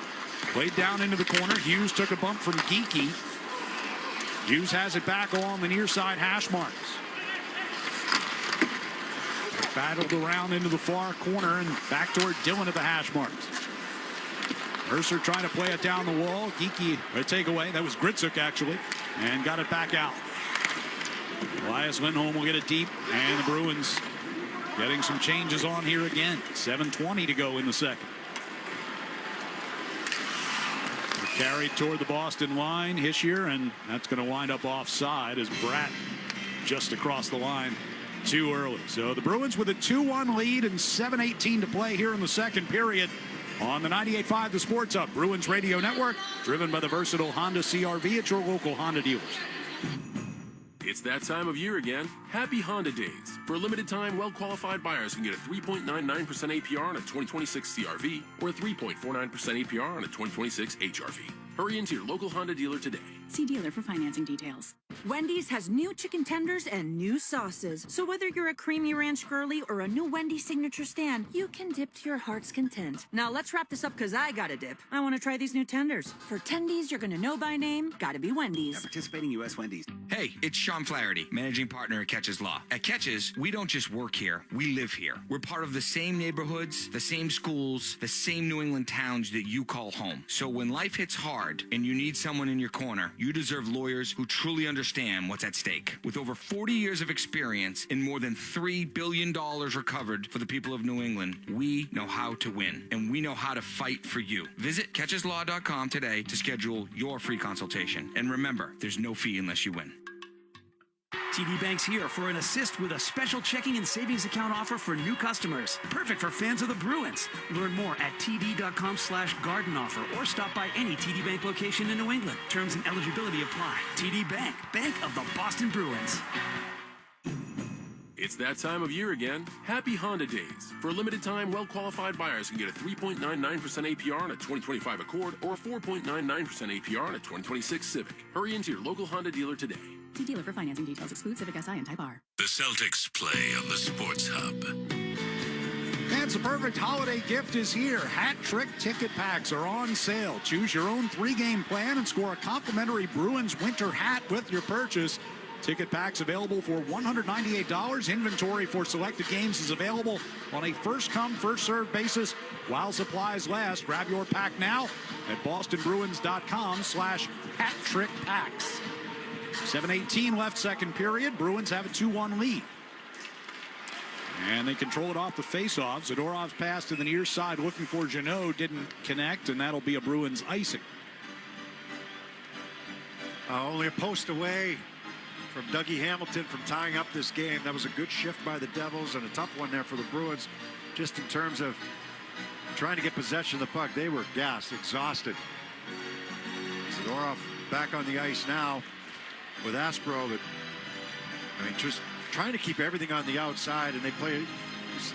Played down into the corner. Hughes took a bump from Geekie. Hughes has it back along the near side hash marks. Battled around into the far corner and back toward Dillon at the hash marks. Mercer trying to play it down the wall. Geekie, a takeaway. That was Gritsuk actually. And got it back out. Elias Lindholm will get it deep. And the Bruins getting some changes on here again. 7:20 to go in the second. Carried toward the Boston line, Hischier, and that's going to wind up offside as Bratt just across the line too early. So the Bruins with a 2-1 lead and 7:18 to play here in the second period on the 98.5 The Sports Hub Bruins Radio Network, driven by the versatile Honda CR-V at your local Honda dealers. It's that time of year again. Happy Honda Days. For a limited time, well-qualified buyers can get a 3.99% APR on a 2026 CR-V or a 3.49% APR on a 2026 HR-V. Hurry into your local Honda dealer today. See dealer for financing details. Wendy's has new chicken tenders and new sauces. So whether you're a creamy ranch girly or a new Wendy's signature stand, you can dip to your heart's content. Now let's wrap this up because I gotta dip. I want to try these new tenders. For tendies you're gonna know by name, gotta be Wendy's. At participating U.S. Wendy's. Hey, it's Sean Flaherty, managing partner at Catches Law. At Catches, we don't just work here, we live here. We're part of the same neighborhoods, the same schools, the same New England towns that you call home. So when life hits hard and you need someone in your corner, you deserve lawyers who truly understand what's at stake. With over 40 years of experience and more than $3 billion recovered for the people of New England, we know how to win, and we know how to fight for you. Visit catcheslaw.com today to schedule your free consultation. And remember, there's no fee unless you win. TD Bank's here for an assist with a special checking and savings account offer for new customers. Perfect for fans of the Bruins. Learn more at td.com/garden offer or stop by any TD Bank location in New England. Terms and eligibility apply. TD Bank, Bank of the Boston Bruins. It's that time of year again. Happy Honda Days. For a limited time, well-qualified buyers can get a 3.99% APR on a 2025 Accord or a 4.99% APR on a 2026 Civic. Hurry into your local Honda dealer today. See dealer for financing details. Exclude Civic Si and Type R. The Celtics play on the Sports Hub. And the perfect holiday gift is here. Hat Trick ticket packs are on sale. Choose your own 3-game plan and score a complimentary Bruins winter hat with your purchase. Ticket packs available for $198. Inventory for selected games is available on a first-come, first-served basis while supplies last. Grab your pack now at bostonbruins.com/hat-trick-packs. 7:18 left second period. Bruins have a 2-1 lead. And they control it off the faceoff. Zadorov's pass to the near side looking for Jeannot didn't connect, and that'll be a Bruins icing. Only a post away from Dougie Hamilton from tying up this game. That was a good shift by the Devils and a tough one there for the Bruins, just in terms of trying to get possession of the puck. They were gassed, exhausted. Zadorov back on the ice now with Aspro, but I mean, just trying to keep everything on the outside, and they play, you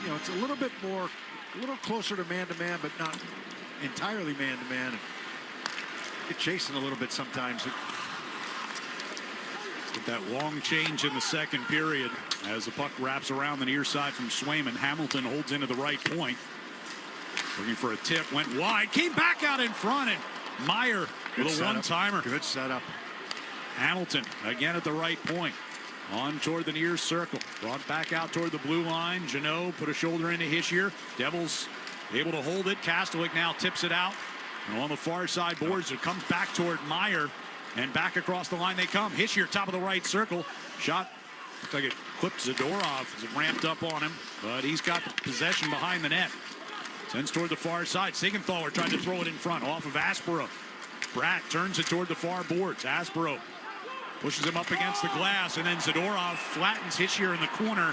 know, it's a little bit more, a little closer to man-to-man, but not entirely man-to-man. Get chasing a little bit sometimes. With that long change in the second period as the puck wraps around the near side from Swayman. Hamilton holds into the right point. Looking for a tip, went wide, came back out in front, and Meyer with a one-timer. Good setup. Hamilton again at the right point. On toward the near circle. Brought back out toward the blue line. Jeannot put a shoulder into Hischier. Devils able to hold it. Kastelik now tips it out. And on the far side boards, it comes back toward Meyer. And back across the line they come. Hischier top of the right circle. Shot looks like it clipped Zadorov as it ramped up on him. But he's got the possession behind the net. Sends toward the far side. Siegenthaler tried to throw it in front off of Aspero. Bratt turns it toward the far boards. Aspero pushes him up against the glass, and then Zadorov flattens Hischier in the corner,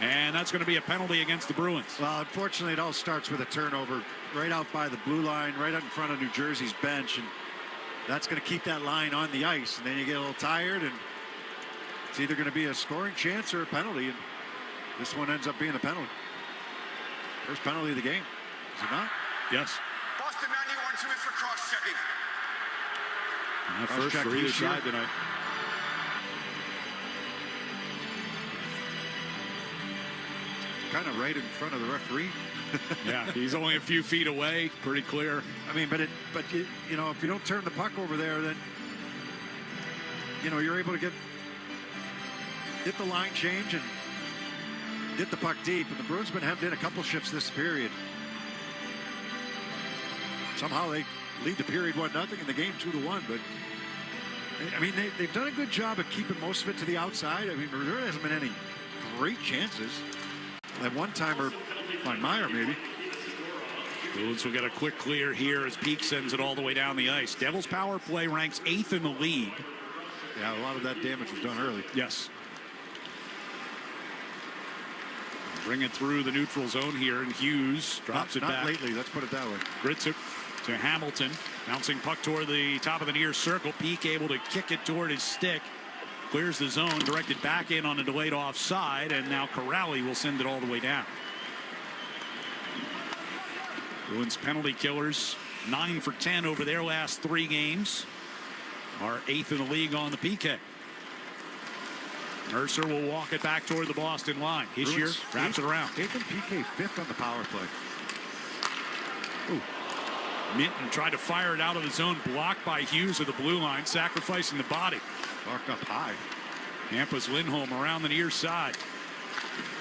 and that's going to be a penalty against the Bruins. Well, unfortunately, it all starts with a turnover right out by the blue line, right out in front of New Jersey's bench, and that's going to keep that line on the ice. And then you get a little tired, and it's either going to be a scoring chance or a penalty, and this one ends up being a penalty. First penalty of the game, is it not? Yes. Boston 91-2 in for cross-checking. First for either side tonight. Kind of right in front of the referee. Yeah, he's only a few feet away. Pretty clear. I mean, but you know, if you don't turn the puck over there, then you know you're able to get the line change and get the puck deep. And the Bruins been hemmed in a couple shifts this period. Somehow they lead the period 1-0 and the game 2-1. But I mean, they've done a good job of keeping most of it to the outside. I mean, there hasn't been any great chances. That one-timer by Meyer, maybe. Bruins will get a quick clear here as Peak sends it all the way down the ice. Devils power play ranks 8th in the league. Yeah, a lot of that damage was done early. Yes. Bring it through the neutral zone here, and Hughes drops it back. Not lately, let's put it that way. Grits it to Hamilton. Bouncing puck toward the top of the near circle. Peak able to kick it toward his stick. Clears the zone, directed back in on a delayed offside, and now Corrali will send it all the way down. Bruins penalty killers, 9 for 10 over their last 3 games. Are 8th in the league on the PK. Mercer will walk it back toward the Boston line. Hischier wraps it around. Gave them PK 5th on the power play. Ooh. Minton tried to fire it out of the zone, blocked by Hughes of the blue line, sacrificing the body. Marked up high. Hampus Lindholm around the near side.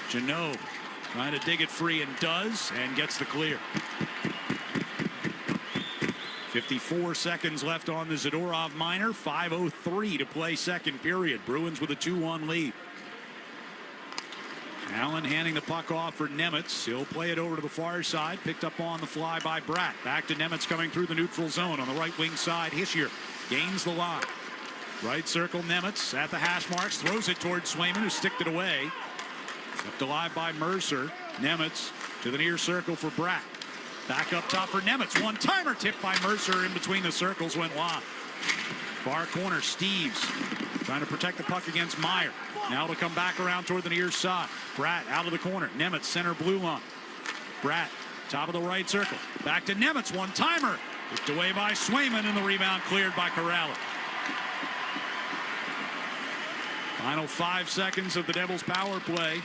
Jeannot trying to dig it free, and does, and gets the clear. 54 seconds left on the Zadorov minor. 5:03 to play second period. Bruins with a 2-1 lead. Allen handing the puck off for Nemitz. He'll play it over to the far side. Picked up on the fly by Bratt. Back to Nemitz coming through the neutral zone on the right wing side. Hischier gains the line. Right circle, Nemitz at the hash marks. Throws it towards Swayman, who sticked it away. Kept alive by Mercer. Nemitz to the near circle for Bratt. Back up top for Nemitz. One-timer tipped by Mercer in between the circles, went wide. Far corner, Steves trying to protect the puck against Meyer. Now to come back around toward the near side. Bratt out of the corner. Nemitz center blue line. Bratt top of the right circle. Back to Nemitz. One-timer. Kicked away by Swayman, and the rebound cleared by Corrali. Final 5 seconds of the Devils power play.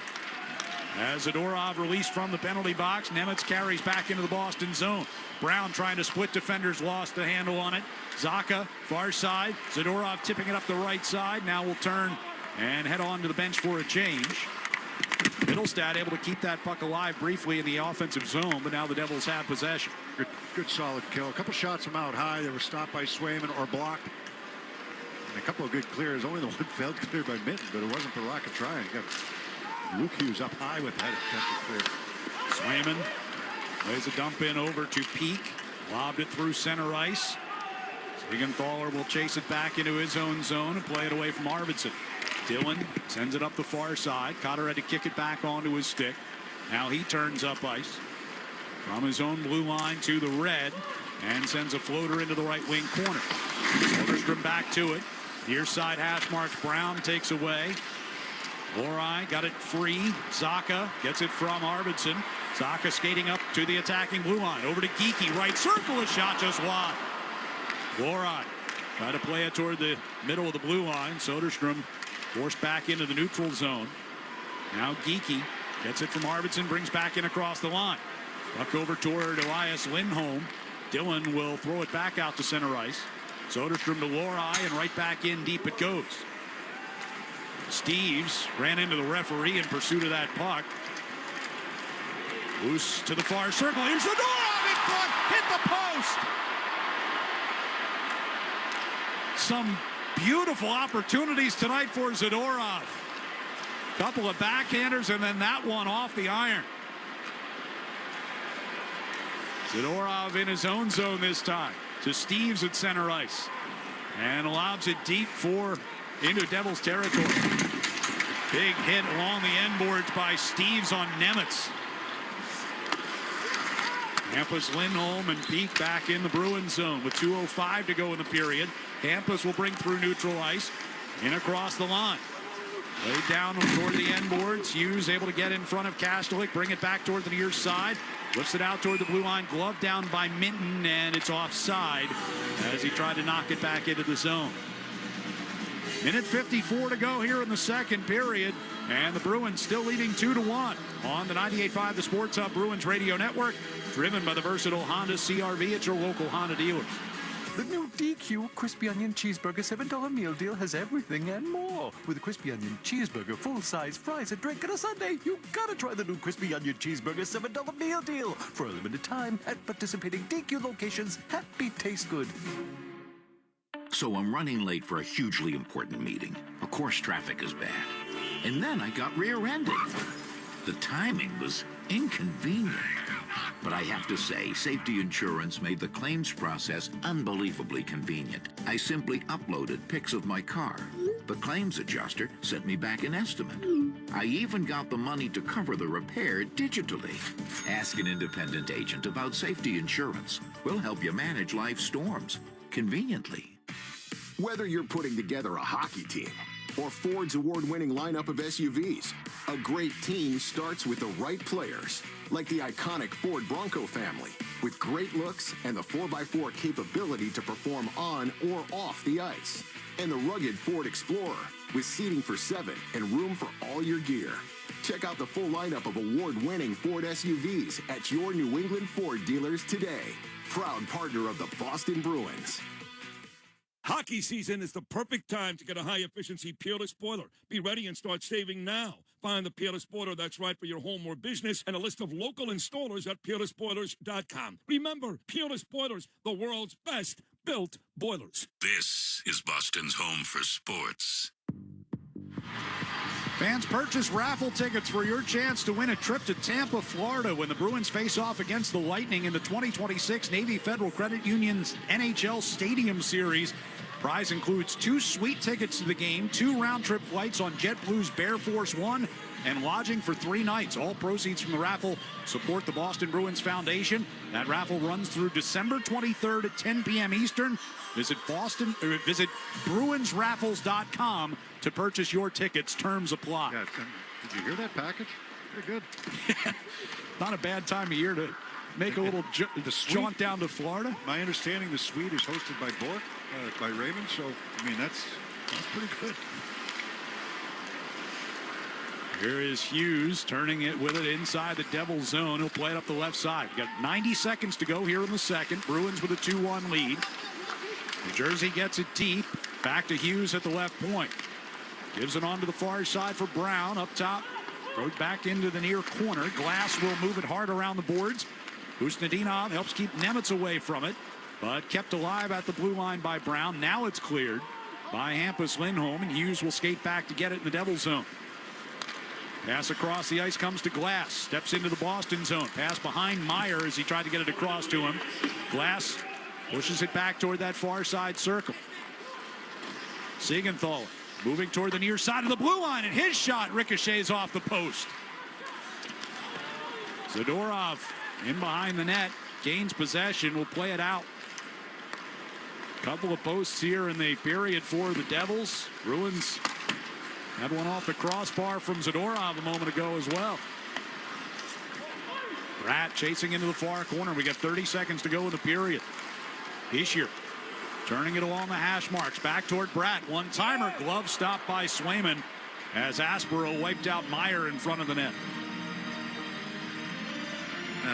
As Zadorov released from the penalty box, Nemitz carries back into the Boston zone. Brown trying to split defenders, lost the handle on it. Zacha, far side. Zadorov tipping it up the right side. Now will turn and head on to the bench for a change. Middlestad able to keep that puck alive briefly in the offensive zone, but now the Devils have possession. Good solid kill. A couple shots from out high. They were stopped by Swayman or blocked. And a couple of good clears. Only the one failed clear by Minton, but it wasn't for lack of trying. Luke Hughes up high with that attempted clear. Swayman plays a dump in over to Peak. Lobbed it through center ice. Siegenthaler will chase it back into his own zone and play it away from Arvidsson. Dillon sends it up the far side. Cotter had to kick it back onto his stick. Now he turns up ice from his own blue line to the red and sends a floater into the right wing corner. Soderstrom back to it. Near side hash marks. Brown takes away. Lori got it free. Zacha gets it from Arvidsson. Zacha skating up to the attacking blue line. Over to Geekie. Right circle. A shot just wide. Lori try to play it toward the middle of the blue line. Soderstrom forced back into the neutral zone. Now Geekie gets it from Arvidsson. Brings back in across the line. Puck over toward Elias Lindholm. Dillon will throw it back out to center ice. Soderstrom to Lori, and right back in deep it goes. Steves ran into the referee in pursuit of that puck. Loose to the far circle. Here's Zadorov in front. Hit the post. Some beautiful opportunities tonight for Zadorov. Couple of backhanders and then that one off the iron. Zadorov in his own zone this time to Steves at center ice. And lobs it deep into Devils territory. Big hit along the end boards by Steves on Nemitz. Hampus, Lindholm, and Peak back in the Bruins zone with 2:05 to go in the period. Hampus will bring through neutral ice. In across the line. Laid down toward the end boards. Hughes able to get in front of Kastelik. Bring it back toward the near side. Lifts it out toward the blue line. Glove down by Minton, and it's offside as he tried to knock it back into the zone. Minute 54 to go here in the second period. And the Bruins still leading 2-1 on the 98.5 The Sports Hub Bruins Radio Network. Driven by the versatile Honda CR-V at your local Honda dealers. The new DQ Crispy Onion Cheeseburger $7 meal deal has everything and more. With a Crispy Onion Cheeseburger, full-size fries, a drink, and a sundae, you gotta try the new Crispy Onion Cheeseburger $7 meal deal. For a limited time at participating DQ locations. Happy taste good. So I'm running late for a hugely important meeting. Of course, traffic is bad. And then I got rear-ended. The timing was inconvenient. But I have to say, safety insurance made the claims process unbelievably convenient. I simply uploaded pics of my car. The claims adjuster sent me back an estimate. I even got the money to cover the repair digitally. Ask an independent agent about safety insurance. We'll help you manage life's storms conveniently. Whether you're putting together a hockey team or Ford's award-winning lineup of SUVs, a great team starts with the right players, like the iconic Ford Bronco family, with great looks and the 4x4 capability to perform on or off the ice, and the rugged Ford Explorer with seating for 7 and room for all your gear. Check out the full lineup of award-winning Ford SUVs at your New England Ford dealers today. Proud partner of the Boston Bruins. Hockey season is the perfect time to get a high-efficiency Peerless boiler. Be ready and start saving now. Find the Peerless boiler that's right for your home or business and a list of local installers at peerlessboilers.com. Remember, Peerless Boilers, the world's best built boilers. This is Boston's home for sports. Fans, purchase raffle tickets for your chance to win a trip to Tampa, Florida when the Bruins face off against the Lightning in the 2026 Navy Federal Credit Union's NHL Stadium Series. Prize includes 2 sweet tickets to the game, 2 round-trip flights on JetBlue's Bear Force One, and lodging for 3 nights. All proceeds from the raffle support the Boston Bruins Foundation. That raffle runs through December 23rd at 10 p.m. Eastern. Visit BruinsRaffles.com to purchase your tickets. Terms apply. Yeah, did you hear that package? Pretty good. Not a bad time of year to make a little jaunt down to Florida. My understanding, the suite is hosted by Bork, by Raymond. So, I mean, that's pretty good. Here is Hughes turning it with it inside the Devils zone. He'll play it up the left side. We've got 90 seconds to go here in the second. Bruins with a 2-1 lead. New Jersey gets it deep. Back to Hughes at the left point. Gives it on to the far side for Brown. Up top. Throws back into the near corner. Glass will move it hard around the boards. Usnadinov helps keep Nemitz away from it, but kept alive at the blue line by Brown. Now it's cleared by Hampus Lindholm, and Hughes will skate back to get it in the Devils zone. Pass across the ice comes to Glass. Steps into the Boston zone. Pass behind Meyer as he tried to get it across to him. Glass pushes it back toward that far side circle. Siegenthaler moving toward the near side of the blue line, and his shot ricochets off the post. Zadorov in behind the net, gains possession, will play it out. Couple of posts here in the period for the Devils. Bruins had one off the crossbar from Zadorov a moment ago as well. Bratt chasing into the far corner. We got 30 seconds to go in the period. Hischier turning it along the hash marks. Back toward Bratt. One-timer. Glove stopped by Swayman as Aspero wiped out Meyer in front of the net.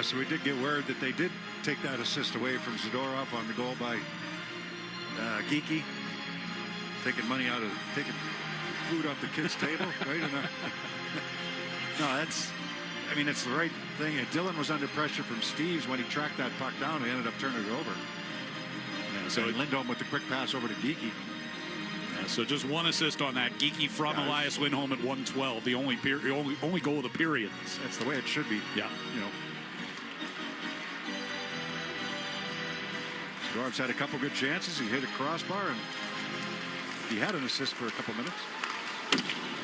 So we did get word that they did take that assist away from Zadorov on the goal by Geeky. Taking food off the kids' table, right? No, it's the right thing. Dylan was under pressure from Steves when he tracked that puck down and ended up turning it over. Yeah, so Lindholm with the quick pass over to Geeky. Yeah, so just one assist on that. Geeky from Elias Lindholm at 1:12. The only goal of the period. That's the way it should be. Yeah. Zadorov's had a couple good chances. He hit a crossbar, and he had an assist for a couple minutes.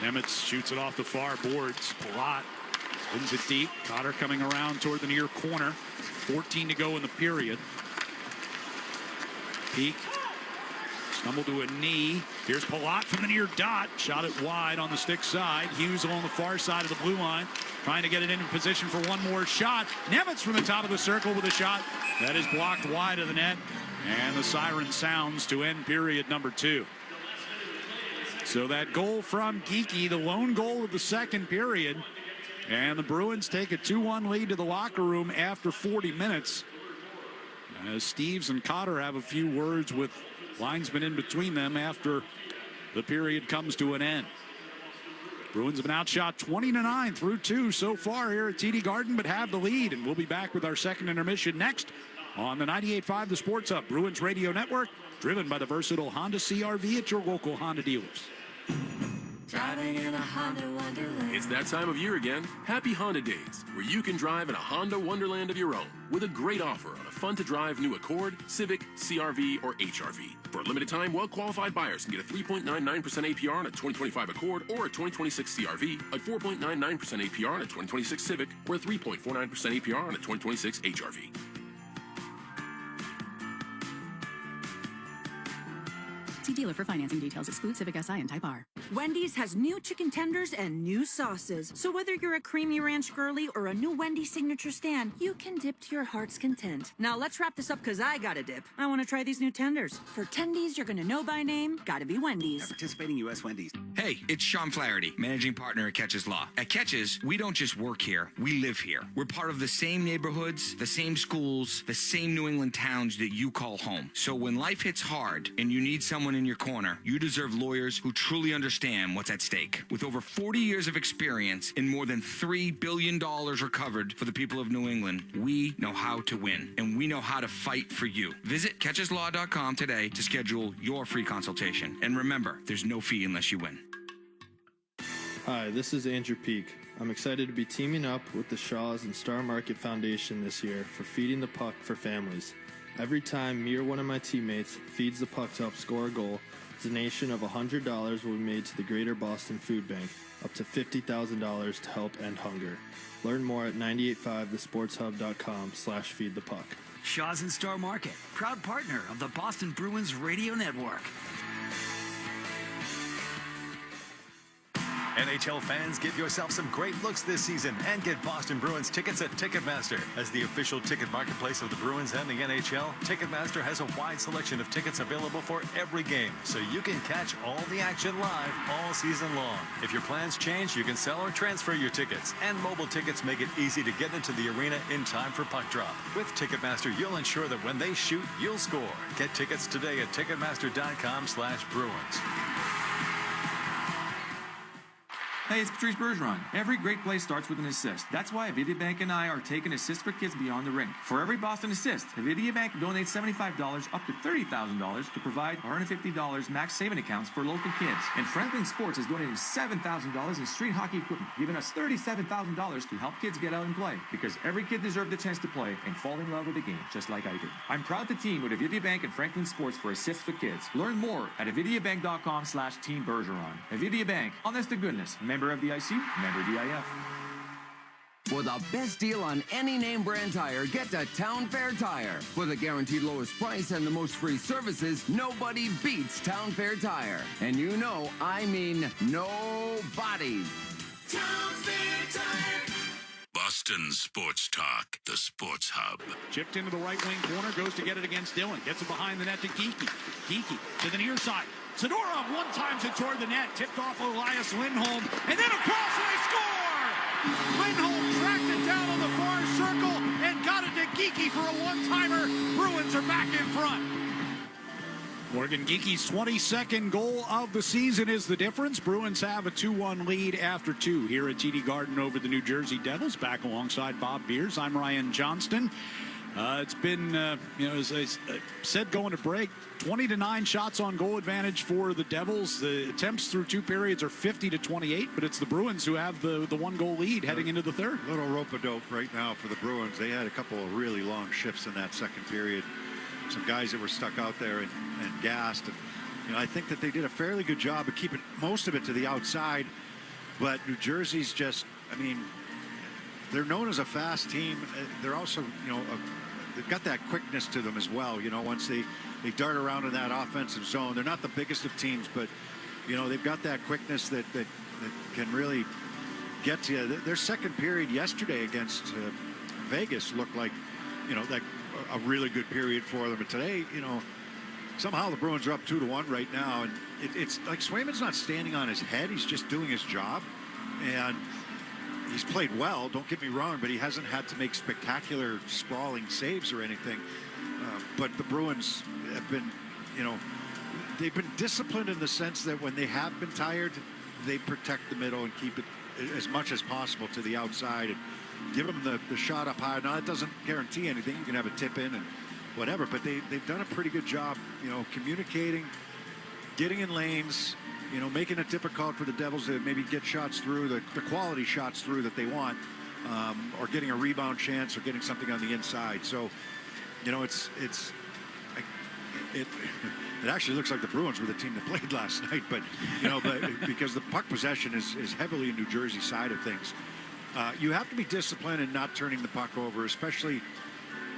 Nemitz shoots it off the far boards. Palat spins it deep. Cotter coming around toward the near corner. 14 to go in the period. Peak. Stumbled to a knee. Here's Palat from the near dot. Shot it wide on the stick side. Hughes along the far side of the blue line. Trying to get it into position for one more shot. Nemitz from the top of the circle with a shot. That is blocked wide of the net. And the siren sounds to end period number 2. So that goal from Geeky, the lone goal of the second period. And the Bruins take a 2-1 lead to the locker room after 40 minutes. As Steves and Cotter have a few words with linesmen in between them after the period comes to an end. Bruins have been outshot 20-9 through 2 so far here at TD Garden, but have the lead. And we'll be back with our second intermission next on the 98.5 The Sports Hub Bruins Radio Network, driven by the versatile Honda CR-V at your local Honda dealers. Driving in a Honda Wonderland. It's that time of year again. Happy Honda Days, where you can drive in a Honda Wonderland of your own with a great offer on a fun-to-drive new Accord, Civic, CR-V, or HR-V. For a limited time, well-qualified buyers can get a 3.99% APR on a 2025 Accord or a 2026 CR-V, a 4.99% APR on a 2026 Civic, or a 3.49% APR on a 2026 HR-V. See dealer for financing details. Exclude Civic Si and Type R. Wendy's has new chicken tenders and new sauces. So whether you're a creamy ranch girly or a new Wendy's signature stand, you can dip to your heart's content. Now let's wrap this up because I gotta dip. I want to try these new tenders. For tendies you're gonna know by name, gotta be Wendy's. Participating U.S. Wendy's. Hey, it's Sean Flaherty, managing partner at Catches Law. At Catches, we don't just work here, we live here. We're part of the same neighborhoods, the same schools, the same New England towns that you call home. So when life hits hard and you need someone in your corner, you deserve lawyers who truly understand what's at stake. With over 40 years of experience and more than $3 billion recovered for the people of New England, we know how to win, and we know how to fight for you. Visit catcheslaw.com today to schedule your free consultation. And remember, there's no fee unless you win. Hi, this is Andrew Peak. I'm excited to be teaming up with the Shaws and Star Market Foundation this year for Feeding the Puck for Families. Every time me or one of my teammates feeds the puck to help score a goal, a donation of $100 will be made to the Greater Boston Food Bank, up to $50,000 to help end hunger. Learn more at 985thesportshub.com/feedthepuck. Shaws and Star Market, proud partner of the Boston Bruins Radio Network. NHL fans, give yourself some great looks this season and get Boston Bruins tickets at Ticketmaster. As the official ticket marketplace of the Bruins and the NHL, Ticketmaster has a wide selection of tickets available for every game, so you can catch all the action live all season long. If your plans change, you can sell or transfer your tickets, and mobile tickets make it easy to get into the arena in time for puck drop. With Ticketmaster, you'll ensure that when they shoot, you'll score. Get tickets today at Ticketmaster.com/Bruins. Hey, it's Patrice Bergeron. Every great play starts with an assist. That's why Avidia and I are taking Assist for Kids beyond the rink. For every Boston assist, Avidia Bank donates $75 up to $30,000 to provide $150 max saving accounts for local kids. And Franklin Sports is donating $7,000 in street hockey equipment, giving us $37,000 to help kids get out and play. Because every kid deserves the chance to play and fall in love with the game, just like I do. I'm proud to team with Avidia Bank and Franklin Sports for Assist for Kids. Learn more at avidiabank.com/Team Bergeron. Avidia Bank, honest to goodness. Member of the IC, member DIF. For the best deal on any name brand tire, get to Town Fair Tire. For the guaranteed lowest price and the most free services, nobody beats Town Fair Tire. And you know, I mean nobody. Town Fair Tire. Boston Sports Talk, the Sports Hub. Chipped into the right wing corner, goes to get it against Dillon. Gets it behind the net to Geekie. Geekie to the near side. Zadorov one times it toward the net, tipped off Elias Lindholm, and then across and they score! Lindholm tracked it down on the far circle and got it to Geekie for a one-timer. Bruins are back in front. Morgan Geekie's 22nd goal of the season is the difference. Bruins have a 2-1 lead after 2 here at TD Garden over the New Jersey Devils. Back alongside Bob Beers, I'm Ryan Johnston. It's been, as I said going to break, 20-9 shots on goal advantage for the Devils. The attempts through 2 periods are 50-28, but it's the Bruins who have the 1-goal lead heading into the third. Little rope-a-dope right now for the Bruins. They had a couple of really long shifts in that second period. Some guys that were stuck out there and gassed. And, I think that they did a fairly good job of keeping most of it to the outside. But New Jersey's just, they're known as a fast team. They're also, they've got that quickness to them as well. Once they dart around in that offensive zone, they're not the biggest of teams, but, they've got that quickness that can really get to you. Their second period yesterday against Vegas looked like, like a really good period for them. But today, somehow the Bruins are up 2-1 right now. And it's like Swayman's not standing on his head. He's just doing his job. And he's played well, don't get me wrong, but he hasn't had to make spectacular sprawling saves or anything. But the Bruins have been, they've been disciplined in the sense that when they have been tired, they protect the middle and keep it as much as possible to the outside and give them the shot up high. Now, that doesn't guarantee anything. You can have a tip in and whatever, but they've done a pretty good job, communicating, getting in lanes, making it difficult for the Devils to maybe get shots through, the quality shots through that they want, or getting a rebound chance or getting something on the inside. So, it actually looks like the Bruins were the team that played last night, but because the puck possession is heavily in New Jersey side of things. You have to be disciplined in not turning the puck over, especially,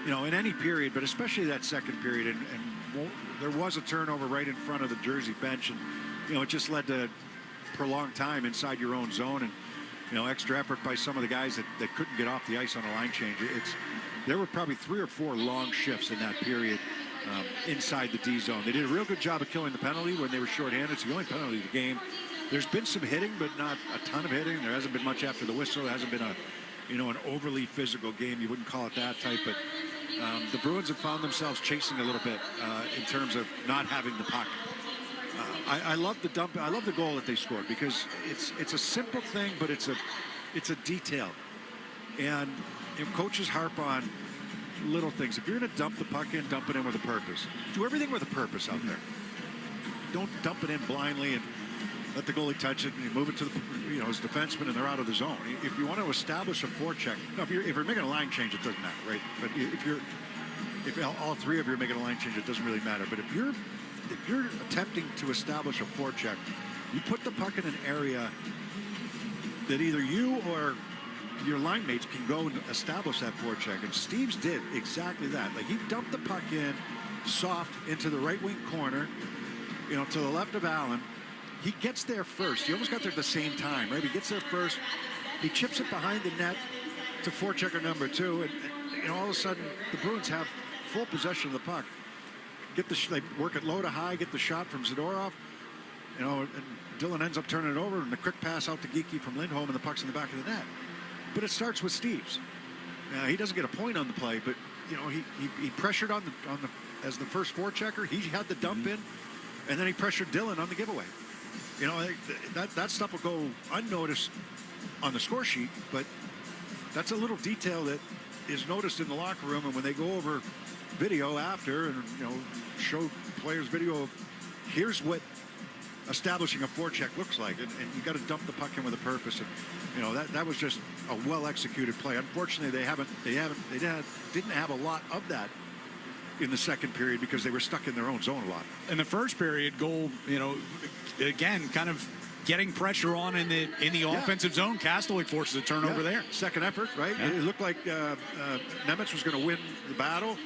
in any period, but especially that second period. And there was a turnover right in front of the Jersey bench, and, it just led to prolonged time inside your own zone and, extra effort by some of the guys that couldn't get off the ice on a line change. There were probably 3 or 4 long shifts in that period inside the D zone. They did a real good job of killing the penalty when they were shorthanded. It's the only penalty of the game. There's been some hitting, but not a ton of hitting. There hasn't been much after the whistle. There hasn't been an overly physical game. You wouldn't call it that type, but the Bruins have found themselves chasing a little bit in terms of not having the puck. I love the dump. I love the goal that they scored because it's a simple thing, but it's a detail. And coaches harp on little things. If you're going to dump the puck in, dump it in with a purpose. Do everything with a purpose out there. Don't dump it in blindly and let the goalie touch it and you move it to his defenseman and they're out of the zone. If you want to establish a forecheck, if you're making a line change, it doesn't matter, right? But if all 3 of you are making a line change, it doesn't really matter. But if you're attempting to establish a forecheck, you put the puck in an area that either you or your line mates can go and establish that forecheck. And Steves did exactly that. Like, he dumped the puck in soft into the right wing corner, to the left of Allen. He gets there first. He almost got there at the same time, right? He gets there first. He chips it behind the net to forechecker number 2. And all of a sudden, the Bruins have full possession of the puck. They work it low to high, get the shot from Zadorov. And Dylan ends up turning it over, and the quick pass out to Geekie from Lindholm, and the puck's in the back of the net. But it starts with Steves. Now, he doesn't get a point on the play, but he pressured on the as the first forechecker. He had the dump in, and then he pressured Dylan on the giveaway. That stuff will go unnoticed on the score sheet, but that's a little detail that is noticed in the locker room. And when they go over video after and show players video of here's what establishing a forecheck looks like, and you got to dump the puck in with a purpose. And that was just a well executed play. Unfortunately, they didn't have a lot of that in the second period because they were stuck in their own zone a lot. In the first period, goal, again, kind of getting pressure on in the offensive zone. Kastelik forces a turnover there. Second effort, right? Yeah. It looked like Nemitz was going to win the battle.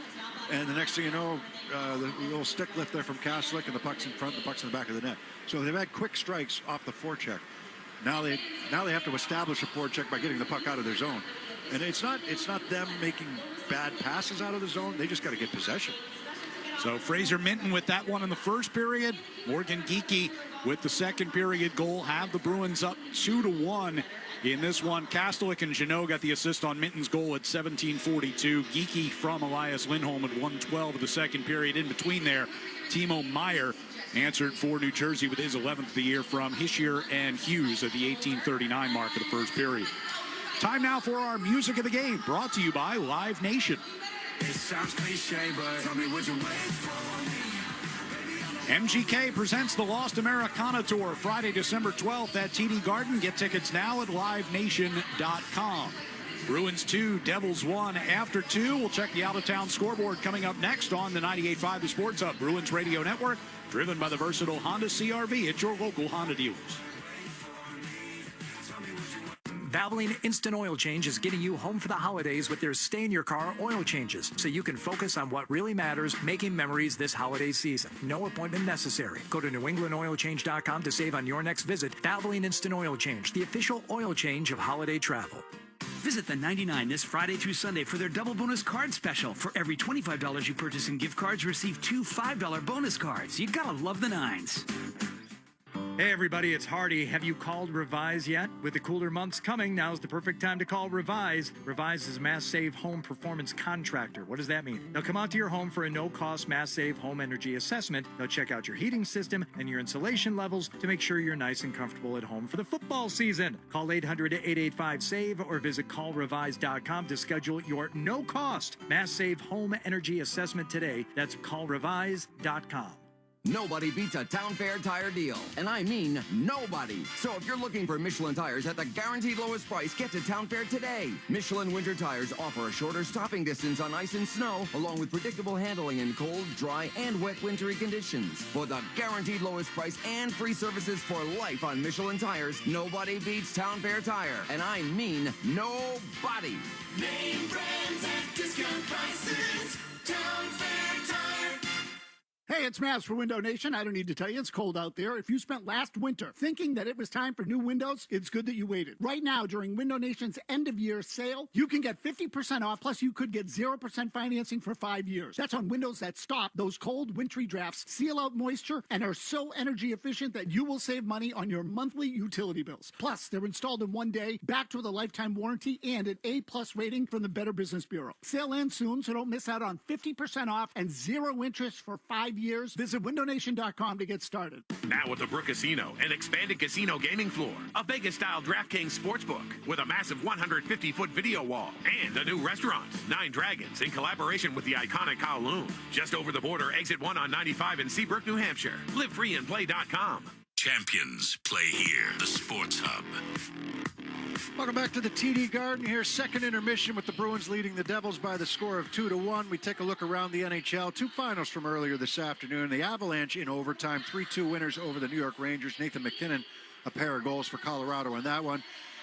And the next thing you know, the little stick lift there from Kastelik, and the puck's in front, the puck's in the back of the net. So they've had quick strikes off the forecheck. Now they have to establish a forecheck by getting the puck out of their zone. And it's not them making bad passes out of the zone. They just got to get possession. So Fraser Minton with that one in the first period. Morgan Geekie with the second period goal. Have the Bruins up 2-1 in this one. Kastelik and Jeannot got the assist on Minton's goal at 17:42. Geekie from Elias Lindholm at 1:12 of the second period. In between there, Timo Meier answered for New Jersey with his 11th of the year from Hischier and Hughes at the 18:39 mark of the first period. Time now for our Music of the Game, brought to you by Live Nation. It sounds cliche, but tell me what you wait for me. MGK presents the Lost Americana Tour Friday, December 12th at TD Garden. Get tickets now at livenation.com. Bruins 2, Devils 1 after 2. We'll check the out-of-town scoreboard coming up next on the 98.5 The Sports Hub Bruins Radio Network, driven by the versatile Honda CR-V at your local Honda dealers. Valvoline Instant Oil Change is getting you home for the holidays with their stay-in-your-car oil changes, so you can focus on what really matters, making memories this holiday season. No appointment necessary. Go to newenglandoilchange.com to save on your next visit. Valvoline Instant Oil Change, the official oil change of holiday travel. Visit the 99 this Friday through Sunday for their double bonus card special. For every $25 you purchase in gift cards, receive 2 $5 bonus cards. You gotta love the 9s. Hey everybody, it's Hardy. Have you called Revise yet? With the cooler months coming, now's the perfect time to call Revise. Revise is a Mass Save home performance contractor. What does that mean? They'll come out to your home for a no-cost Mass Save home energy assessment. They'll check out your heating system and your insulation levels to make sure you're nice and comfortable at home for the football season. Call 800-885-SAVE or visit callrevise.com to schedule your no-cost Mass Save home energy assessment today. That's callrevise.com. Nobody beats a Town Fair tire deal. And I mean nobody. So if you're looking for Michelin tires at the guaranteed lowest price, get to Town Fair today. Michelin winter tires offer a shorter stopping distance on ice and snow, along with predictable handling in cold, dry, and wet wintry conditions. For the guaranteed lowest price and free services for life on Michelin tires, nobody beats Town Fair tire. And I mean nobody. Name brands at discount prices. Town Fair Tire. Hey, it's Mavs for Window Nation. I don't need to tell you, it's cold out there. If you spent last winter thinking that it was time for new windows, it's good that you waited. Right now, during Window Nation's end-of-year sale, you can get 50% off, plus you could get 0% financing for 5 years. That's on windows that stop those cold, wintry drafts, seal out moisture, and are so energy efficient that you will save money on your monthly utility bills. Plus, they're installed in 1 day, backed with a lifetime warranty, and an A+ rating from the Better Business Bureau. Sale ends soon, so don't miss out on 50% off and 0 interest for 5 years. Visit windownation.com to get started. Now with the Brook Casino, an expanded casino gaming floor, a Vegas-style DraftKings sportsbook with a massive 150-foot video wall, and a new restaurant, Nine Dragons, in collaboration with the iconic Kowloon. Just over the border, exit 1 on 95 in Seabrook, New Hampshire. LiveFreeAndPlay.com. Champions play here, the Sports Hub. Welcome back to the TD Garden here. Second intermission with the Bruins leading the Devils by the score of 2-1. We take a look around the NHL. 2 finals from earlier this afternoon. The Avalanche in overtime, 3-2 winners over the New York Rangers. Nathan MacKinnon, a pair of goals for Colorado in that one.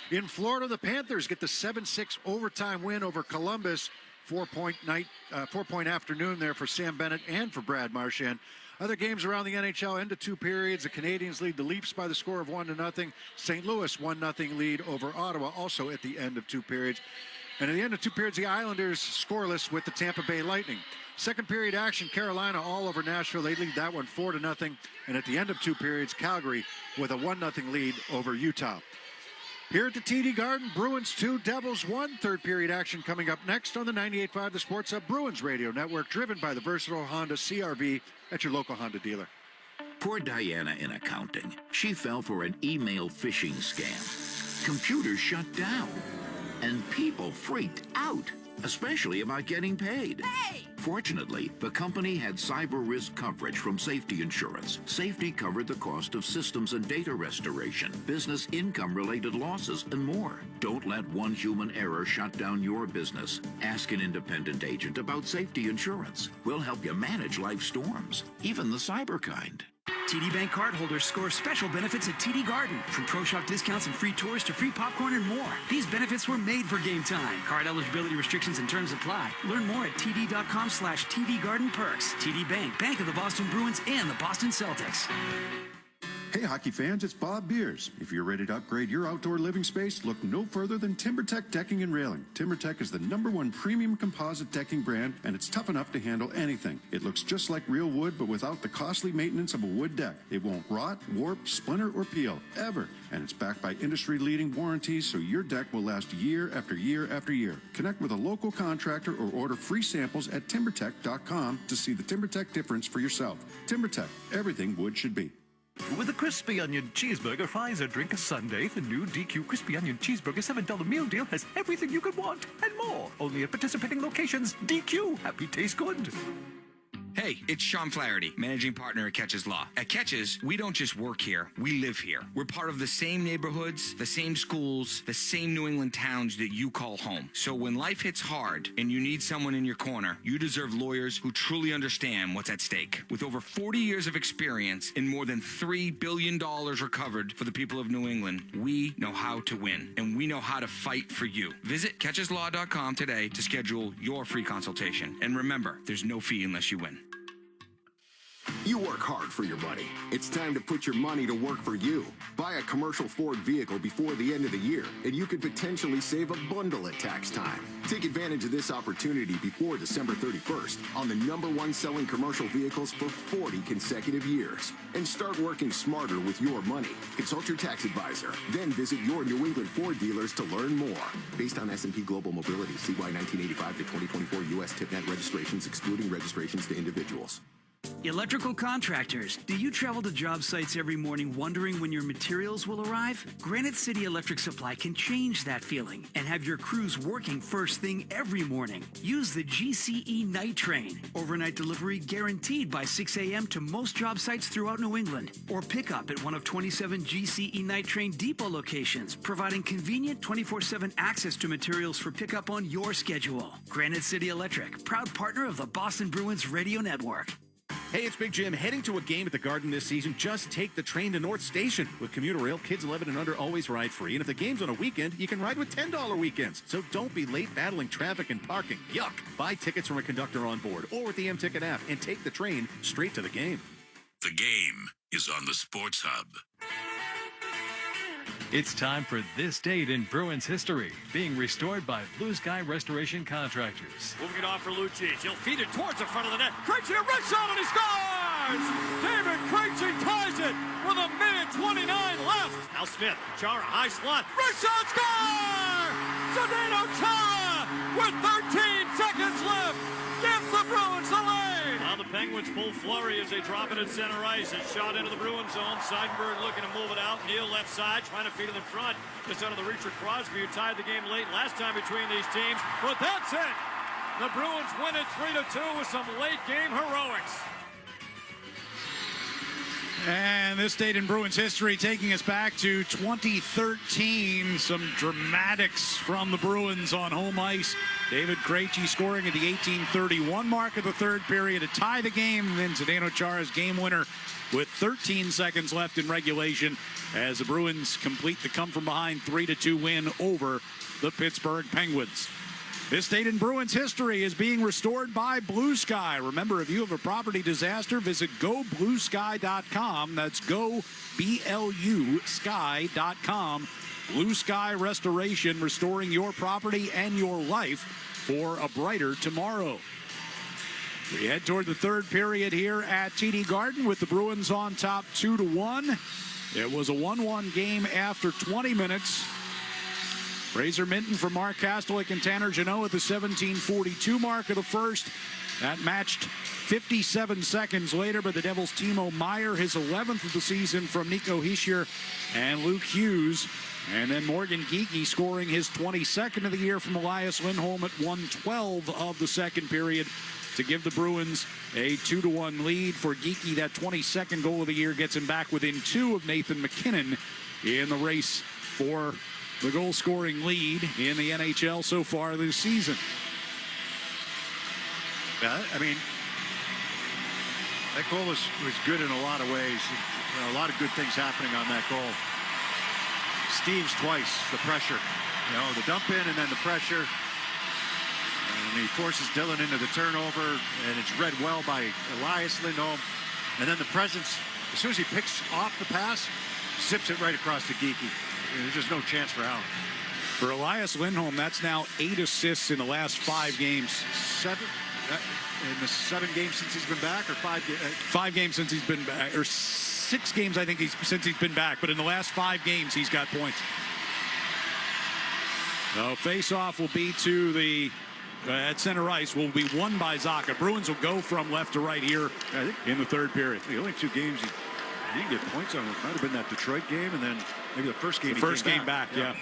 In Florida, the Panthers get the 7-6 overtime win over Columbus. 4-point afternoon there for Sam Bennett and for Brad Marchand. Other games around the NHL end of 2 periods. The Canadiens lead the Leafs by the score of 1-0. St. Louis 1-0 lead over Ottawa, also at the end of 2 periods. And at the end of 2 periods, the Islanders scoreless with the Tampa Bay Lightning. Second period action, Carolina all over Nashville. They lead that one 4-0. And at the end of 2 periods, Calgary with a 1-0 lead over Utah. Here at the TD Garden, Bruins 2, Devils 1. Third period action coming up next on the 98.5 The Sports Hub Bruins Radio Network, driven by the versatile Honda CR-V at your local Honda dealer. Poor Diana in accounting. She fell for an email phishing scam. Computers shut down. And people freaked out, especially about getting paid. Hey! Fortunately, the company had cyber risk coverage from Safety Insurance. Safety covered the cost of systems and data restoration, business income-related losses, and more. Don't let one human error shut down your business. Ask an independent agent about Safety Insurance. We'll help you manage life's storms, even the cyber kind. TD Bank cardholders score special benefits at TD Garden, from Pro Shop discounts and free tours to free popcorn and more. These benefits were made for game time. Card eligibility restrictions and terms apply. Learn more at td.com/TD Garden Perks. TD Bank, Bank of the Boston Bruins and the Boston Celtics. Hey hockey fans, it's Bob Beers. If you're ready to upgrade your outdoor living space, look no further than TimberTech Decking and Railing. TimberTech is the #1 premium composite decking brand, and it's tough enough to handle anything. It looks just like real wood, but without the costly maintenance of a wood deck. It won't rot, warp, splinter, or peel, ever. And it's backed by industry-leading warranties, so your deck will last year after year after year. Connect with a local contractor or order free samples at timbertech.com to see the TimberTech difference for yourself. TimberTech, everything wood should be. With a crispy onion cheeseburger, fries, or drink a sundae, the new DQ Crispy Onion Cheeseburger $7 meal deal has everything you could want and more. Only at participating locations. DQ. Happy taste good. Hey, it's Sean Flaherty, managing partner at Catches Law. At Catches, we don't just work here, we live here. We're part of the same neighborhoods, the same schools, the same New England towns that you call home. So when life hits hard and you need someone in your corner, you deserve lawyers who truly understand what's at stake. With over 40 years of experience and more than $3 billion recovered for the people of New England, we know how to win, and we know how to fight for you. Visit catcheslaw.com today to schedule your free consultation. And remember, there's no fee unless you win. You work hard for your money. It's time to put your money to work for you. Buy a commercial Ford vehicle before the end of the year, and you could potentially save a bundle at tax time. Take advantage of this opportunity before December 31st on the #1 selling commercial vehicles for 40 consecutive years. And start working smarter with your money. Consult your tax advisor. Then visit your New England Ford dealers to learn more. Based on S&P Global Mobility, CY 1985 to 2024 U.S. TipNet registrations, excluding registrations to individuals. Electrical contractors, do you travel to job sites every morning wondering when your materials will arrive? Granite City Electric Supply can change that feeling and have your crews working first thing every morning. Use the GCE Night Train. Overnight delivery guaranteed by 6 a.m. to most job sites throughout New England. Or pick up at one of 27 GCE Night Train depot locations, providing convenient 24/7 access to materials for pickup on your schedule. Granite City Electric, proud partner of the Boston Bruins Radio Network. Hey, it's Big Jim. Heading to a game at the Garden this season, just take the train to North Station. With commuter rail, kids 11 and under always ride free. And if the game's on a weekend, you can ride with $10 weekends. So don't be late battling traffic and parking. Yuck. Buy tickets from a conductor on board or with the M-Ticket app and take the train straight to the game. The game is on the Sports Hub. It's time for This Date in Bruins History, being restored by Blue Sky Restoration Contractors. Moving it off for Lucic. He'll feed it towards the front of the net. Krejci, a wrist shot, and he scores! David Krejci ties it with 1:29 left. Now Smith, Chara, high slot. Wrist shot, score! Zdeno Chara with 13 seconds left gives the Bruins the lead. Now the Penguins pull flurry as they drop it at center ice. It's shot into the Bruins zone. Seidenberg looking to move it out. Neal left side, trying to feed it in front. Just under the reach for Crosby, who tied the game late last time between these teams. But that's it. The Bruins win it 3-2 with some late game heroics. And this date in Bruins history taking us back to 2013. Some dramatics from the Bruins on home ice. David Krejci scoring at the 18:31 mark of the third period to tie the game. And then Zdeno Chara's game winner with 13 seconds left in regulation as the Bruins complete the come-from-behind 3-2 win over the Pittsburgh Penguins. This date in Bruins history is being restored by Blue Sky. Remember, if you have a property disaster, visit gobluesky.com. That's GoBLU Sky.com. Blue Sky Restoration, restoring your property and your life for a brighter tomorrow. We head toward the third period here at TD Garden with the Bruins on top 2-1. It was a 1-1 game after 20 minutes. Fraser Minton for Mark Kastelik and Tanner Jeannot at the 17:42 mark of the first. That matched 57 seconds later, but the Devils' Timo Meier, his 11th of the season from Nico Hischier and Luke Hughes. And then Morgan Geekie scoring his 22nd of the year from Elias Lindholm at 1:12 of the second period to give the Bruins a 2-1 lead. For Geekie, that 22nd goal of the year gets him back within 2 of Nathan McKinnon in the race for the goal-scoring lead in the NHL so far this season. Yeah, I mean, that goal was good in a lot of ways. You know, a lot of good things happening on that goal. Steve's twice, the pressure. You know, the dump in and then the pressure. And he forces Dillon into the turnover, and it's read well by Elias Lindholm. And then the presence, as soon as he picks off the pass, zips it right across to Geekie. There's just no chance for Allen. For Elias Lindholm, that's now 8 assists in the last 5 games. 7 in the 7 games since he's been back, or 5 games? 5 games since he's been back, or 6 games I think since he's been back. But in the last 5 games, he's got points. The face-off will be to the at center ice. Will be won by Zacha. Bruins will go from left to right here in the third period. The only 2 games he didn't get points on. It might have been that Detroit game, and then maybe the first game. The first game back, yeah.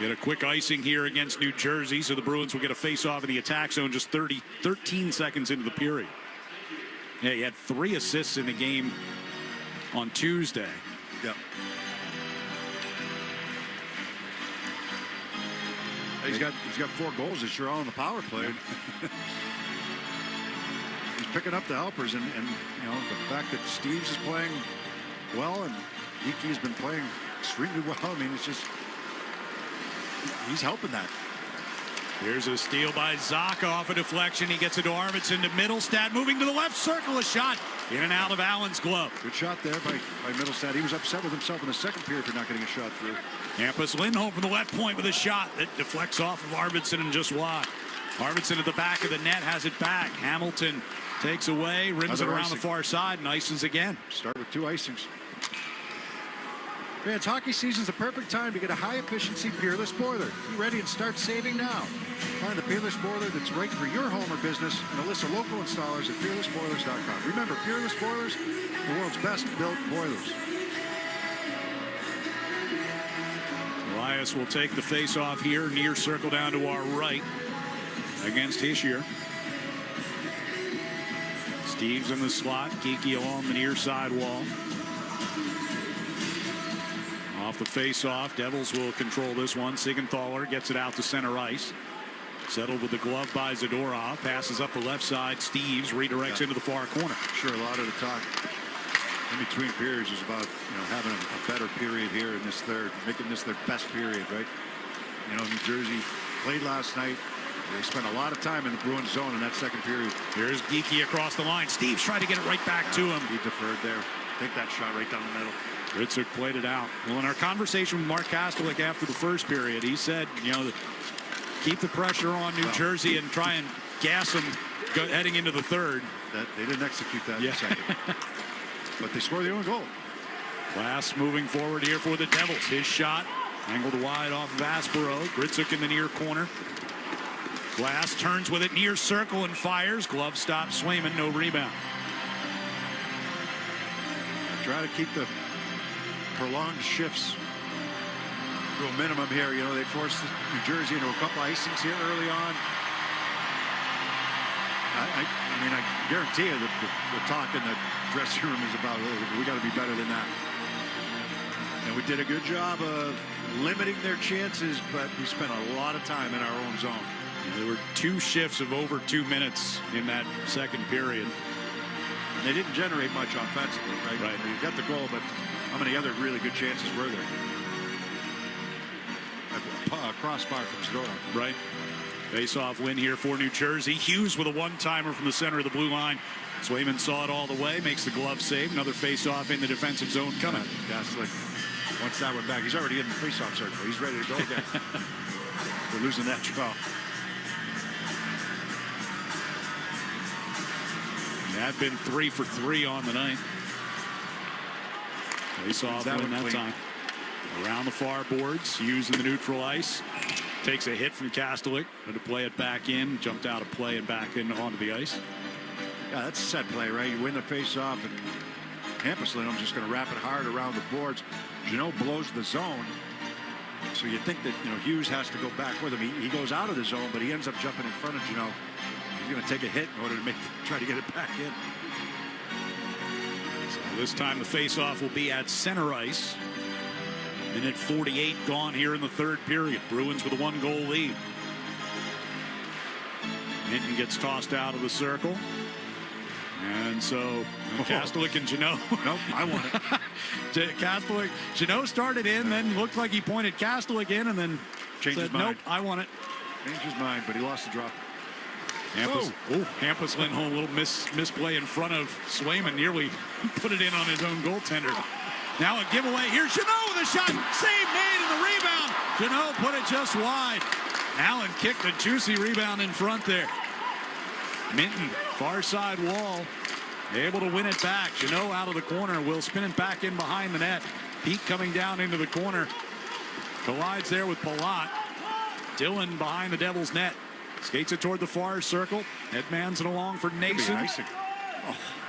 Get a quick icing here against New Jersey, so the Bruins will get a face-off in the attack zone just 13 seconds into the period. Yeah, he had 3 assists in the game on Tuesday. Yep. He's got 4 goals this year all on the power play. He's picking up the helpers, and you know, the fact that Steves is playing well and Geekie has been playing extremely well. I mean, it's just he's helping that. Here's a steal by Zacha off a deflection. He gets it to Arvidsson to Middlestad, moving to the left circle. A shot in and out of Allen's glove. Good shot there by Middlestad. He was upset with himself in the second period for not getting a shot through. Hampus Lindholm from the left point with a shot that deflects off of Arvidsson and just wide. Arvidsson at the back of the net has it back. Hamilton takes away, rims it around the far side, and ices again. Start with 2 icings. Fans, hockey season's the perfect time to get a high-efficiency Peerless boiler. Be ready and start saving now. Find the Peerless boiler that's right for your home or business and a list of local installers at peerlessboilers.com. Remember, Peerless Boilers, the world's best built boilers. Elias will take the face-off here, near circle down to our right against Hischier. Steve's in the slot, Kiki along the near side wall. Off the face-off, Devils will control this one. Siegenthaler gets it out to center ice. Settled with the glove by Zadorov. Passes up the left side. Steves redirects into the far corner. Sure, a lot of the talk in between periods is about having a better period here in this third, making this their best period, right? New Jersey played last night. They spent a lot of time in the Bruins zone in that second period. Here's Geeky across the line. Steves trying to get it right back to him. He deferred there. Take that shot right down the middle. Ritzuk played it out. Well, in our conversation with Mark Kastelik after the first period, he said, keep the pressure on New Jersey and try and gas them heading into the third. They didn't execute that in the second. But they scored their own goal. Glass moving forward here for the Devils. His shot angled wide off of Aspero. Ritzuk in the near corner. Glass turns with it near circle and fires. Glove stops Swayman. No rebound. Try to keep the prolonged shifts to a minimum here. They forced New Jersey into a couple icings here early on. I guarantee you the talk in the dressing room is about, we got to be better than that. And we did a good job of limiting their chances, but we spent a lot of time in our own zone. There were 2 shifts of over 2 minutes in that second period. And they didn't generate much offensively, right? Right. You got the goal, but how many other really good chances were there? A crossbar from Zadorov. Right. Face-off win here for New Jersey. Hughes with a one-timer from the center of the blue line. Swayman saw it all the way, makes the glove save. Another face-off in the defensive zone coming. Once that went back, he's already in the face-off circle. He's ready to go again. They're losing that draw. Had been 3 for 3 on the night. Face-off win that time. Around the far boards, Hughes in the neutral ice. Takes a hit from Kastelik. Had to play it back in. Jumped out of play and back in onto the ice. Yeah, that's a set play, right? You win the face-off, and Hampus Lindholm's just going to wrap it hard around the boards. Janot blows the zone. So you think that, Hughes has to go back with him. He goes out of the zone, but he ends up jumping in front of Janot. He's going to take a hit in order to try to get it back in. So this time the face-off will be at center ice. Minute 48 gone here in the third period. Bruins with a 1-goal lead. Minton gets tossed out of the circle. And so Kastelik and Janot. Nope, I want it. Kastelik, Janot started in, then looked like he pointed Kastelik in, and then changed his mind. Nope, I want it. Changed his mind, but he lost the draw. Hampus Lindholm, a little misplay in front of Swayman, nearly put it in on his own goaltender. Now a giveaway. Here's Janot with a shot. Save made and the rebound. Janot put it just wide. Allen kicked a juicy rebound in front there. Minton, far side wall, able to win it back. Janot out of the corner, will spin it back in behind the net. Pete coming down into the corner. Collides there with Palat. Dillon behind the Devils' net. Skates it toward the far circle. Edmans it along for Nason.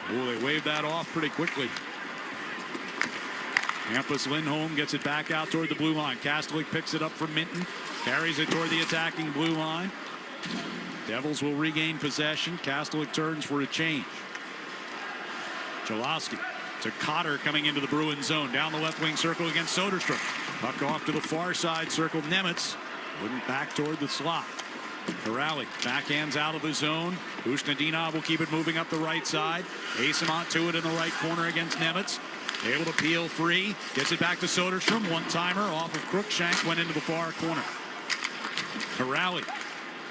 They waved that off pretty quickly. Hampus Lindholm gets it back out toward the blue line. Kastelik picks it up from Minton. Carries it toward the attacking blue line. Devils will regain possession. Kastelik turns for a change. Cholowski to Cotter coming into the Bruins zone. Down the left wing circle against Soderstrom. Puck off to the far side circle. Nemitz wouldn't back toward the slot. Corrali backhands out of the zone. Usnadinov will keep it moving up the right side. Asimont to it in the right corner against Nemitz. Able to peel free. Gets it back to Soderstrom. One-timer off of Crookshank. Went into the far corner. Corrali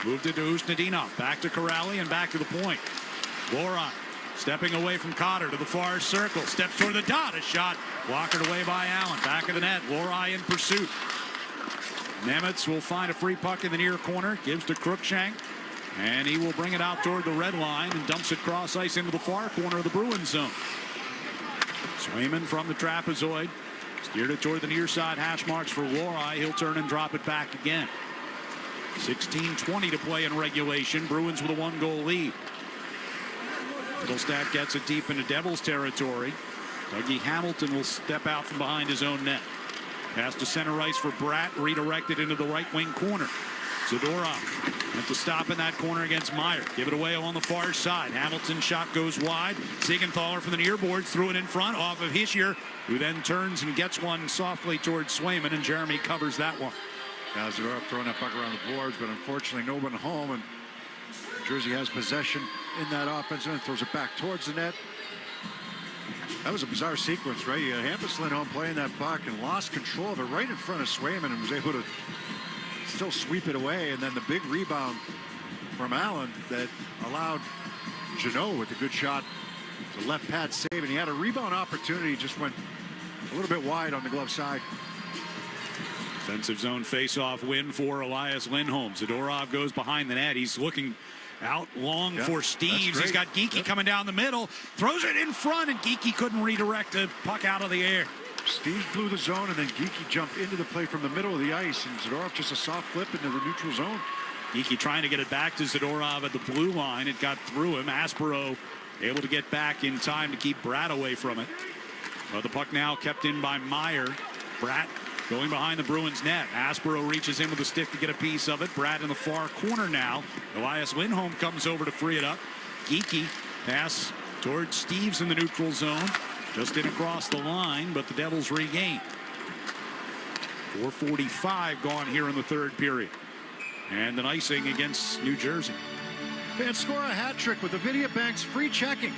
moved it to Usnadinov. Back to Corrali and back to the point. Loron stepping away from Cotter to the far circle. Steps toward the dot. A shot. Walkered away by Allen. Back of the net. Lorai in pursuit. Nemitz will find a free puck in the near corner. Gives to Crookshank. And he will bring it out toward the red line and dumps it cross ice into the far corner of the Bruins zone. Swayman from the trapezoid. Steered it toward the near side hash marks for Lori. He'll turn and drop it back again. 16:20 to play in regulation. Bruins with a 1-goal lead. Middlestat gets it deep into Devils territory. Dougie Hamilton will step out from behind his own net. Pass to center ice for Bratt, redirected into the right wing corner. Zadorov had to stop in that corner against Meyer. Give it away on the far side. Hamilton's shot goes wide. Siegenthaler from the near boards threw it in front off of Hischier, who then turns and gets one softly towards Swayman, and Jeremy covers that one. Now Zadorov throwing that puck around the boards, but unfortunately no one home, and Jersey has possession in that offense and throws it back towards the net. That was a bizarre sequence, right? You had Hampus Lindholm playing that puck and lost control of it right in front of Swayman and was able to still sweep it away, and then the big rebound from Allen that allowed Jeannot with a good shot. It's a left pad save, and he had a rebound opportunity, just went a little bit wide on the glove side. Defensive zone face-off win for Elias Lindholm. Zadorov goes behind the net. He's looking out long for Steeves. He's got Geekie coming down the middle, throws it in front, and Geekie couldn't redirect the puck out of the air. Steeves blew the zone, and then Geekie jumped into the play from the middle of the ice, and Zadorov just a soft flip into the neutral zone. Geekie trying to get it back to Zadorov at the blue line. It got through him. Aspero able to get back in time to keep Bratt away from it. But the puck now kept in by Meyer. Bratt going behind the Bruins net. Aspero reaches in with a stick to get a piece of it. Bratt in the far corner now. Elias Lindholm comes over to free it up. Geekie pass towards Steeves in the neutral zone. Just in across the line, but the Devils regain. 4:45 gone here in the third period. And an icing against New Jersey. And score a hat trick with Avidia Bank's free checking.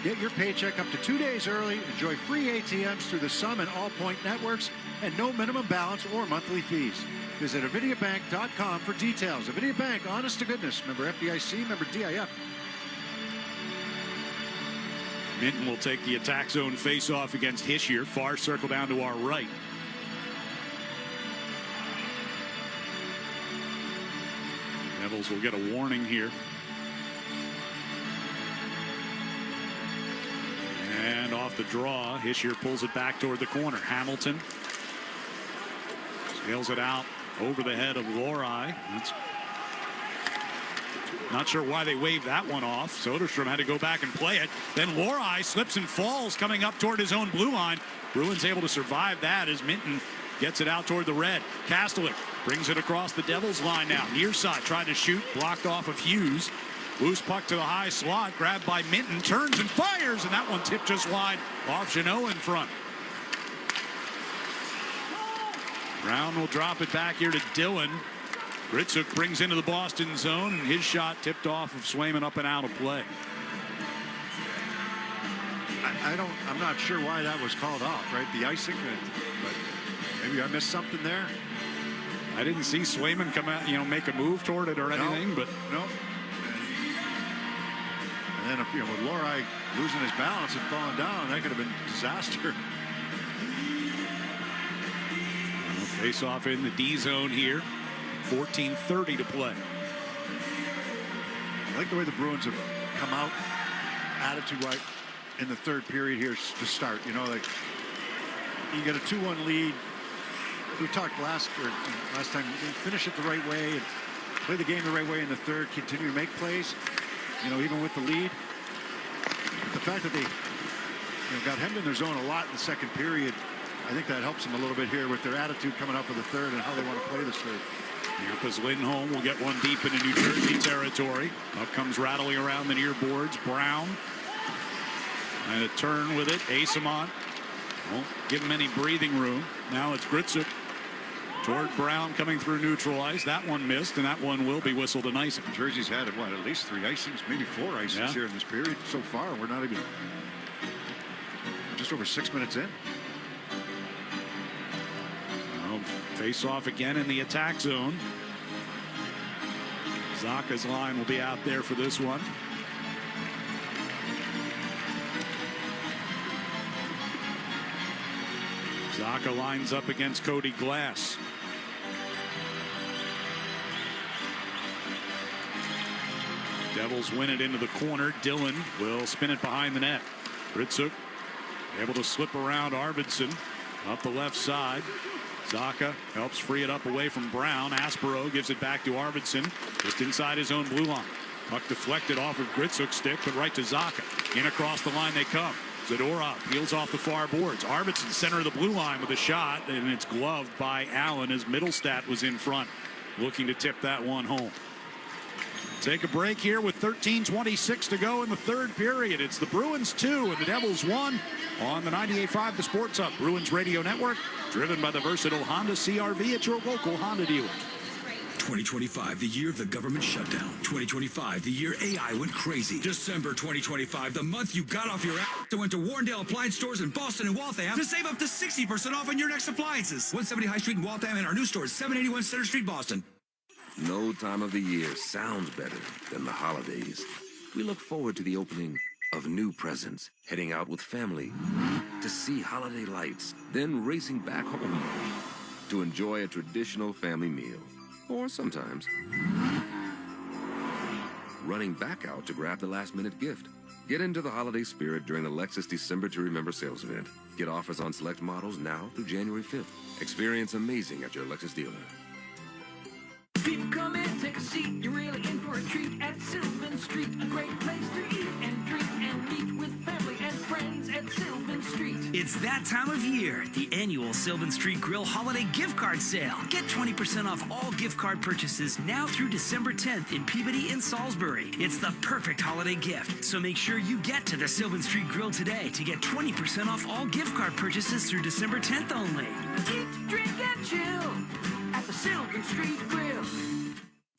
Get your paycheck up to 2 days early. Enjoy free ATMs through the Sum and All Point networks and no minimum balance or monthly fees. Visit avidiabank.com for details. Avidia Bank, honest to goodness. Member FDIC, member DIF. Minton will take the attack zone face-off against Hischier. Far circle down to our right. Devils will get a warning here. And off the draw, Hischier pulls it back toward the corner. Hamilton sails it out over the head of Lori. That's not sure why they waved that one off. Soderstrom had to go back and play it. Then Lori slips and falls coming up toward his own blue line. Bruins able to survive that as Minton gets it out toward the red. Kastelik brings it across the Devils line now. Near side tried to shoot, blocked off of Hughes. Loose puck to the high slot, grabbed by Minton, turns and fires, and that one tipped just wide off Jeannot in front. Brown will drop it back here to Dillon. Gritsuk brings into the Boston zone, and his shot tipped off of Swayman up and out of play. I'm not sure why that was called off, right? The icing, but maybe I missed something there. I didn't see Swayman come out, make a move toward it or anything, but no. And then, with Lori losing his balance and falling down, that could have been a disaster. Face off in the D zone here. 14:30 to play. I like the way the Bruins have come out attitude-wise in the third period here to start. You get a 2-1 lead. We talked last time. Finish it the right way and play the game the right way in the third. Continue to make plays. Even with the lead. But the fact that they got hemmed in their zone a lot in the second period, I think that helps them a little bit here with their attitude coming up for the third and how they want to play this third. Here's Lindholm will get one deep into New Jersey territory. Up comes rattling around the near boards. Brown. And a turn with it. Asamont won't give him any breathing room. Now it's Gritsuk toward Brown coming through neutral ice. That one missed, and that one will be whistled an icing. Jersey's had, at least 3 icings, maybe 4 icings here in this period so far. We're not even just over 6 minutes in. Face off again in the attack zone. Zacha's line will be out there for this one. Zacha lines up against Cody Glass. Devils win it into the corner. Dillon will spin it behind the net. Gritsuk able to slip around Arvidsson. Up the left side. Zacha helps free it up away from Brown. Aspero gives it back to Arvidsson. Just inside his own blue line. Puck deflected off of Gritsuk's stick, but right to Zacha. In across the line they come. Zadorov peels off the far boards. Arvidsson center of the blue line with a shot, and it's gloved by Allen as Middlestat was in front, looking to tip that one home. Take a break here with 13:26 to go in the third period. It's the Bruins 2 and the Devils 1 on the 98.5 The Sports Hub Bruins Radio Network, driven by the versatile Honda CR-V at your local Honda dealer. 2025, the year of the government shutdown. 2025, the year AI went crazy. December 2025, the month you got off your ass and went to Warrendale appliance stores in Boston and Waltham to save up to 60% off on your next appliances. 170 High Street in Waltham and our new store is 781 Center Street, Boston. No time of the year sounds better than the holidays. We look forward to the opening of new presents, heading out with family to see holiday lights, then racing back home to enjoy a traditional family meal. Or sometimes running back out to grab the last-minute gift. Get into the holiday spirit during the Lexus December to Remember sales event. Get offers on select models now through January 5th. Experience amazing at your Lexus dealer. People come in, take a seat. You're really in for a treat at Sylvan Street. A great place to eat and drink and meet with family and friends at Sylvan Street. It's that time of year, the annual Sylvan Street Grill Holiday Gift Card Sale. Get 20% off all gift card purchases now through December 10th in Peabody and Salisbury. It's the perfect holiday gift, so make sure you get to the Sylvan Street Grill today to get 20% off all gift card purchases through December 10th only. Eat, drink, and chill at the Sylvan Street Grill.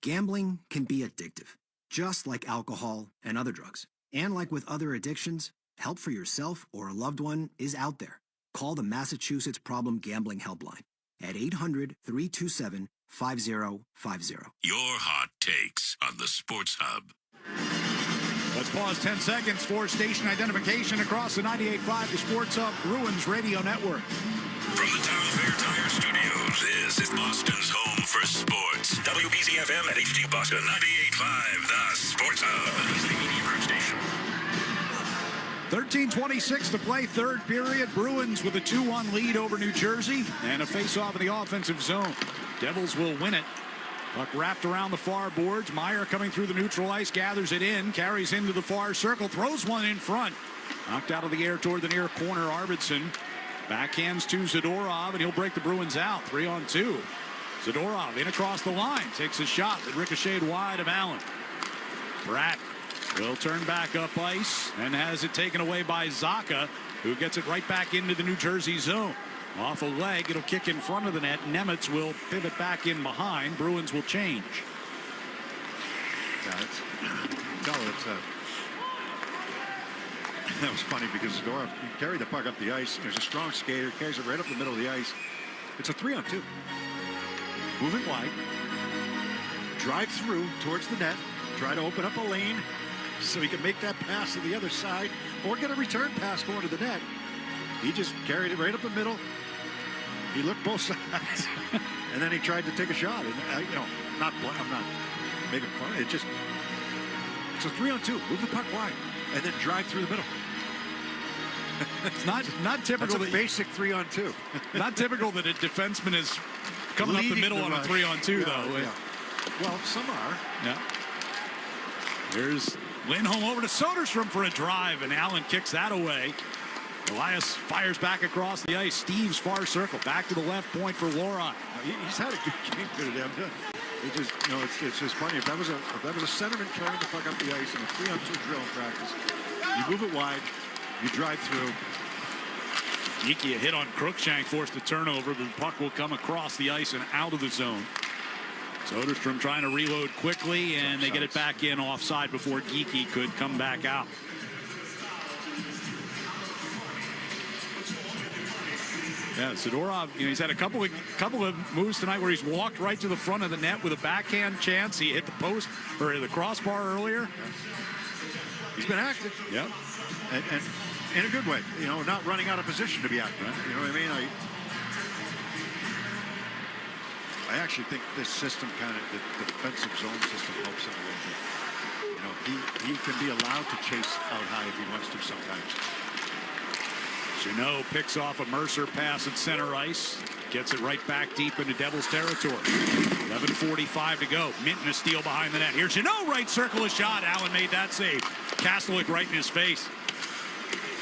Gambling can be addictive, just like alcohol and other drugs. And like with other addictions, help for yourself or a loved one is out there. Call the Massachusetts Problem Gambling Helpline at 800-327-5050. Your hot takes on the Sports Hub. Let's pause 10 seconds for station identification across the 98.5 The Sports Hub Bruins Radio Network. From the Town Fair Tire Studios, this is Boston's home for sports. WBZFM at HD Boston 98.5 The Sports Hub. The media group station. 13:26 to play, third period. Bruins with a 2-1 lead over New Jersey and a face-off in the offensive zone. Devils will win it. Puck wrapped around the far boards. Meyer coming through the neutral ice, gathers it in, carries into the far circle, throws one in front. Knocked out of the air toward the near corner, Arvidsson. Backhands to Zadorov, and he'll break the Bruins out. 3-on-2. Zadorov in across the line. Takes a shot that ricocheted wide of Allen. Bratt will turn back up ice and has it taken away by Zacha, who gets it right back into the New Jersey zone. Off a leg, it'll kick in front of the net. Nemitz will pivot back in behind. Bruins will change. Yeah, that was funny because Zadorov carried the puck up the ice. There's a strong skater, carries it right up the middle of the ice. It's a 3-on-2. Move it wide. Drive through towards the net. Try to open up a lane so he can make that pass to the other side or get a return pass going to the net. He just carried it right up the middle. He looked both sides, and then he tried to take a shot. And I'm not making fun. It's a 3-on-2. Move the puck wide, and then drive through the middle. It's not typical. That's a basic 3-on-2. Not typical that a defenseman is coming up the middle on a 3-on-2, though. Yeah. Well, some are. Yeah. Here's Lindholm over to Soderstrom for a drive, and Allen kicks that away. Elias fires back across the ice. Steve's far circle. Back to the left point for Laura. He's had a good game today. It just, it's just funny. If that was a centerman carrying the puck up the ice in a 3-on-2 drill in practice, you move it wide, you drive through. Geekie, a hit on Crookshank, forced a turnover, but the puck will come across the ice and out of the zone. Soderstrom trying to reload quickly, and they get it back in offside before Geekie could come back out. Yeah, Zadorov, he's had a couple of moves tonight where he's walked right to the front of the net with a backhand chance. He hit the post or the crossbar earlier. He's been active. Yeah. And in a good way, not running out of position to be active. Right. You know what I mean? I actually think this system the defensive zone system helps him a little bit. He can be allowed to chase out high if he wants to sometimes. Jeannot picks off a Mercer pass at center ice. Gets it right back deep into Devils territory. 11:45 to go. Minton a steal behind the net. Here's Jeannot, right circle, a shot. Allen made that save. Kastelik right in his face.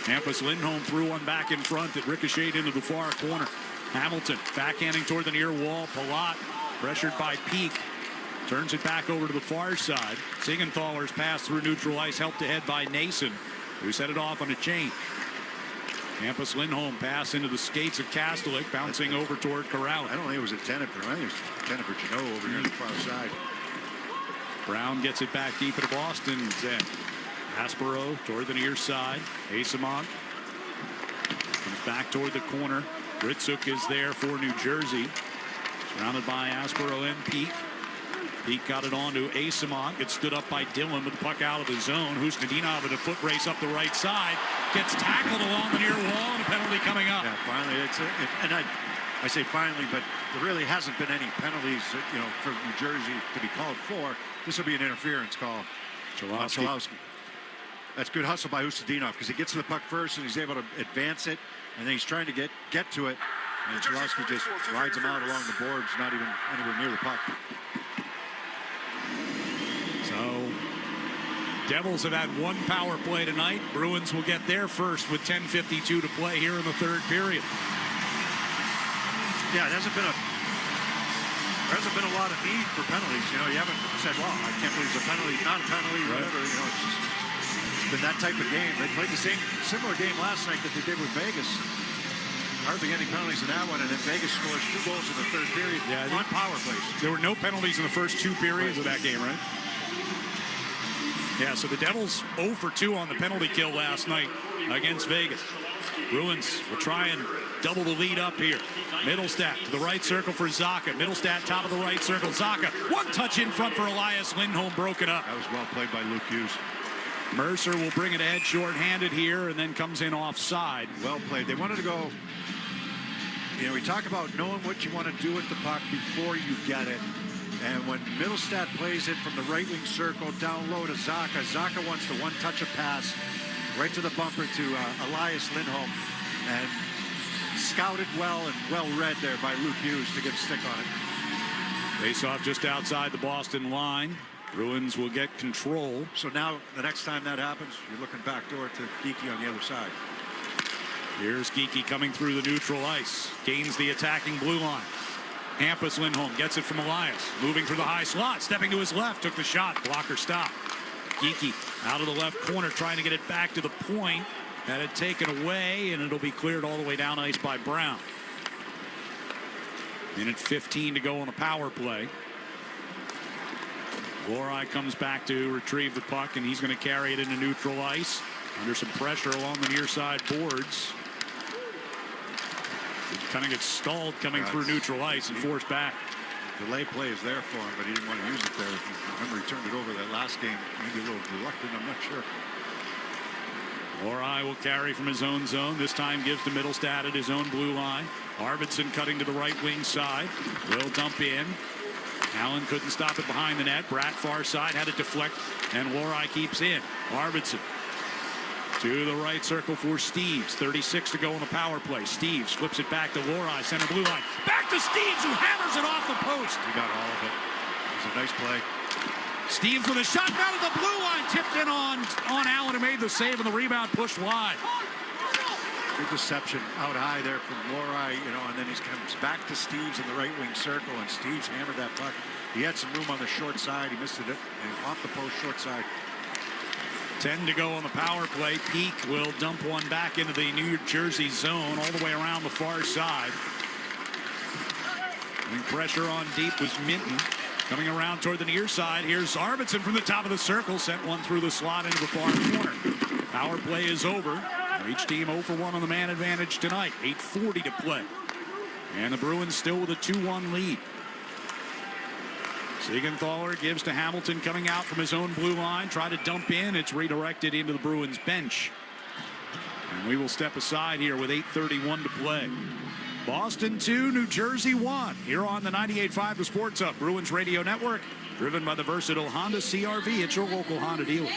Hampus Lindholm threw one back in front that ricocheted into the far corner. Hamilton backhanding toward the near wall. Palat pressured by Peak. Turns it back over to the far side. Siegenthaler's pass through neutral ice helped ahead by Nason, who set it off on a chain. Hampus Lindholm pass into the skates of Kastelik, bouncing over toward Corral. I don't think it was intended for him. I think it was intended for Jeannot over here on the far side. Brown gets it back deep into Boston's end. Aspero toward the near side. Asamont comes back toward the corner. Ritzuk is there for New Jersey. Surrounded by Aspero and Peak. Peak got it on to Asamont. It stood up by Dillon with the puck out of the zone. Husnudinov in a foot race up the right side. Gets tackled along the near wall, and a penalty coming up. Yeah, finally. And I say finally, but there really hasn't been any penalties, for New Jersey to be called for. This will be an interference call. Cholowski. That's good hustle by Husnudinov because he gets to the puck first and he's able to advance it, and then he's trying to get to it, and Cholowski just rides him out along the boards, not even anywhere near the puck. So, Devils have had one power play tonight. Bruins will get their first with 10:52 to play here in the third period. Yeah, there hasn't been a lot of need for penalties. You haven't said, well, I can't believe it's a penalty, not a penalty, whatever. It's been that type of game. They played the similar game last night that they did with Vegas. Hardly any penalties in that one, and then Vegas scores 2 goals in the third period on power plays. There were no penalties in the first 2 periods of that game, right? Yeah, so the Devils 0 for 2 on the penalty kill last night against Vegas. Bruins will try and double the lead up here. Middlestat to the right circle for Zacha. Middlestat top of the right circle. Zacha, one touch in front for Elias Lindholm, broken up. That was well played by Luke Hughes. Mercer will bring it ahead short-handed here and then comes in offside. Well played. They wanted to go, we talk about knowing what you want to do with the puck before you get it. And when Middlestat plays it from the right wing circle down low to Zacha, Zacha wants to one-touch a pass right to the bumper to Elias Lindholm. And scouted well and well read there by Luke Hughes to get a stick on it. Face off just outside the Boston line. Bruins will get control. So now the next time that happens, you're looking backdoor to Geekie on the other side. Here's Geekie coming through the neutral ice. Gains the attacking blue line. Hampus Lindholm gets it from Elias. Moving through the high slot. Stepping to his left. Took the shot. Blocker stop. Geekie out of the left corner trying to get it back to the point. Had it taken away, and it'll be cleared all the way down ice by Brown. Minute 15 to go on the power play. Lohrei comes back to retrieve the puck, and he's going to carry it into neutral ice. Under some pressure along the near side boards. It kind of gets stalled coming through neutral ice and forced back. Delay play is there for him, but he didn't want to use it there. Remember, he turned it over that last game. Maybe a little reluctant, I'm not sure. Lohrei will carry from his own zone. This time gives to Middlestat at his own blue line. Arvidsson cutting to the right wing side. Will dump in. Allen couldn't stop it behind the net. Bratt far side had it deflect, and Lohrei keeps in. Arvidsson to the right circle for Steeves. 36 to go on the power play. Steeves flips it back to Lohrei, center blue line. Back to Steeves, who hammers it off the post. He got all of it. It was a nice play. Steeves with a shot out of the blue line, tipped in on Allen, who made the save, and the rebound pushed wide. Good deception out high there from Lohrei, and then he comes back to Steeves in the right wing circle, and Steeves hammered that puck. He had some room on the short side. He missed it, and off the post short side. 10 to go on the power play. Peak will dump one back into the New Jersey zone all the way around the far side. And pressure on deep was Minton. Coming around toward the near side. Here's Arvidsson from the top of the circle. Sent one through the slot into the far corner. Power play is over. Each team 0 for 1 on the man advantage tonight. 8:40 to play. And the Bruins still with a 2-1 lead. Siegenthaler gives to Hamilton coming out from his own blue line. Try to dump in. It's redirected into the Bruins bench. And we will step aside here with 8:31 to play. Boston 2, New Jersey 1. Here on the 98.5 The Sports Hub, Bruins Radio Network. Driven by the versatile Honda CR-V at your local Honda dealers.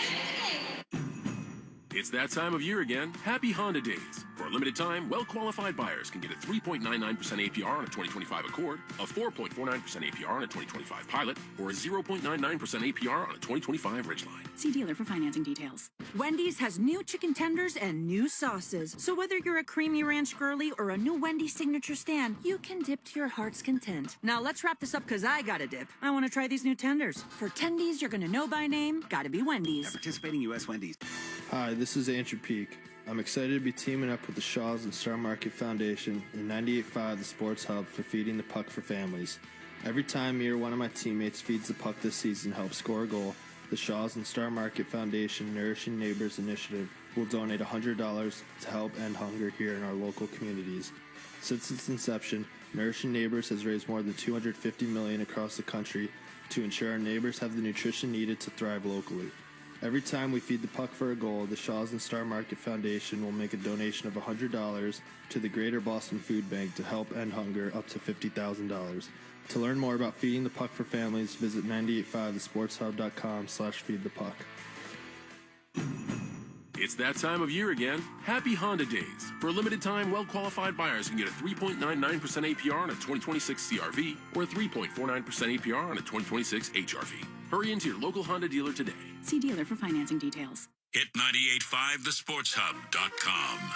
It's that time of year again. Happy Honda Days. For a limited time, well-qualified buyers can get a 3.99% APR on a 2025 Accord, a 4.49% APR on a 2025 Pilot, or a 0.99% APR on a 2025 Ridgeline. See dealer for financing details. Wendy's has new chicken tenders and new sauces. So whether you're a creamy ranch girly or a new Wendy's signature stand, you can dip to your heart's content. Now let's wrap this up because I gotta dip. I want to try these new tenders. For tendies you're gonna know by name, gotta be Wendy's. At participating U.S. Wendy's. Hi, this is Andrew Peak. I'm excited to be teaming up with the Shaws and Star Market Foundation and 98.5 The Sports Hub for Feeding the Puck for Families. Every time me or one of my teammates feeds the puck this season helps score a goal, the Shaws and Star Market Foundation Nourishing Neighbors Initiative will donate $100 to help end hunger here in our local communities. Since its inception, Nourishing Neighbors has raised more than $250 million across the country to ensure our neighbors have the nutrition needed to thrive locally. Every time we feed the puck for a goal, the Shaws and Star Market Foundation will make a donation of $100 to the Greater Boston Food Bank to help end hunger up to $50,000. To learn more about feeding the puck for families, visit 985thesportshub.com/feedthepuck. It's that time of year again. Happy Honda Days. For a limited time, well-qualified buyers can get a 3.99% APR on a 2026 CRV or a 3.49% APR on a 2026 HRV. Hurry into your local Honda dealer today. See dealer for financing details. Hit 985thesportshub.com.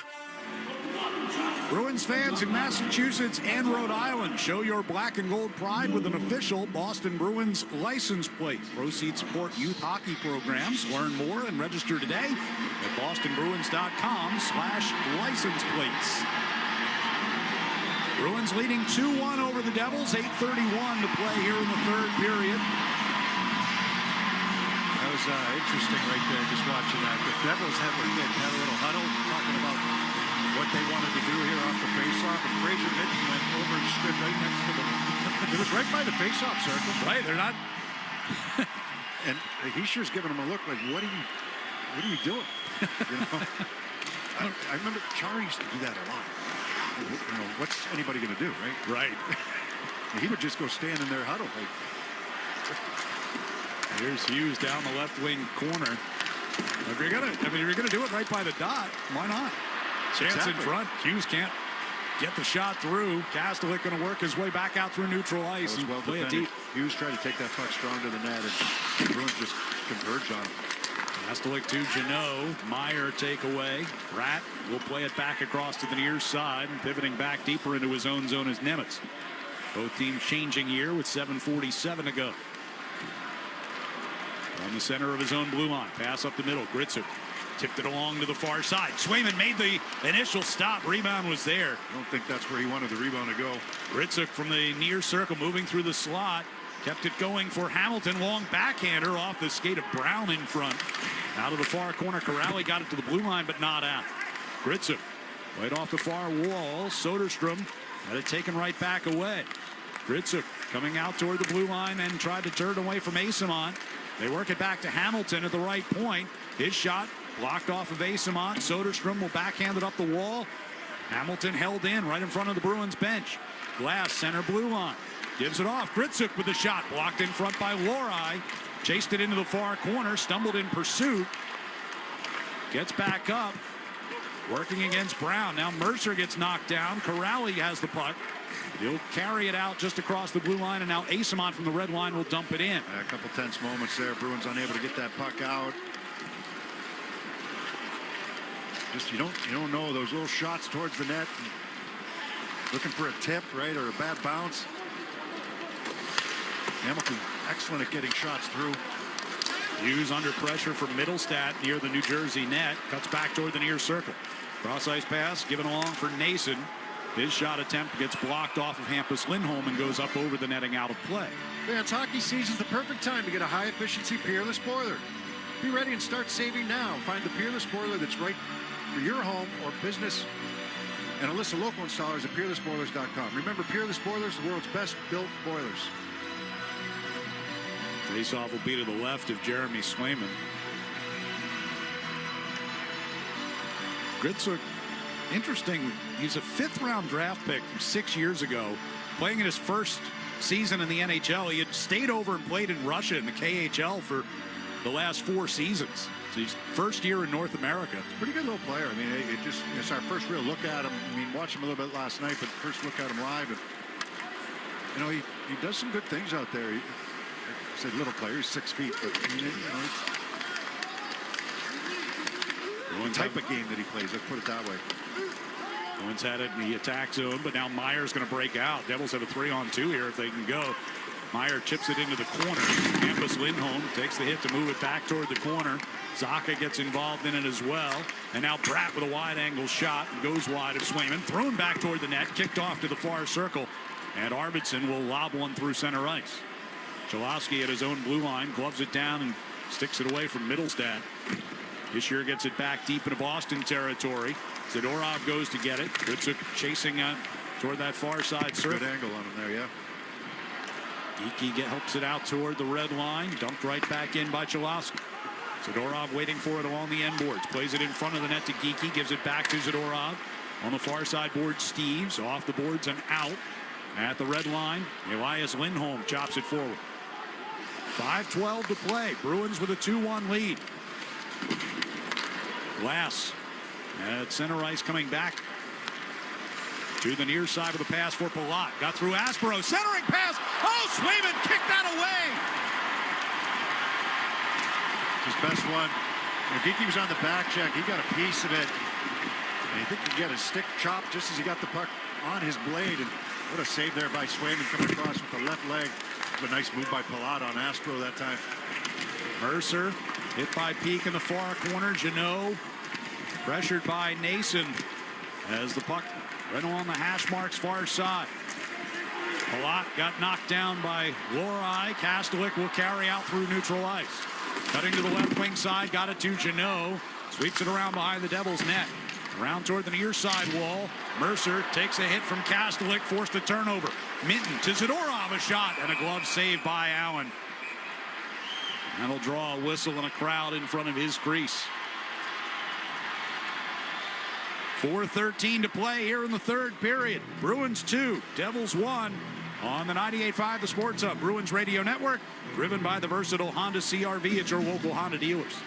Bruins fans in Massachusetts and Rhode Island, show your black and gold pride with an official Boston Bruins license plate. Proceeds support youth hockey programs. Learn more and register today at bostonbruins.com/license plates. Bruins leading 2-1 over the Devils. 8:31 to play here in the third period. That was interesting right there, just watching that. The Devils had a little huddle talking about what they wanted to do here off the faceoff, and Fraser Minton went over and stood right next to them. It was right by the faceoff circle. Right, they're not. And Heischer's giving him a look like, what are you doing? You know, I remember Chara used to do that a lot. You know, what's anybody going to do, right? Right. He would just go stand in their huddle. Like, here's Hughes down the left wing corner. If you're gonna do it right by the dot, why not? Chance in front. Hughes can't get the shot through. Kastelik going to work his way back out through neutral ice and well play it defended. deep. Hughes tried to take that puck strong to the net, and the Bruins just converge on him. Kastelik to Janot. Meyer takeaway. Rat will play it back across to the near side and pivoting back deeper into his own zone is Nemitz. Both teams changing here with 7:47 to go. On the center of his own blue line. Pass up the middle. Gritsuk tipped it along to the far side. Swayman made the initial stop. Rebound was there. I don't think that's where he wanted the rebound to go. Gritsuk from the near circle moving through the slot. Kept it going for Hamilton. Long backhander off the skate of Brown in front. Out of the far corner. Corrali got it to the blue line but not out. Gritsuk right off the far wall. Soderstrom had it taken right back away. Gritsuk coming out toward the blue line and tried to turn away from Asamont. They work it back to Hamilton at the right point. His shot blocked off of Asamont. Soderstrom will backhand it up the wall. Hamilton held in right in front of the Bruins bench. Glass center blue line. Gives it off. Gritsuk with the shot. Blocked in front by Lohrei. Chased it into the far corner. Stumbled in pursuit. Gets back up. Working against Brown. Now Mercer gets knocked down. Corrali has the puck. He'll carry it out just across the blue line, and now Asamont from the red line will dump it in. A couple tense moments there. Bruins unable to get that puck out. Just you don't know those little shots towards the net. Looking for a tip, right, or a bad bounce. Hamilton excellent at getting shots through. Hughes under pressure from Middlestat near the New Jersey net. Cuts back toward the near circle. Cross ice pass given along for Nason. His shot attempt gets blocked off of Hampus Lindholm and goes up over the netting out of play. Fans, hockey season's the perfect time to get a high-efficiency Peerless boiler. Be ready and start saving now. Find the Peerless boiler that's right for your home or business and a list of local installers at peerlessboilers.com. Remember, Peerless Boilers, the world's best built boilers. Face-off will be to the left of Jeremy Swayman. Gritsuk, interesting. He's a fifth-round draft pick from 6 years ago, playing in his first season in the NHL. He had stayed over and played in Russia in the KHL for the last 4 seasons. It's his first year in North America. Pretty good little player. I mean, it's our first real look at him. I mean, watched him a little bit last night, but first look at him live. And, you know, he does some good things out there. I said little player, he's 6 feet, but I mean, you know, it's the type of game that he plays. Let's put it that way. Bruins had it in the attack zone, but now Meyer's going to break out. Devils have a 3-on-2 here if they can go. Meyer chips it into the corner. Hampus Lindholm takes the hit to move it back toward the corner. Zacha gets involved in it as well. And now Bratt with a wide-angle shot. Goes wide of Swayman. Thrown back toward the net. Kicked off to the far circle. And Arvidsson will lob one through center ice. Cholowski at his own blue line. Gloves it down and sticks it away from Middlestat. Hischier gets it back deep into Boston territory. Zadorov goes to get it. Gutzuk chasing toward that far side circle. Good angle on him there, yeah. Geekie helps it out toward the red line. Dumped right back in by Cholowski. Zadorov waiting for it along the end boards. Plays it in front of the net to Geekie. Gives it back to Zadorov. On the far side board, Steves. Off the boards and out. At the red line, Elias Lindholm chops it forward. 5:12 to play. Bruins with a 2-1 lead. Glass at center ice coming back to the near side with a pass for Palat. Got through Aspero. Centering pass. Oh, Swayman kicked that away. His best one. When Geekie was on the back check, he got a piece of it. And I think he got his stick chopped just as he got the puck on his blade. And what a save there by Swayman coming across with the left leg. A nice move by Palat on Aspero that time. Mercer hit by Peak in the far corner. Jeannot pressured by Nason as the puck right along the hash marks far side. Palat got knocked down by Lorai. Kastelik will carry out through neutral ice. Cutting to the left wing side, got it to Jeannot. Sweeps it around behind the Devils' net. Around toward the near side wall. Mercer takes a hit from Kastelik, forced a turnover. Minton to Zadorov, a shot and a glove save by Allen. That'll draw a whistle and a crowd in front of his crease. 4:13 to play here in the third period. Bruins 2, Devils 1 on the 98.5 The Sports Hub Bruins Radio Network, driven by the versatile Honda CR-V at your local Honda dealers.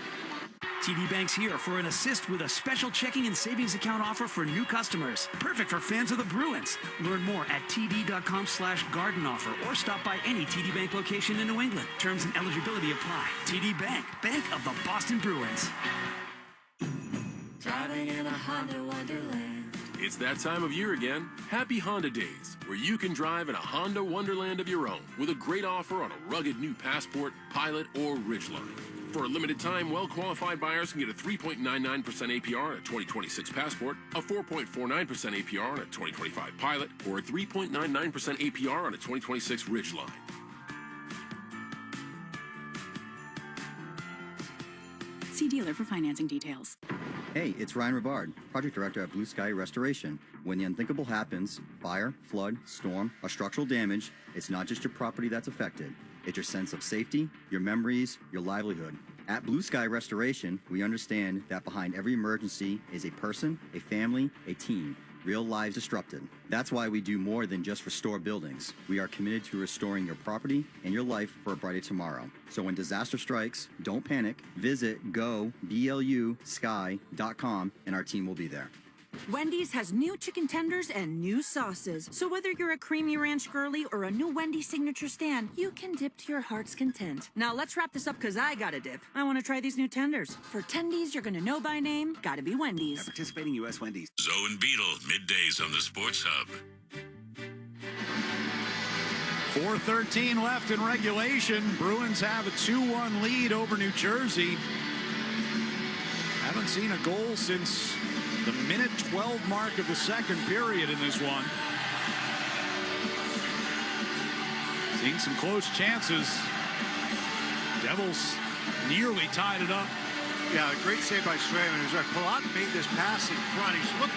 TD Bank's here for an assist with a special checking and savings account offer for new customers. Perfect for fans of the Bruins. Learn more at td.com/garden offer or stop by any TD Bank location in New England. Terms and eligibility apply. TD Bank, Bank of the Boston Bruins. Driving in a Honda Wonderland. It's that time of year again. Happy Honda Days, where you can drive in a Honda Wonderland of your own with a great offer on a rugged new Passport, Pilot, or Ridgeline. For a limited time, well-qualified buyers can get a 3.99% APR on a 2026 Passport, a 4.49% APR on a 2025 Pilot, or a 3.99% APR on a 2026 Ridgeline. See dealer for financing details. Hey, it's Ryan Rivard, Project Director at Blue Sky Restoration. When the unthinkable happens, fire, flood, storm, or structural damage, it's not just your property that's affected. It's your sense of safety, your memories, your livelihood. At Blue Sky Restoration, we understand that behind every emergency is a person, a family, a team. Real lives disrupted. That's why we do more than just restore buildings. We are committed to restoring your property and your life for a brighter tomorrow. So when disaster strikes, don't panic. Visit goblusky.com and our team will be there. Wendy's has new chicken tenders and new sauces. So whether you're a creamy ranch girly or a new Wendy's signature stand, you can dip to your heart's content. Now let's wrap this up because I gotta dip. I want to try these new tenders. For tendies you're gonna know by name, gotta be Wendy's. At participating U.S. Wendy's. Zoe and Beetle, middays on the Sports Hub. 4:13 left in regulation. Bruins have a 2-1 lead over New Jersey. Haven't seen a goal since the minute 12 mark of the second period in this one. Seen some close chances. Devils nearly tied it up. Yeah, a great save by Swayman. Palat made this pass in front. He's looking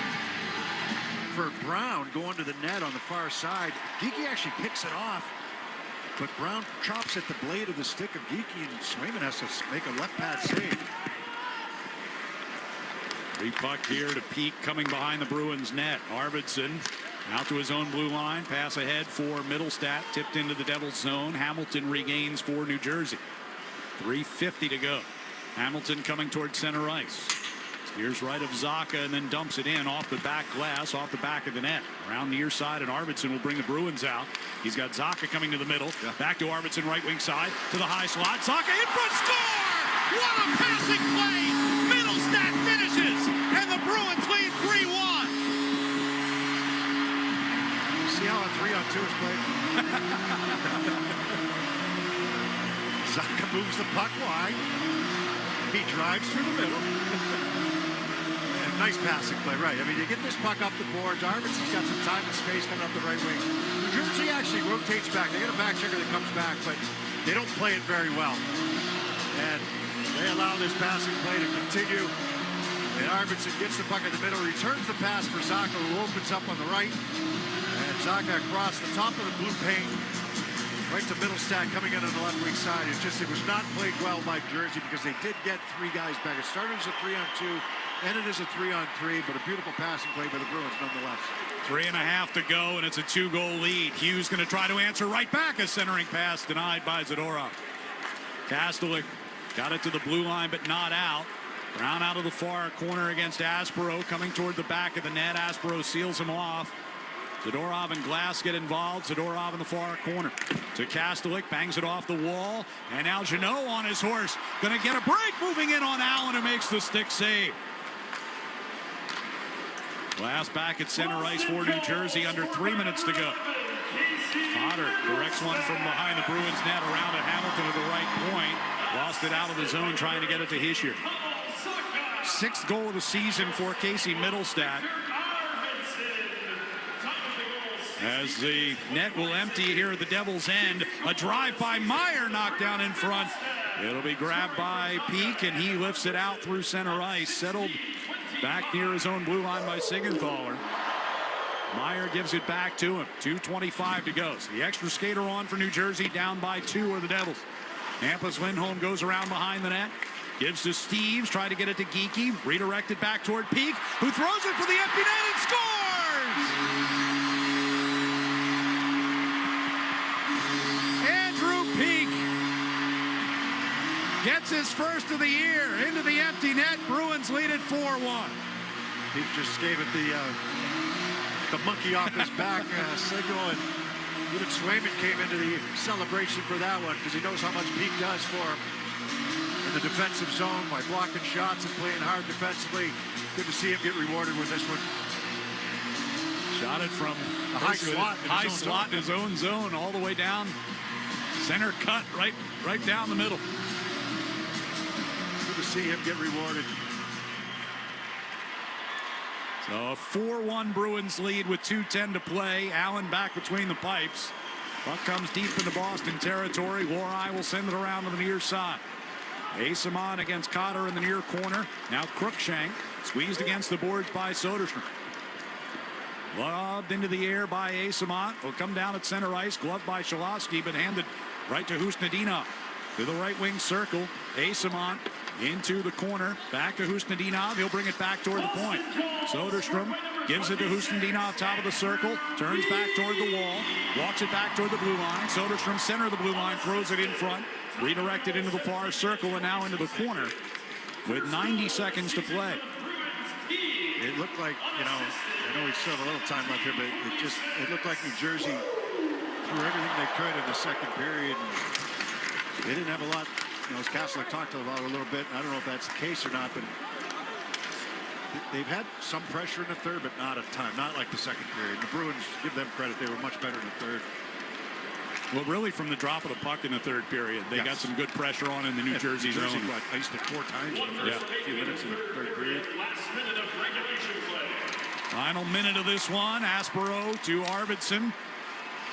for Brown going to the net on the far side. Geekie actually picks it off, but Brown chops at the blade of the stick of Geekie, and Swayman has to make a left pad save. Free puck here to Peak coming behind the Bruins net. Arvidsson out to his own blue line. Pass ahead for Middlestat. Tipped into the Devils zone. Hamilton regains for New Jersey. 3:50 to go. Hamilton coming toward center ice. Steers right of Zacha and then dumps it in off the back glass, off the back of the net. Around the near side, and Arvidsson will bring the Bruins out. He's got Zacha coming to the middle. Back to Arvidsson, right wing side, to the high slot. Zacha in front, score! What a passing play! Middlestat finishes, and the Bruins lead 3-1. See how a 3-on-2 is played? Zacha moves the puck wide. He drives through the middle. Nice passing play, right. I mean, you get this puck up the boards. Arvidsson's got some time and space coming up the right wing. New Jersey actually rotates back. They get a back checker that comes back, but they don't play it very well. And they allow this passing play to continue. And Arvidsson gets the puck in the middle, returns the pass for Zacha, who opens up on the right. And Zacha across the top of the blue paint, right to Middlestat coming in on the left wing side. It was not played well by Jersey because they did get three guys back. It started as a 3-on-2. Ended as a 3-on-3, but a beautiful passing play by the Bruins nonetheless. 3.5 to go, and it's a 2-goal lead. Hughes going to try to answer right back. A centering pass denied by Zadorov. Kastelik got it to the blue line, but not out. Brown out of the far corner against Aspero, coming toward the back of the net. Aspero seals him off. Zadorov and Glass get involved. Zadorov in the far corner to Kastelik, bangs it off the wall, and now Jeannot on his horse. Going to get a break, moving in on Allen, who makes the stick save. Glass back at center ice for New Jersey, under 3 minutes to go. Potter directs one from behind the Bruins net around at Hamilton at the right point. Lost it out of the zone trying to get it to Hischier. 6th goal of the season for Casey Middlestat. As the net will empty here at the Devil's End. A drive by Meyer, knocked down in front. It'll be grabbed by Peak, and he lifts it out through center ice. Settled back near his own blue line by Siegenthaler. Meyer gives it back to him. 2:25 to go. So the extra skater on for New Jersey, down by 2 are the Devils. Hampus Lindholm goes around behind the net. Gives to Steves, try to get it to Geekie. Redirected back toward Peak, who throws it for the empty net and scores! Andrew Peak gets his first of the year into the empty net. Bruins lead it 4-1. Peak just gave it the monkey off his back signal, and even Swayman came into the celebration for that one because he knows how much Peak does for him in the defensive zone by blocking shots and playing hard defensively. Good to see him get rewarded with this one. Shot it from a high slot in his own zone all the way down. Center cut right down the middle. Good to see him get rewarded. So a 4-1 Bruins lead with 2:10 to play. Allen back between the pipes. Puck comes deep into Boston territory. Lohrei will send it around to the near side. Asimon against Cotter in the near corner. Now Cruikshank squeezed against the boards by Soderstrom. Lobbed into the air by Asimon. Will come down at center ice. Gloved by Shalowski, but handed right to Husnadinov. To the right wing circle. Asimon into the corner. Back to Husnadinov. He'll bring it back toward the point. Soderstrom gives it to Husnadinov, top of the circle. Turns back toward the wall. Walks it back toward the blue line. Soderstrom, center of the blue line, throws it in front. Redirected into the far circle and now into the corner with 90 seconds to play. It looked like, I know we still have a little time left here, but it looked like New Jersey threw everything they could in the second period. And they didn't have a lot, as Kastelik talked about a little bit. I don't know if that's the case or not, but they've had some pressure in the third, but not a ton, not like the second period. The Bruins, give them credit, they were much better in the third. Well, really, from the drop of the puck in the third period, they got some good pressure on in the New Jersey zone. Iced it 4 times in the first few minutes in the third period. Final minute of this one. Aspero to Arvidsson.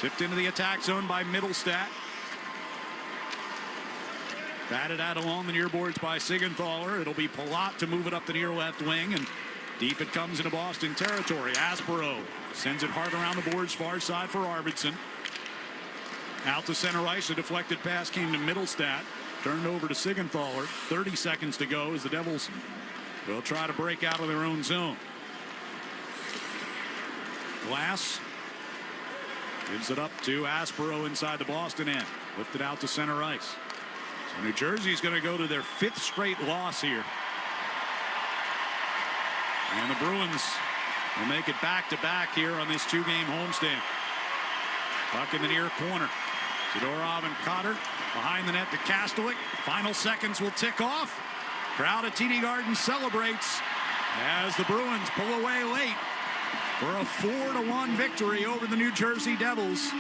Tipped into the attack zone by Middlestat. Batted out along the near boards by Siegenthaler. It'll be Palat to move it up the near left wing, and deep it comes into Boston territory. Aspero sends it hard around the boards, far side for Arvidsson. Out to center ice. A deflected pass came to Middlestat. Turned over to Siegenthaler. 30 seconds to go as the Devils will try to break out of their own zone. Glass gives it up to Aspero inside the Boston end. Lifted out to center ice. New Jersey's going to go to their 5th straight loss here. And the Bruins will make it back-to-back here on this 2-game homestand. Puck in the near corner. Zadorov and Cotter behind the net to Kastelik. Final seconds will tick off. Crowd at TD Garden celebrates as the Bruins pull away late for a 4-1 victory over the New Jersey Devils.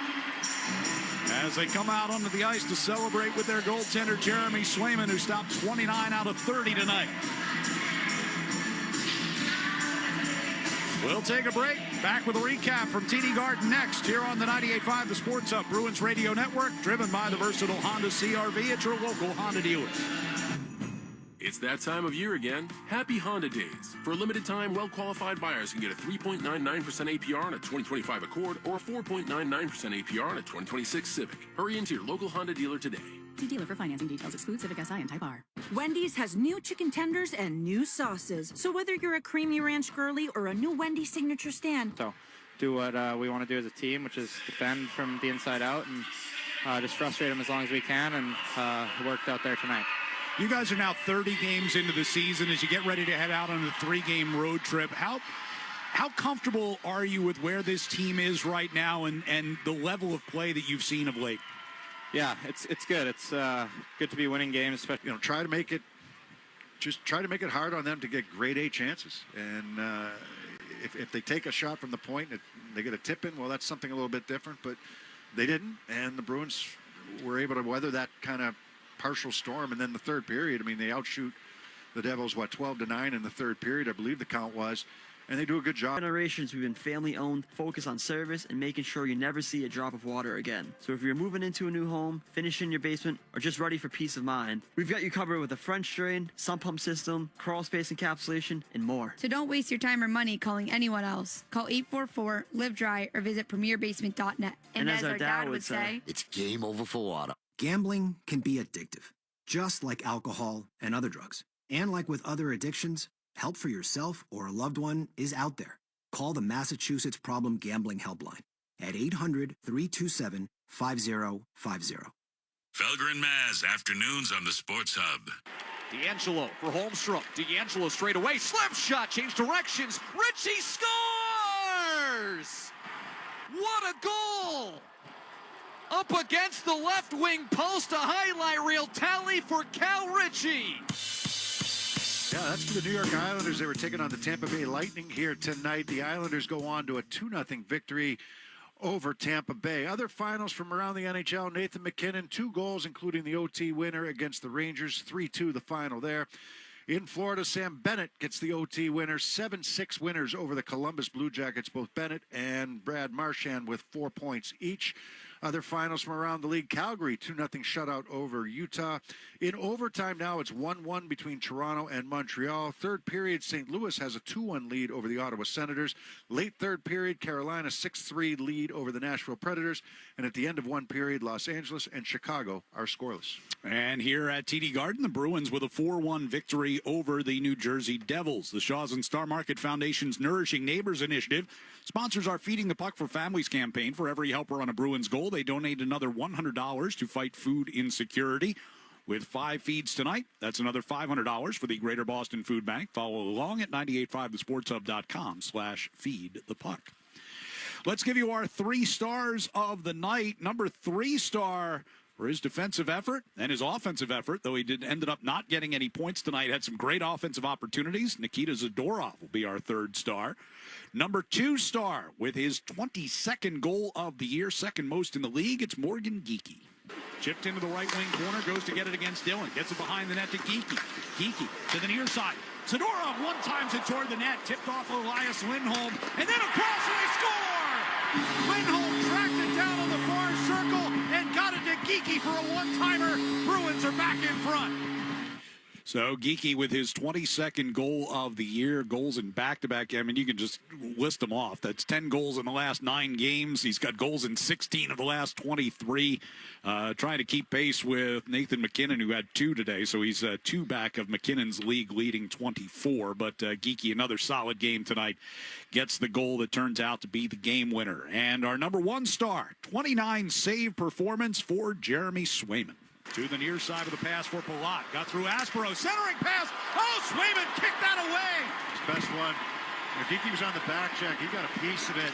As they come out onto the ice to celebrate with their goaltender Jeremy Swayman, who stopped 29 out of 30 tonight. We'll take a break. Back with a recap from TD Garden next here on the 98.5 The Sports Hub Bruins Radio Network, driven by the versatile Honda CR-V at your local Honda dealers. It's that time of year again. Happy Honda Days. For a limited time, well-qualified buyers can get a 3.99% APR on a 2025 Accord or a 4.99% APR on a 2026 Civic. Hurry into your local Honda dealer today. See dealer for financing details. Exclude Civic Si and Type R. Wendy's has new chicken tenders and new sauces. So whether you're a creamy ranch girly or a new Wendy's signature stand, So do what we want to do as a team, which is defend from the inside out and just frustrate them as long as we can, and it worked out there tonight. You guys are now 30 games into the season as you get ready to head out on a 3-game road trip. How comfortable are you with where this team is right now and the level of play that you've seen of late? Yeah, it's good. It's good to be winning games. Especially, try to make it hard on them to get grade A chances. And if they take a shot from the point and they get a tip in, well, that's something a little bit different. But they didn't, and the Bruins were able to weather that kind of partial storm. And then the third period, I mean, they outshoot the Devils 12-9 in the third period, I believe the count was. And they do a good job. Generations we've been family-owned, focus on service, and making sure you never see a drop of water again. So if you're moving into a new home, finishing your basement, or just ready for peace of mind, we've got you covered with a French drain, sump pump system, crawl space encapsulation, and more. So don't waste your time or money calling anyone else. Call 844-LIVE-DRY or visit premierbasement.net. And as our dad would say, it's game over for water. Gambling can be addictive, just like alcohol and other drugs. And like with other addictions, help for yourself or a loved one is out there. Call the Massachusetts Problem Gambling Helpline at 800-327-5050. Felger and Maz, afternoons on the Sports Hub. D'Angelo for Holmstrom. D'Angelo straight away. Slap shot. Change directions. Ritchie scores! What a goal! Up against the left wing post. A highlight reel tally for Cal Ritchie. Yeah, that's for the New York Islanders. They were taking on the Tampa Bay Lightning here tonight. The Islanders go on to a 2-0 victory over Tampa Bay. Other finals from around the NHL, Nathan MacKinnon, 2 goals, including the OT winner against the Rangers, 3-2 the final there. In Florida, Sam Bennett gets the OT winner, 7-6 winners over the Columbus Blue Jackets, both Bennett and Brad Marchand with 4 points each. Other finals from around the league, Calgary, 2-0 shutout over Utah. In overtime now, it's 1-1 between Toronto and Montreal. Third period, St. Louis has a 2-1 lead over the Ottawa Senators. Late third period, Carolina 6-3 lead over the Nashville Predators. And at the end of one period, Los Angeles and Chicago are scoreless. And here at TD Garden, the Bruins with a 4-1 victory over the New Jersey Devils. The Shaws and Star Market Foundation's Nourishing Neighbors initiative sponsors our Feeding the Puck for Families campaign. For every helper on a Bruins goal, they donate another $100 to fight food insecurity. With 5 feeds tonight, that's another $500 for the Greater Boston Food Bank. Follow along at 985thesportshub.com/feedthepuck. Let's give you our 3 stars of the night. Number 3 star for his defensive effort and his offensive effort, though he ended up not getting any points tonight. Had some great offensive opportunities. Nikita Zadorov will be our 3rd star. Number 2 star with his 22nd goal of the year, second most in the league, it's Morgan Geekie. Chipped into the right wing corner, goes to get it against Dillon. Gets it behind the net to Geekie. Geekie to the near side. Zadorov one-times it toward the net, tipped off Elias Lindholm, and then across and they score! Lindholm tracked it down on the far circle and got it to Geekie for a one-timer. Bruins are back in front. So Geekie with his 22nd goal of the year, goals in back-to-back. I mean, you can just list them off. That's 10 goals in the last 9 games. He's got goals in 16 of the last 23. Trying to keep pace with Nathan MacKinnon, who had 2 today. So he's 2 back of McKinnon's league-leading 24. But Geekie, another solid game tonight, gets the goal that turns out to be the game winner. And our number 1 star, 29 save performance for Jeremy Swayman. To the near side of the pass for Palat. Got through Aspero. Centering pass. Oh, Swayman kicked that away. His best one. I think he was on the back check. He got a piece of it.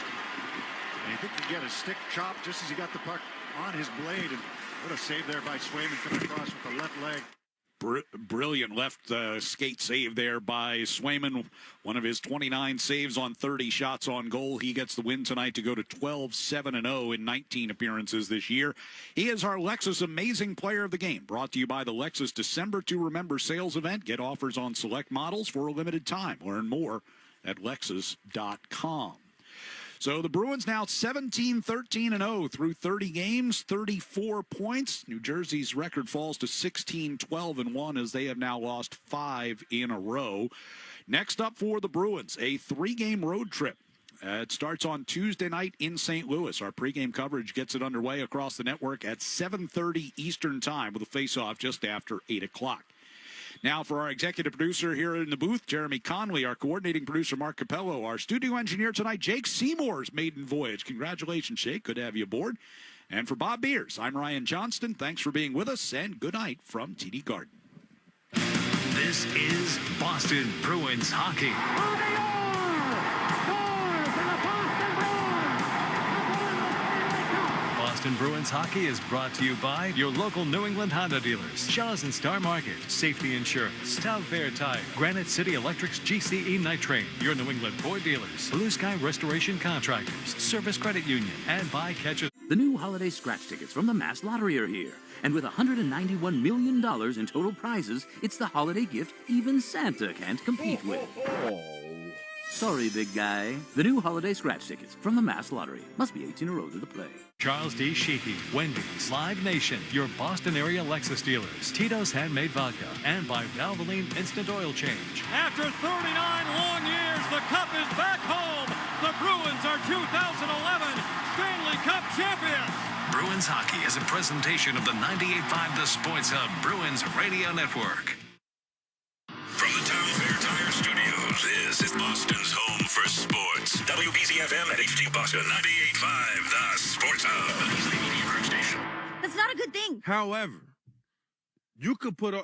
And I think he got a stick chopped just as he got the puck on his blade. And what a save there by Swayman coming across with the left leg. Brilliant left skate save there by Swayman. One of his 29 saves on 30 shots on goal. He gets the win tonight to go to 12-7-0 in 19 appearances this year. He is our Lexus Amazing Player of the Game. Brought to you by the Lexus December to Remember sales event. Get offers on select models for a limited time. Learn more at Lexus.com. So the Bruins now 17-13-0 through 30 games, 34 points. New Jersey's record falls to 16-12-1 as they have now lost 5 in a row. Next up for the Bruins, a 3-game road trip. It starts on Tuesday night in St. Louis. Our pregame coverage gets it underway across the network at 7:30 Eastern Time with a face-off just after 8 o'clock. Now for our executive producer here in the booth, Jeremy Conley, our coordinating producer, Mark Capello, our studio engineer tonight, Jake Seymour's maiden voyage. Congratulations, Jake. Good to have you aboard. And for Bob Beers, I'm Ryan Johnston. Thanks for being with us, and good night from TD Garden. This is Boston Bruins hockey. Boston Bruins hockey is brought to you by your local New England Honda dealers, Shaw's and Star Market, Safety Insurance, Stout Fair Tire, Granite City Electric's GCE Night Train, your New England Ford dealers, Blue Sky Restoration Contractors, Service Credit Union, and by Catcher. The new holiday scratch tickets from the Mass Lottery are here. And with $191 million in total prizes, it's the holiday gift even Santa can't compete with. Sorry, big guy. The new holiday scratch tickets from the Mass Lottery. Must be 18 or older to play. Charles D. Sheehy, Wendy's, Live Nation, your Boston area Lexus dealers, Tito's Handmade Vodka, and by Valvoline Instant Oil Change. After 39 long years, the Cup is back home. The Bruins are 2011 Stanley Cup champions. Bruins hockey is a presentation of the 98.5 The Sports Hub Bruins Radio Network. From the Town Fair Tire Studios, this is Boston's home for sports. WBZFM at HD Boston 98.5 The Sports Hub. That's not a good thing. However, you could put